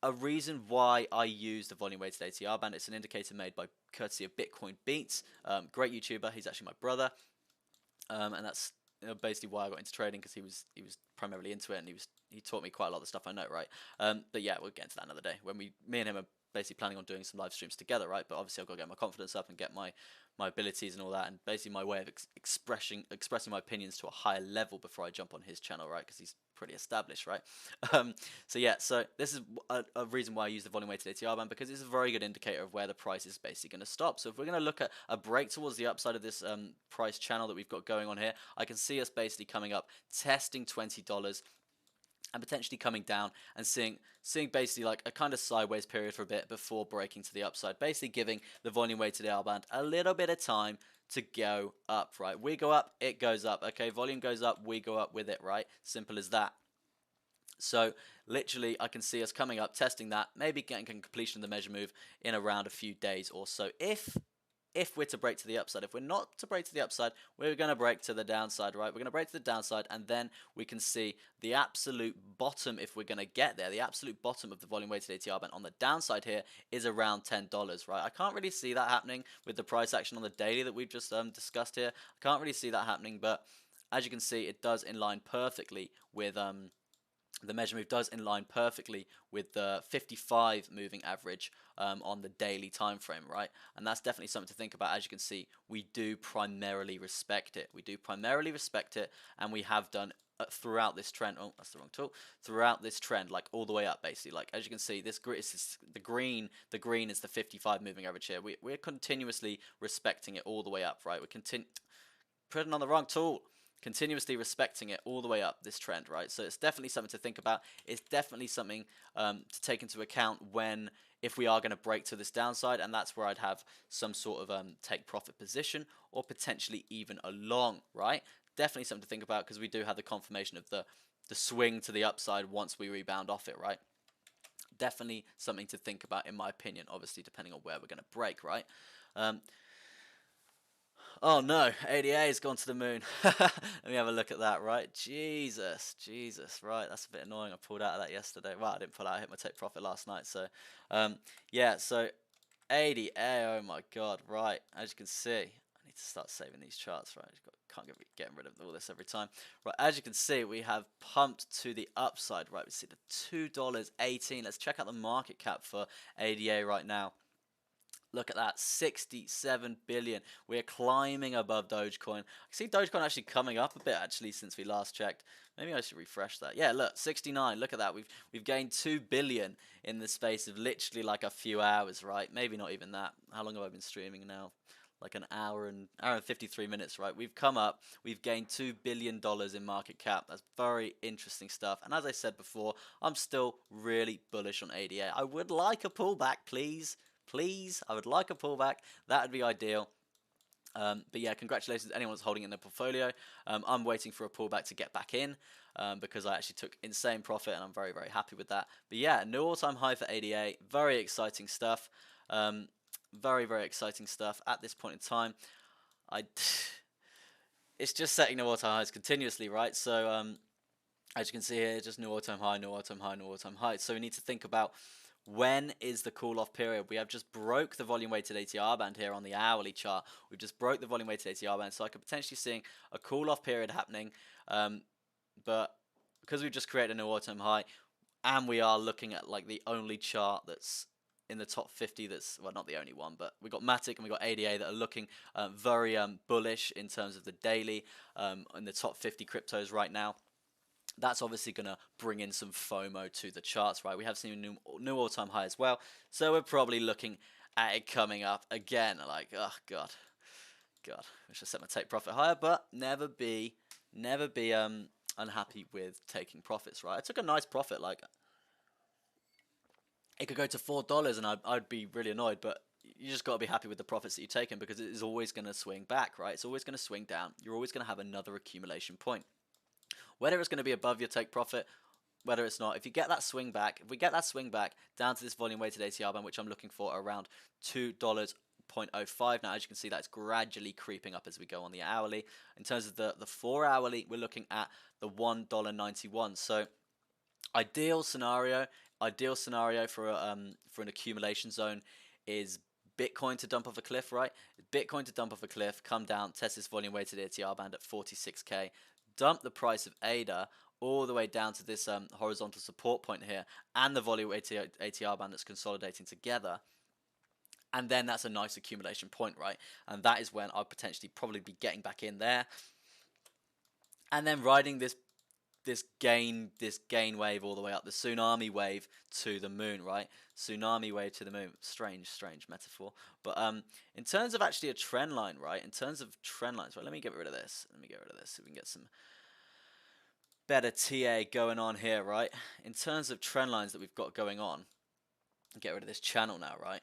a reason why I use the volume weighted ATR band. It's an indicator made by courtesy of Bitcoin Beats, great YouTuber. He's actually my brother, and that's basically why I got into trading, because he was primarily into it, and he taught me quite a lot of the stuff I know, right? But yeah, we'll get into that another day when me and him are basically planning on doing some live streams together, right? But obviously I've got to get my confidence up and get my abilities and all that, and basically my way of expressing my opinions to a higher level before I jump on his channel, right? Because he's pretty established, right? So yeah, so this is a reason why I use the volume weighted ATR band, because it's a very good indicator of where the price is basically going to stop. So if we're going to look at a break towards the upside of this price channel that we've got going on here, I can see us basically coming up, testing $20, and potentially coming down and seeing basically like a kind of sideways period for a bit before breaking to the upside, basically giving the volume weighted AR band a little bit of time to go up, right? We go up, it goes up, okay? Volume goes up, we go up with it, right? Simple as that. So literally I can see us coming up, testing that, maybe getting completion of the measure move in around a few days or so, if we're to break to the upside. If we're not to break to the upside, we're going to break to the downside, right? We're going to break to the downside, and then we can see the absolute bottom, if we're going to get there, the absolute bottom of the volume weighted ATR band on the downside here is around $10, right? I can't really see that happening with the price action on the daily that we've just discussed here. I can't really see that happening, but as you can see, it does inline perfectly with the measure move does inline perfectly with the 55 moving average on the daily time frame, right? And that's definitely something to think about. As you can see, we do primarily respect it. We do primarily respect it, and we have done throughout this trend. Oh, that's the wrong tool. Throughout this trend, like all the way up, basically. Like as you can see, this is the green. The green is the 55 moving average here. We're continuously respecting it all the way up, right? We're putting on the wrong tool. Continuously respecting it all the way up this trend, right? So it's definitely something to think about. It's definitely something to take into account if we are going to break to this downside, and that's where I'd have some sort of take profit position, or potentially even a long, right? Definitely something to think about, because we do have the confirmation of the swing to the upside once we rebound off it, right? Definitely something to think about, in my opinion, obviously depending on where we're going to break, right? Oh no, ADA has gone to the moon. Let me have a look at that, right? Jesus, right? That's a bit annoying. I pulled out of that yesterday. Well, I didn't pull out. I hit my take profit last night. So, yeah. So, ADA. Oh my God, right? As you can see, I need to start saving these charts, right? Can't get getting rid of all this every time, right? As you can see, we have pumped to the upside, right? We see the $2.18. Let's check out the market cap for ADA right now. Look at that, 67 billion. We're climbing above Dogecoin. I see Dogecoin actually coming up a bit actually since we last checked. Maybe I should refresh that. Yeah, look, 69. Look at that. We've gained 2 billion in the space of literally like a few hours, right? Maybe not even that. How long have I been streaming now? Like an hour and 53 minutes, right? We've come up. We've gained $2 billion in market cap. That's very interesting stuff. And as I said before, I'm still really bullish on ADA. I would like a pullback, please. Please, I would like a pullback. That would be ideal. But yeah, congratulations to anyone that's holding in their portfolio. I'm waiting for a pullback to get back in because I actually took insane profit, and I'm very, very happy with that. But yeah, new all-time high for ADA. Very exciting stuff. Very, very exciting stuff at this point in time. It's just setting new all-time highs continuously, right? So as you can see here, just new all-time high, new all-time high, new all-time high. So we need to think about, when is the cool-off period? We have just broke the volume-weighted ATR band here on the hourly chart. We've just broke the volume-weighted ATR band, so I could potentially see a cool-off period happening. But because we've just created a new all-time high, and we are looking at like the only chart that's in the top 50 that's, well, not the only one, but we've got Matic and we've got ADA that are looking very bullish in terms of the daily in the top 50 cryptos right now. That's obviously going to bring in some FOMO to the charts, right? We have seen a new all-time high as well, so we're probably looking at it coming up again. Like, oh God, wish I set my take profit higher, but never be unhappy with taking profits, right? I took a nice profit, like it could go to $4, and I'd be really annoyed, but you just got to be happy with the profits that you've taken, because it is always going to swing back, right? It's always going to swing down. You're always going to have another accumulation point. Whether it's going to be above your take profit, whether it's not, if you get that swing back, if we get that swing back down to this volume weighted ATR band, which I'm looking for around $2.05. Now, as you can see, that's gradually creeping up as we go on the hourly. In terms of the 4 hourly, we're looking at the $1.91. So ideal scenario for an accumulation zone is Bitcoin to dump off a cliff, right? Bitcoin to dump off a cliff, come down, test this volume weighted ATR band at 46k, dump the price of ADA all the way down to this horizontal support point here, and the volume weighted ATR band that's consolidating together. And then that's a nice accumulation point, right? And that is when I'll potentially probably be getting back in there, and then riding this gain wave all the way up, the tsunami wave to the moon, right? Tsunami wave to the moon. Strange metaphor. But in terms of actually a trend line, right? In terms of trend lines, right? Let me get rid of this. So we can get some better TA going on here, right? In terms of trend lines that we've got going on, get rid of this channel now, right?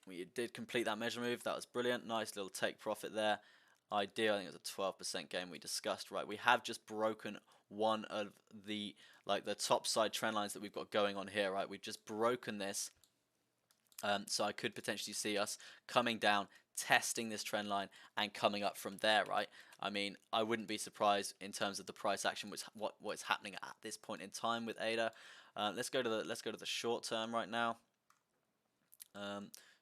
We did complete that measure move. That was brilliant. Nice little take profit there. Ideal. I think it was a 12% gain we discussed, right? We have just broken one of the top side trend lines that we've got going on here, right? We've just broken this, so I could potentially see us coming down, testing this trend line, and coming up from there, right? I mean, I wouldn't be surprised in terms of the price action, what is happening at this point in time with ADA. Let's go to the short term right now.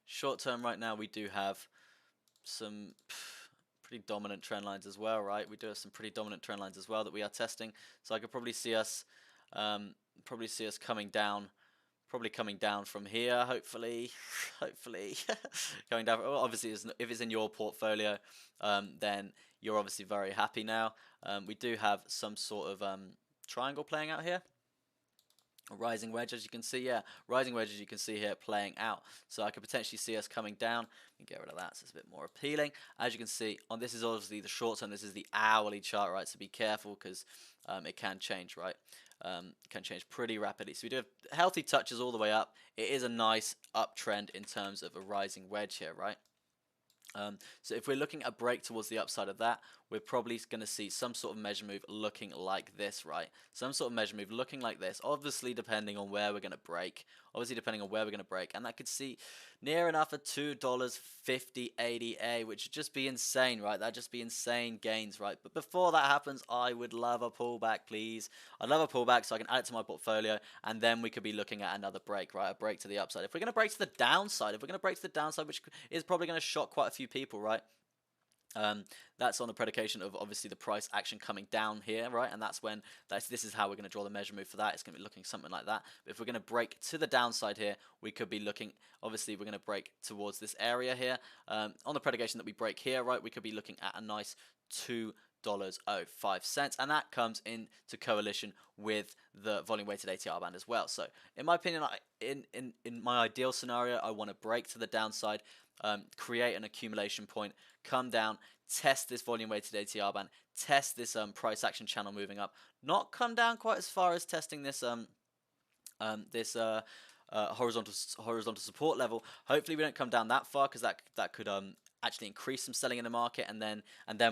Short term right now, we do have some pretty dominant trend lines as well, right? We do have some pretty dominant trend lines as well that we are testing. So I could probably see us coming down, from here, hopefully, coming down. Well, obviously, if it's in your portfolio, then you're obviously very happy now. We do have some sort of triangle playing out here. A rising wedge, as you can see, rising wedge, as you can see here, playing out. So I could potentially see us coming down and get rid of that, so it's a bit more appealing. As you can see, this is obviously the short term. This is the hourly chart, right? So be careful, because it can change, right? Can change pretty rapidly. So we do have healthy touches all the way up. It is a nice uptrend in terms of a rising wedge here, right? So if we're looking at a break towards the upside of that, we're probably going to see some sort of measure move looking like this, right? Some sort of measure move looking like this, obviously depending on where we're going to break. And that could see near enough a $2.50 ADA, which would just be insane, right? That'd just be insane gains, right? But before that happens, I would love a pullback, please. I'd love a pullback so I can add it to my portfolio, and then we could be looking at another break, right? A break to the upside. If we're going to break to the downside, which is probably going to shock quite a few people, right? That's on the predication of obviously the price action coming down here, right? And this is how we're going to draw the measure move for that. It's going to be looking something like that. But if we're going to break to the downside here, we could be looking, obviously we're going to break towards this area here. On the predication that we break here, right, we could be looking at a nice $2.05, and that comes into coalition with the volume weighted ATR band as well. So in my opinion, in my ideal scenario, I want to break to the downside, create an accumulation point, come down, test this volume weighted ATR band, test this price action channel moving up, not come down quite as far as testing this horizontal support level. Hopefully we don't come down that far, because that could actually increase some selling in the market, and then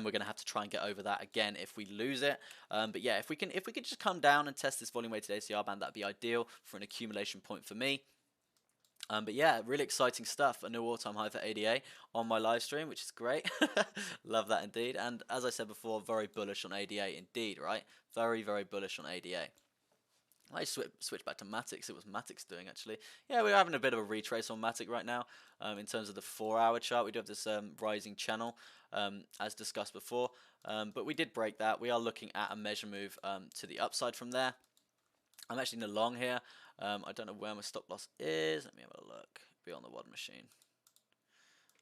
we're going to have to try and get over that again if we lose it. But yeah, if we could just come down and test this volume weighted ATR band, that'd be ideal for an accumulation point for me. But yeah, really exciting stuff. A new all-time high for ADA on my live stream, which is great. Love that indeed. And as I said before, very bullish on ADA indeed, right? Very, very bullish on ADA. I switch back to Matic. It was Matic's doing, actually. Yeah, we're having a bit of a retrace on Matic right now. In terms of the 4-hour chart, we do have this rising channel, as discussed before. But we did break that. We are looking at a measure move to the upside from there. I'm actually in the long here. I don't know where my stop loss is. Let me have a look. Be on the WOD machine.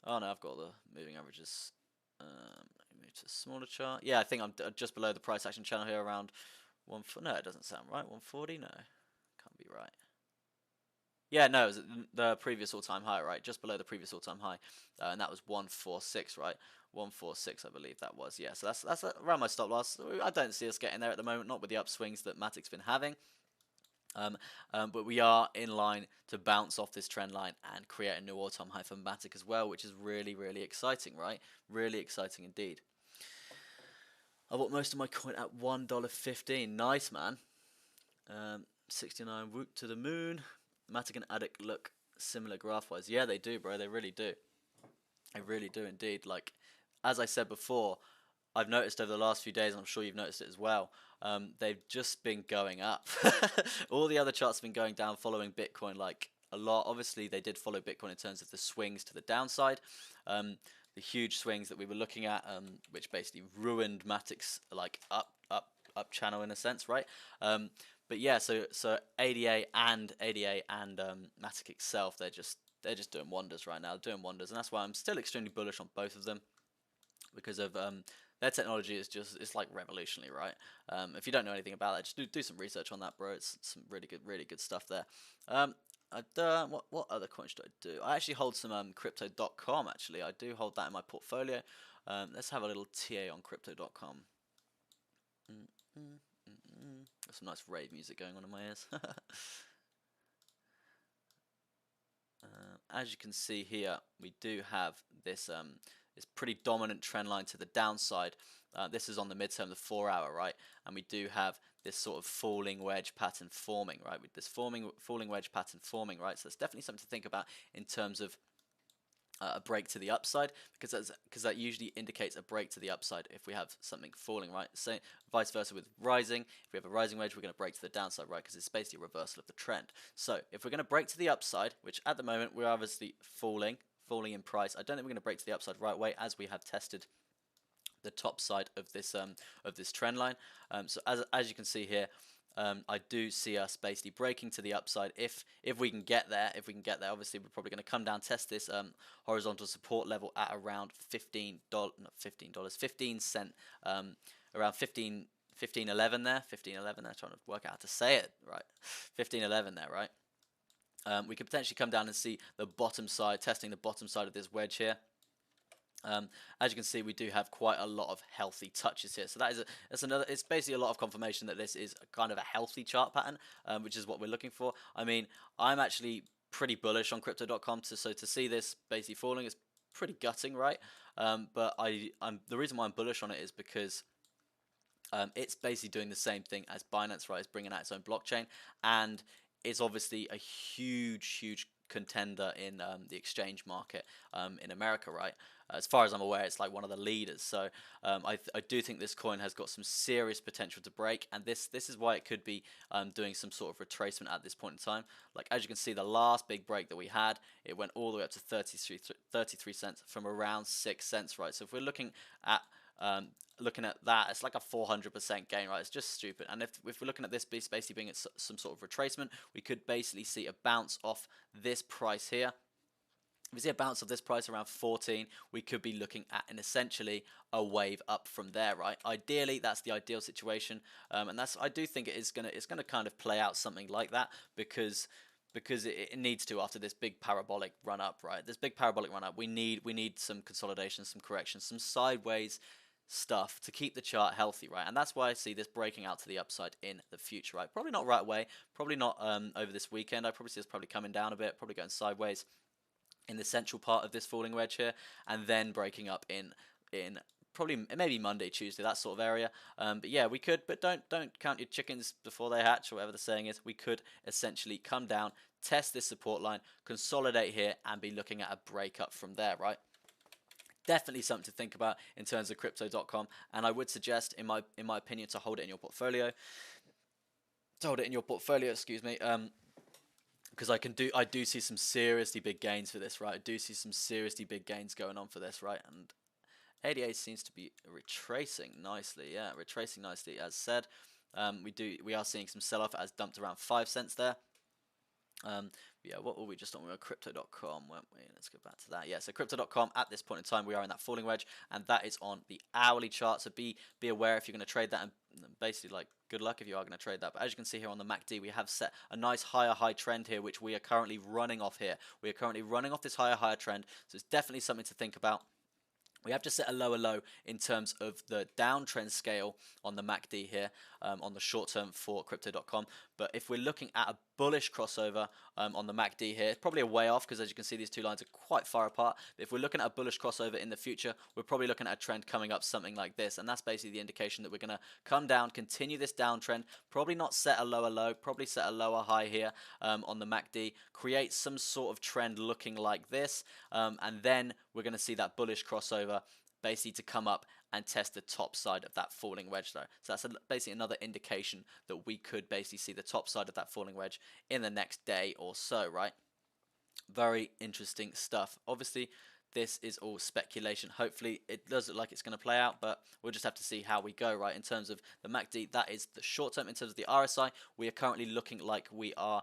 Oh no, I've got the moving averages. Let me move to a smaller chart. Yeah, I think I'm just below the price action channel here, around 140. No, it doesn't sound right. 140? No, can't be right. Yeah, no, it was the previous all-time high, right? Just below the previous all-time high, and that was 146, right? 146, I believe that was. Yeah, so that's around my stop loss. I don't see us getting there at the moment, not with the upswings that Matic's been having. But we are in line to bounce off this trend line and create a new all-time high for Matic as well, which is really, really exciting, right? Really exciting indeed. I bought most of my coin at $1.15. Nice, man. 69 whoop to the moon. Matic and Addict look similar graph-wise. Yeah, they do, bro. They really do. They really do indeed. Like, as I said before, I've noticed over the last few days, and I'm sure you've noticed it as well, they've just been going up. All the other charts have been going down following Bitcoin like a lot. Obviously, they did follow Bitcoin in terms of the swings to the downside, the huge swings that we were looking at, which basically ruined Matic's like up channel in a sense, right? But yeah, so ADA and Matic itself, they're just doing wonders right now, doing wonders, and that's why I'm still extremely bullish on both of them, because of their technology is just, it's like revolutionary, right? If you don't know anything about it, just do some research on that, bro. It's some really good stuff there. What other coins should I do? I actually hold some crypto.com. Actually, I do hold that in my portfolio. Let's have a little TA on crypto.com. Got some nice rave music going on in my ears. As you can see here, we do have this this pretty dominant trend line to the downside. This is on the midterm, the 4-hour, right? And we do have this sort of falling wedge pattern forming, right? With this falling wedge pattern forming, right? So it's definitely something to think about in terms of a break to the upside, because that usually indicates a break to the upside if we have something falling, right? So vice versa with rising. If we have a rising wedge, we're going to break to the downside, right? Because it's basically a reversal of the trend. So if we're going to break to the upside, which at the moment we're obviously falling in price, I don't think we're going to break to the upside right away, as we have tested the top side of this trend line. So as you can see here, I do see us basically breaking to the upside if we can get there. Obviously we're probably going to come down, test this horizontal support level at around $15, not $15, 15 cent, around 15.11 there, trying to work out how to say it right, 15.11 there, right? We could potentially come down and see the bottom side, testing the bottom side of this wedge here. As you can see, we do have quite a lot of healthy touches here. So it's basically a lot of confirmation that this is a kind of a healthy chart pattern, which is what we're looking for. I mean, I'm actually pretty bullish on crypto.com, so to see this basically falling is pretty gutting, right? But the reason why I'm bullish on it is because it's basically doing the same thing as Binance, right? It's bringing out its own blockchain, and it's obviously a huge contender in the exchange market in America, right? As far as I'm aware, it's like one of the leaders. So I do think this coin has got some serious potential to break, and this is why it could be doing some sort of retracement at this point in time. Like, as you can see, the last big break that we had, it went all the way up to 33 cents from around 6 cents, right? So if we're looking at that, it's like a 400% gain, right? It's just stupid. And if we're looking at this basically being some sort of retracement, we could basically see a bounce off this price here. If we see a bounce of this price around 14, we could be looking at essentially a wave up from there, right? Ideally, that's the ideal situation, and I do think it's gonna kind of play out something like that, because it needs to after this big parabolic run up, right? This big parabolic run up, we need some consolidation, some correction, some sideways stuff to keep the chart healthy, right? And that's why I see this breaking out to the upside in the future, right? Probably not right away, probably not over this weekend. I probably see this probably coming down a bit, probably going sideways in the central part of this falling wedge here, and then breaking up in probably maybe Monday, Tuesday, that sort of area. But yeah, we could, but don't count your chickens before they hatch, or whatever the saying is. We could essentially come down, test this support line, consolidate here, and be looking at a breakup from there, right? Definitely something to think about in terms of crypto.com, and I would suggest, in my opinion, to hold it in your portfolio. Excuse me. Because I do see some seriously big gains for this, right? I do see some seriously big gains going on for this, right? And ADA seems to be retracing nicely, yeah, retracing nicely as said. We are seeing some sell-off as dumped around 5 cents there. Yeah, what were we just on? We were crypto.com, weren't we? Let's go back to that. Yeah, so crypto.com at this point in time, we are in that falling wedge, and that is on the hourly chart. So be aware if you're going to trade that, and basically, like, good luck if you are going to trade that. But as you can see here on the MACD, we have set a nice high trend here, which we are currently running off here. We are currently running off this higher trend, so it's definitely something to think about. We have just set a lower low in terms of the downtrend scale on the MACD here, on the short term for crypto.com. But if we're looking at a bullish crossover on the MACD here, it's probably a way off, because as you can see, these two lines are quite far apart. But if we're looking at a bullish crossover in the future, we're probably looking at a trend coming up something like this. And that's basically the indication that we're going to come down, continue this downtrend, probably not set a lower low, probably set a lower high here on the MACD, create some sort of trend looking like this, and then we're going to see that bullish crossover basically to come up and test the top side of that falling wedge though. So that's basically another indication that we could basically see the top side of that falling wedge in the next day or so, right? Very interesting stuff. Obviously, this is all speculation. Hopefully, it does look like it's going to play out, but we'll just have to see how we go, right? In terms of the MACD, that is the short term. In terms of the RSI, we are currently looking like we are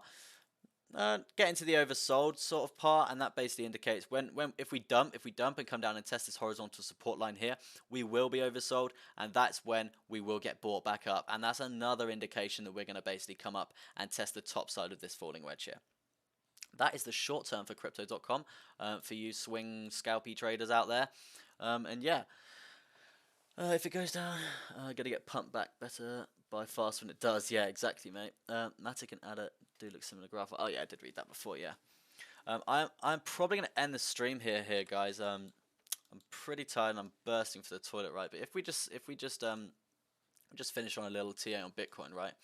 getting to the oversold sort of part, and that basically indicates when if we dump and come down and test this horizontal support line here, we will be oversold, and that's when we will get bought back up, and that's another indication that we're going to basically come up and test the top side of this falling wedge here. That is the short term for crypto.com for you swing scalpy traders out there. And yeah, if it goes down, gonna get pumped back better by fast when it does. Yeah, exactly, mate. Matic and ADA do look similar graph. Oh yeah, I did read that before. Yeah. I'm probably gonna end the stream here, guys. I'm pretty tired and I'm bursting for the toilet, right? But if we just finish on a little TA on Bitcoin, right?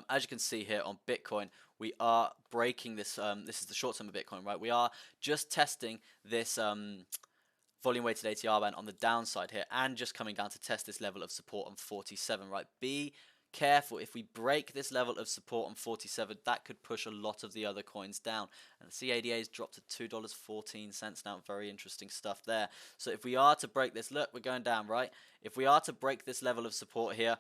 As you can see here on Bitcoin, we are breaking this. This is the short term of Bitcoin, right? We are just testing this volume weighted ATR band on the downside here, and just coming down to test this level of support on 47, right? Be careful. If we break this level of support on 47, that could push a lot of the other coins down. And the CADA has dropped to $2.14 now. Very interesting stuff there. So if we are to break this, look, we're going down, right? If we are to break this level of support here,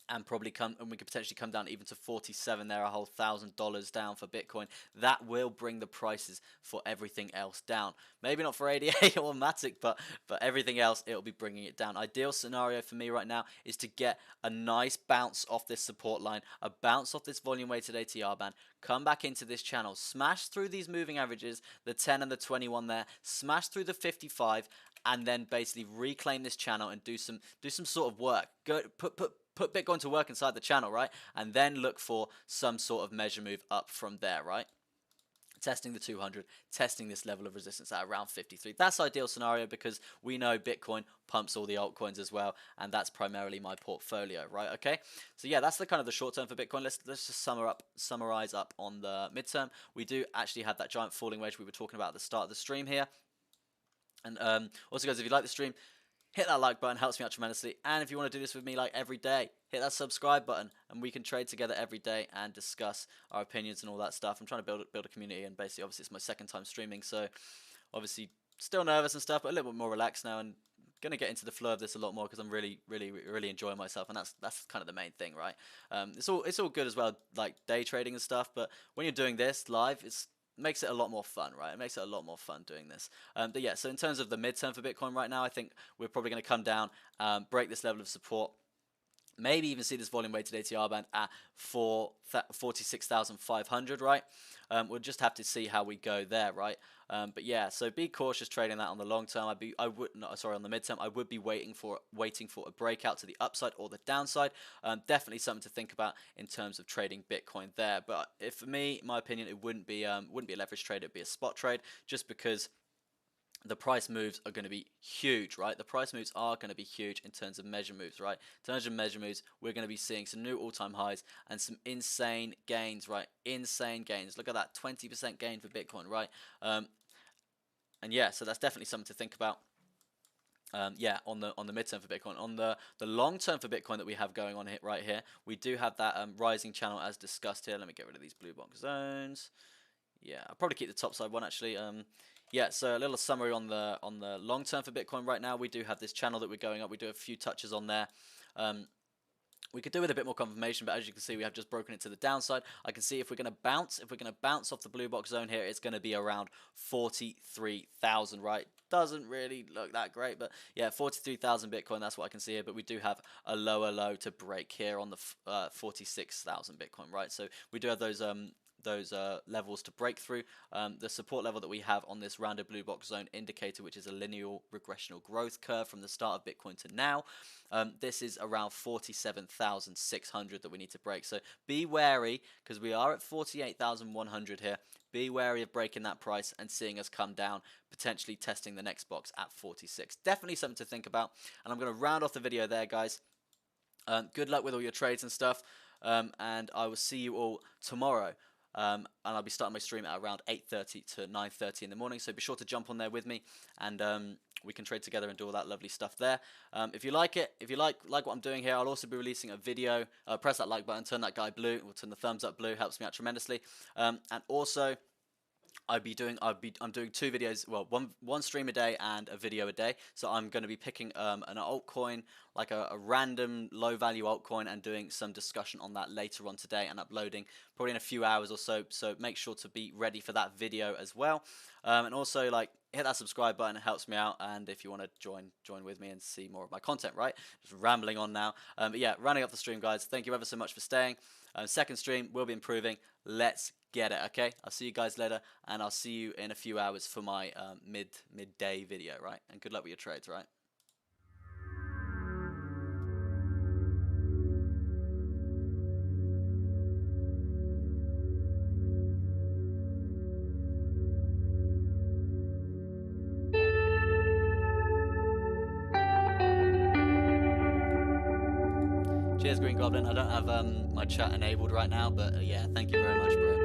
and we could potentially come down even to 47 there, a whole $1,000 down for Bitcoin. That will bring the prices for everything else down. Maybe not for ADA or Matic, but everything else, it'll be bringing it down. Ideal scenario for me right now is to get a nice bounce off this support line, a bounce off this volume weighted ATR band, come back into this channel, smash through these moving averages, the 10 and the 21 there, smash through the 55, and then basically reclaim this channel and do some sort of work. Go put Bitcoin to work inside the channel, right? And then look for some sort of measure move up from there, right? Testing the 200, testing this level of resistance at around 53. That's ideal scenario because we know Bitcoin pumps all the altcoins as well, and that's primarily my portfolio, right? Okay, so yeah, that's the kind of the short term for Bitcoin. Let's just summarize up on the midterm. We do actually have that giant falling wedge we were talking about at the start of the stream here. And also, guys, if you like the stream, hit that like button, helps me out tremendously. And if you want to do this with me like every day, hit that subscribe button, and we can trade together every day and discuss our opinions and all that stuff. I'm trying to build a community, and basically, obviously, it's my second time streaming, so obviously still nervous and stuff, but a little bit more relaxed now, and gonna get into the flow of this a lot more because I'm really enjoying myself, and that's kind of the main thing, right? It's all good as well, like day trading and stuff, but when you're doing this live, makes it a lot more fun, right? It makes it a lot more fun doing this. But yeah, so in terms of the midterm for Bitcoin right now, I think we're probably going to come down, break this level of support, maybe even see this volume weighted ATR band at 46,500, right? We'll just have to see how we go there, right? But yeah, so be cautious trading that on the long term. On the midterm, I would be waiting for a breakout to the upside or the downside. Definitely something to think about in terms of trading Bitcoin there. But if for me, my opinion, it wouldn't be a leverage trade. It'd be a spot trade, just because the price moves are going to be huge, right? The price moves are going to be huge in terms of measure moves, right? In terms of measure moves, we're going to be seeing some new all-time highs and some insane gains, right? Insane gains. Look at that, 20% gain for Bitcoin, right? And yeah, so that's definitely something to think about. Yeah, on the midterm for Bitcoin. On the long term for Bitcoin that we have going on right here, we do have that rising channel as discussed here. Let me get rid of these blue box zones. Yeah, I'll probably keep the top side one actually. Yeah, so a little summary on the long term for Bitcoin right now. We do have this channel that we're going up. We do have a few touches on there. We could do with a bit more confirmation, but as you can see, we have just broken it to the downside. I can see if we're going to bounce off the blue box zone here, it's going to be around 43,000, right? Doesn't really look that great, but yeah, 43,000 Bitcoin, that's what I can see here. But we do have a lower low to break here on the 46,000 Bitcoin, right? So we do have those levels to break through. The support level that we have on this rounded blue box zone indicator, which is a linear regressional growth curve from the start of Bitcoin to now, this is around 47,600 that we need to break. So be wary, because we are at 48,100 here. Be wary of breaking that price and seeing us come down, potentially testing the next box at 46. Definitely something to think about. And I'm going to round off the video there, guys. Good luck with all your trades and stuff, and I will see you all tomorrow. And I'll be starting my stream at around 8:30 to 9:30 in the morning, so be sure to jump on there with me, and we can trade together and do all that lovely stuff there. If you like it, if you like what I'm doing here, I'll also be releasing a video. Press that like button, turn that guy blue, or turn the thumbs up blue, helps me out tremendously. And also, I'm doing two videos, well, one stream a day and a video a day. So I'm going to be picking an altcoin, like a random low value altcoin, and doing some discussion on that later on today and uploading probably in a few hours or so. So make sure to be ready for that video as well. And also, like, hit that subscribe button, it helps me out. And if you want to join with me and see more of my content, right? Just rambling on now. But yeah, rounding up the stream, guys. Thank you ever so much for staying. Second stream will be improving. Let's get it, okay? I'll see you guys later, and I'll see you in a few hours for my midday video, right? And good luck with your trades, right? Cheers, Green Goblin. I don't have my chat enabled right now, but yeah, thank you very much, bro.